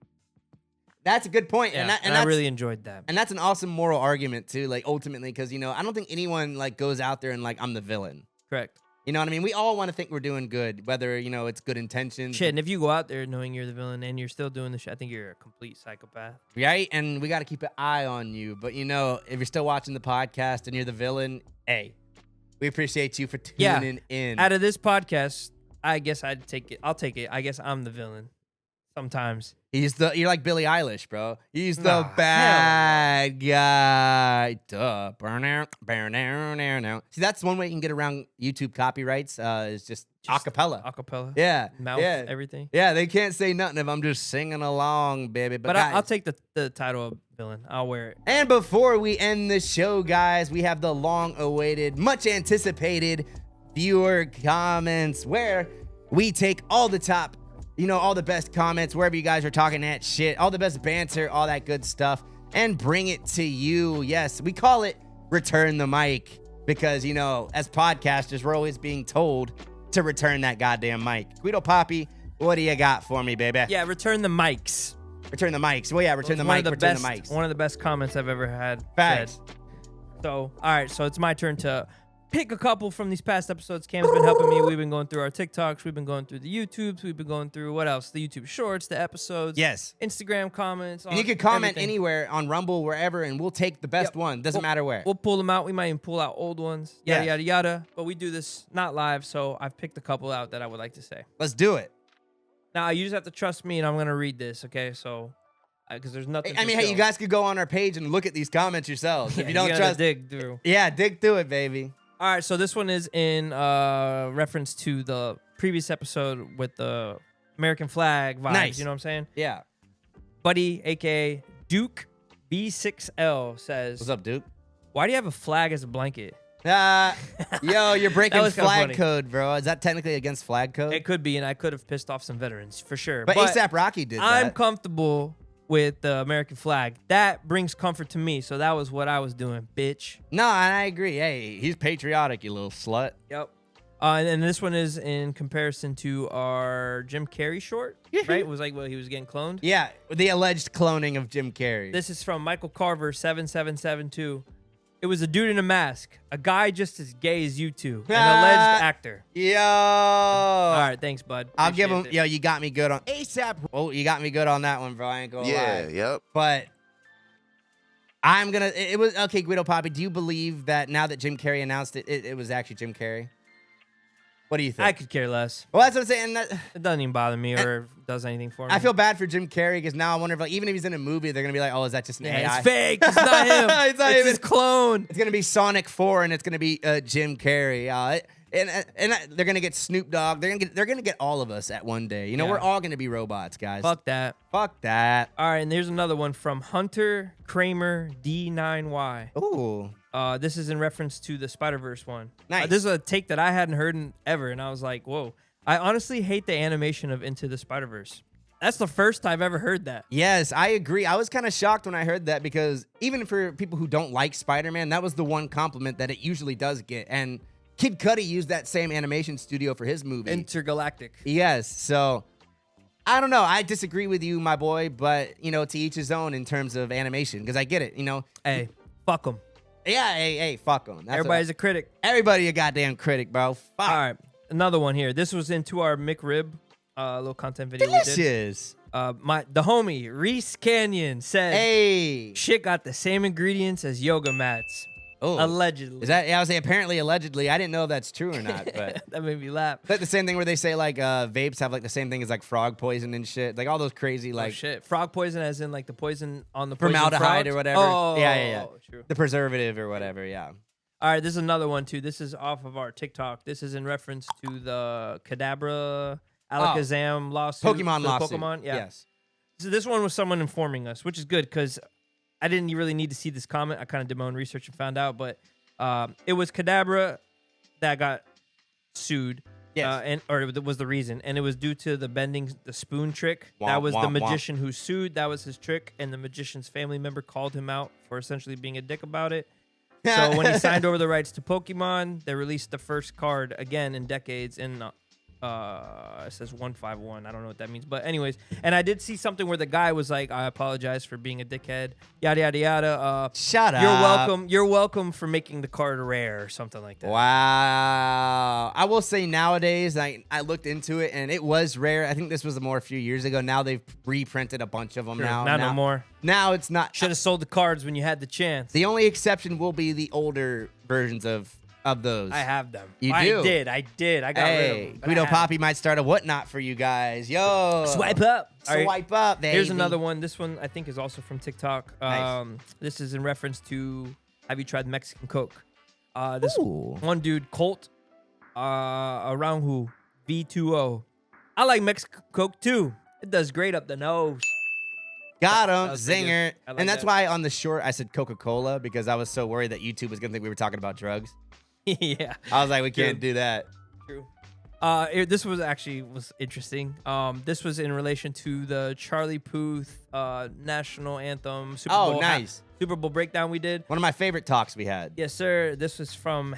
That's a good point. Yeah, and I really enjoyed that. And that's an awesome moral argument too. Like ultimately, because I don't think anyone like goes out there and like I'm the villain. Correct. You know what I mean? We all want to think we're doing good, whether it's good intentions. Shit, and if you go out there knowing you're the villain and you're still doing the shit, I think you're a complete psychopath. Right? And we got to keep an eye on you. But if you're still watching the podcast and you're the villain, hey, we appreciate you for tuning in. Out of this podcast, I guess I'd take it. I'll take it. I guess I'm the villain. Sometimes. You're like Billie Eilish, bro. He's the bad guy. Duh. See, that's one way you can get around YouTube copyrights. Is just acapella. Acapella. Yeah. Mouth. Yeah. Everything. Yeah, they can't say nothing if I'm just singing along, baby. But guys, I'll take the title of villain. I'll wear it. And before we end the show, guys, we have the long-awaited, much-anticipated viewer comments, where we take all the top, all the best comments, wherever you guys are talking that shit, all the best banter, all that good stuff, and bring it to you. Yes, we call it Return the Mic because, as podcasters, we're always being told to return that goddamn mic. Guido Papi, what do you got for me, baby? Yeah, return the mics. Return the mics. Well, yeah, return the mic, return the mics. One of the best comments I've ever had. Facts. So, all right, so it's my turn to pick a couple from these past episodes. Cam's been helping me. We've been going through our TikToks. We've been going through the YouTubes. We've been going through what else? The YouTube Shorts, the episodes. Yes. Instagram comments. And you can comment anywhere on Rumble, wherever, and we'll take the best one. Doesn't matter where. We'll pull them out. We might even pull out old ones. Yada, yada, yada. But we do this not live, so I've picked a couple out that I would like to say. Let's do it. Now, you just have to trust me, and I'm going to read this, okay? So, because there's nothing hey, you guys could go on our page and look at these comments yourselves. If you don't trust, dig through. Yeah, dig through it, baby. All right, so this one is in reference to the previous episode with the American flag vibes. Nice. You know what I'm saying? Yeah. Buddy, a.k.a. Duke B6L says, what's up, Duke? Why do you have a flag as a blanket? Yo, you're breaking flag code, bro. Is that technically against flag code? It could be, and I could have pissed off some veterans, for sure. But A$AP Rocky did that. I'm comfortable with the American flag. That brings comfort to me, so that was what I was doing, bitch. No, and I agree. Hey, he's patriotic, you little slut. Yep. And this one is in comparison to our Jim Carrey short, right? It was like, he was getting cloned? Yeah, the alleged cloning of Jim Carrey. This is from Michael Carver, 7772. It was a dude in a mask, a guy just as gay as you two, an alleged actor. Yo. All right, thanks, bud. I'll give him. Yo, you got me good on A$AP. Oh, you got me good on that one, bro. I ain't gonna lie. Yep. But I'm gonna. It was okay, Guido Papi. Do you believe that now that Jim Carrey announced it was actually Jim Carrey? What do you think? I could care less. Well, that's what I'm saying. It doesn't even bother me or does anything for me. I feel bad for Jim Carrey because now I wonder if, even if he's in a movie, they're gonna be like, "Oh, is that just an AI?" It's fake. It's not him. It's his clone. It's gonna be Sonic 4, and it's gonna be Jim Carrey. And they're gonna get Snoop Dogg. They're gonna get all of us at one day. We're all gonna be robots, guys. Fuck that. Fuck that. All right, and there's another one from Hunter Kramer D9Y. Ooh. This is in reference to the Spider-Verse one. Nice. This is a take that I hadn't heard ever, and I was like, whoa. I honestly hate the animation of Into the Spider-Verse. That's the first I've ever heard that. Yes, I agree. I was kind of shocked when I heard that because even for people who don't like Spider-Man, that was the one compliment that it usually does get. And Kid Cudi used that same animation studio for his movie. Intergalactic. Yes, so I don't know. I disagree with you, my boy, but, to each his own in terms of animation because I get it, Hey, fuck them. Yeah, hey, fuck them. Everybody's a critic. Everybody a goddamn critic, bro. Fuck. All right, another one here. This was into our McRib little content video we did. Delicious. The homie Reese Canyon said, "Hey, shit got the same ingredients as yoga mats." Oh, allegedly. Is that? Yeah, I was saying apparently, allegedly. I didn't know if that's true or not, but that made me laugh. Is that the same thing where they say like vapes have like the same thing as like frog poison and shit, like all those crazy like shit. Frog poison, as in like the poison on the formaldehyde or whatever. Oh, yeah. True. The preservative or whatever. Yeah. All right, this is another one too. This is off of our TikTok. This is in reference to the Kadabra Alakazam lawsuit. Pokemon lawsuit. Pokemon, yeah. Yes. So this one was someone informing us, which is good because I didn't really need to see this comment. I kind of did my own research and found out, but it was Kadabra that got sued. Yes. Or it was the reason, and it was due to the bending the spoon trick. That was the magician who sued. That was his trick, and the magician's family member called him out for essentially being a dick about it. So when he signed over the rights to Pokemon, they released the first card again in decades. In it says 151. I don't know what that means, but anyways. And I did see something where the guy was like, "I apologize for being a dickhead." Yada yada yada. Shut up. You're welcome. You're welcome for making the card rare or something like that. Wow. I will say nowadays, I looked into it and it was rare. I think this was more a few years ago. Now they've reprinted a bunch of them. Sure, Now no more. Now it's not. Should have sold the cards when you had the chance. The only exception will be the older versions of those. I have them. You I do? I did. I got rid of them. Guido Papi might start a whatnot for you guys. Yo. Swipe up. Swipe up, baby. Here's another one. This one I think is also from TikTok. Nice. This is in reference to, have you tried Mexican Coke? This one dude, Colt, around who? V2O. I like Mexican Coke too. It does great up the nose. Got him. Zinger. Like and that's that. why on the short I said Coca-Cola, because I was so worried that YouTube was going to think we were talking about drugs. Yeah. I was like, we can't do that. True. This was interesting. This was in relation to the Charlie Puth national anthem Super Bowl. Nice. Super Bowl breakdown we did. One of my favorite talks we had. Yes, sir. This was from,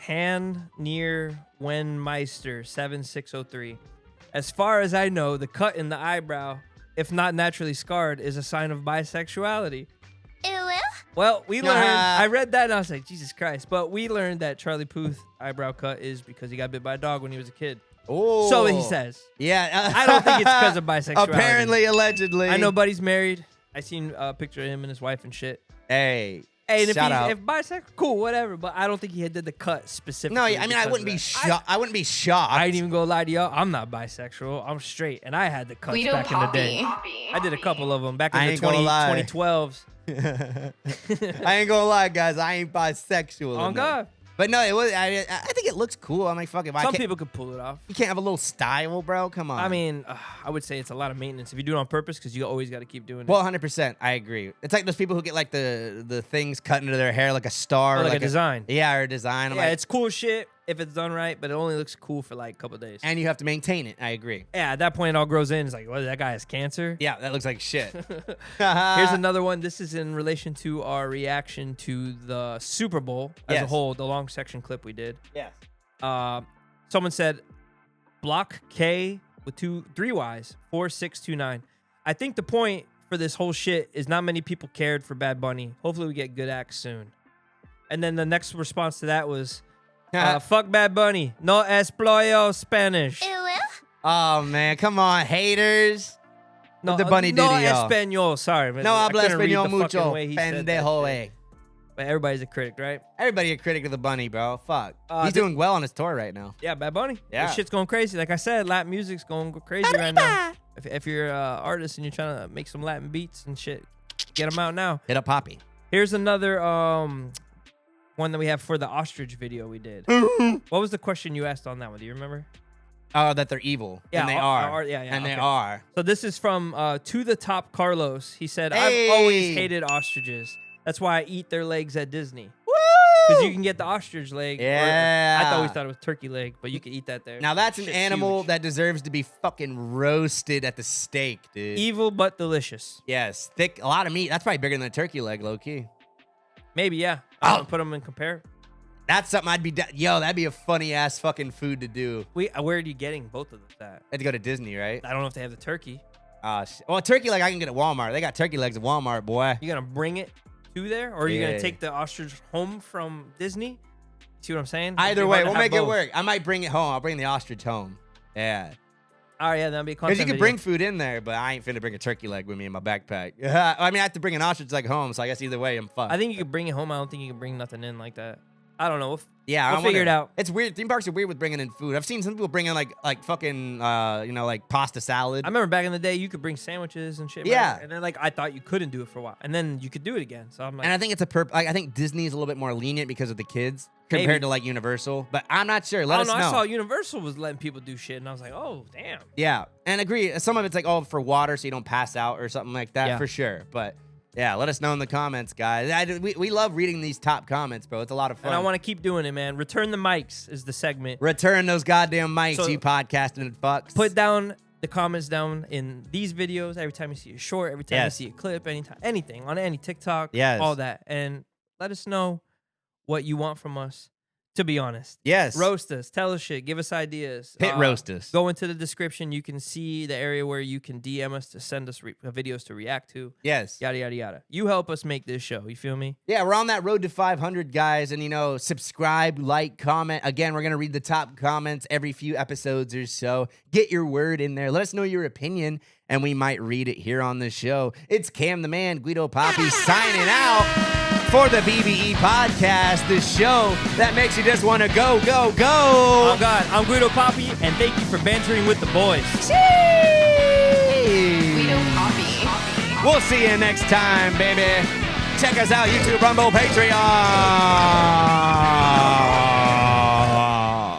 Han Near Wen Meister 7603. As far as I know, the cut in the eyebrow, if not naturally scarred, is a sign of bisexuality. Well, we learned, I read that and I was like, Jesus Christ. But we learned that Charlie Puth eyebrow cut is because he got bit by a dog when he was a kid. Oh. So he says. Yeah. I don't think it's because of bisexuality. Apparently, allegedly. I know Buddy's married. I seen a picture of him and his wife and shit. Hey, and shout out. If bisexual, cool, whatever. But I don't think he did the cut specifically. No, I mean, I wouldn't be shocked. I wouldn't be shocked. I ain't even gonna lie to y'all. I'm not bisexual. I'm straight. And I had the cuts Guido back in the day. Papi. I did a couple of them back in I the ain't gonna lie. 2012s. I ain't gonna lie, guys. I ain't bisexual. On God. But no, it was. I think it looks cool. I'm like, fuck it. Some people could pull it off. You can't have a little style, bro. Come on. I mean, I would say it's a lot of maintenance if you do it on purpose, because you always got to keep doing it. Well, 100%. I agree. It's like those people who get like the things cut into their hair like a star, Or like a design. Yeah, or a design. Yeah, it's cool shit if it's done right, but it only looks cool for like a couple of days. And you have to maintain it. I agree. Yeah, at that point, it all grows in. It's like, what, that guy has cancer? Yeah, that looks like shit. Here's another one. This is in relation to our reaction to the Super Bowl as a whole, the long section clip we did. Yes. Someone said, block K with 3 Ys, 4629. I think the point for this whole shit is not many people cared for Bad Bunny. Hopefully we get good acts soon. And then the next response to that was, fuck Bad Bunny. No exployo Spanish. Oh, man. Come on, haters. No, the Bunny no diddy, y'all. español. Sorry. No habla español mucho. Pendejo, eh. But everybody's a critic, right? Everybody a critic of the Bunny, bro. Fuck. He's doing well on his tour right now. Yeah, Bad Bunny. Yeah. This shit's going crazy. Like I said, Latin music's going crazy right now. If you're an artist and you're trying to make some Latin beats and shit, get them out now. Hit up Poppy. Here's another one that we have for the ostrich video we did. What was the question you asked on that one? Do you remember? That they're evil. Yeah, and they are. Yeah, and okay. they are. So this is from To The Top Carlos. He said, I've always hated ostriches. That's why I eat their legs at Disney. Because you can get the ostrich leg. Yeah. I always thought it was turkey leg, but you can eat that there. Now that's an Shit's animal huge. that deserves to be fucking roasted at the stake, dude. Evil but delicious. Yes. Thick, a lot of meat. That's probably bigger than a turkey leg, low key. Maybe, yeah. I'll put them in compare. That's something I'd be yo, that'd be a funny ass fucking food to do. Where are you getting both of that? I had to go to Disney, right? I don't know if they have the turkey. Well, turkey leg I can get at Walmart. They got turkey legs at Walmart, boy. You gonna bring it to there, or are you gonna take the ostrich home from Disney? See what I'm saying? Either way, we'll make it work. I might bring it home. I'll bring the ostrich home. Yeah. Oh, yeah, that'd be a Because content you can video. bring food in there, but I ain't finna bring a turkey leg with me in my backpack. I mean, I have to bring an ostrich leg home, so I guess either way, I'm fucked. I think you could bring it home. I don't think you can bring nothing in like that. I don't know. Yeah, we'll figure it out. It's weird. Theme parks are weird with bringing in food. I've seen some people bring in like fucking like pasta salad. I remember back in the day, you could bring sandwiches and shit. Yeah. Right? And then like I thought you couldn't do it for a while, and then you could do it again. So I'm like, And I think it's I think Disney is a little bit more lenient because of the kids compared Maybe. to like Universal. But I'm not sure. Let I us don't know. know. I saw Universal was letting people do shit, and I was like, oh damn. Yeah, and agree. Some of it's like for water so you don't pass out or something like that for sure. But yeah, let us know in the comments, guys. We love reading these top comments, bro. It's a lot of fun. And I want to keep doing it, man. Return the mics is the segment. Return those goddamn mics, So- you podcasting fucks. Put down the comments down in these videos every time you see a short, every time you see a clip, anything on any TikTok, all that, and let us know what you want from us. To be honest, yes, roast us, tell us shit, give us ideas, Pit roast us. Go into the description. You can see the area where you can DM us to send us videos to react to. Yes, yada yada yada. You help us make this show. You feel me? Yeah, we're on that road to 500, guys, and subscribe, like, comment. Again, we're gonna read the top comments every few episodes or so. Get your word in there. Let us know your opinion, and we might read it here on the show. It's Cam the Man, Guido Papi signing out for the BBE podcast, the show that makes you just want to go, go, go. Oh, God. I'm Guido Papi, and thank you for bantering with the boys. Guido Papi. We'll see you next time, baby. Check us out, YouTube, Rumble, Patreon.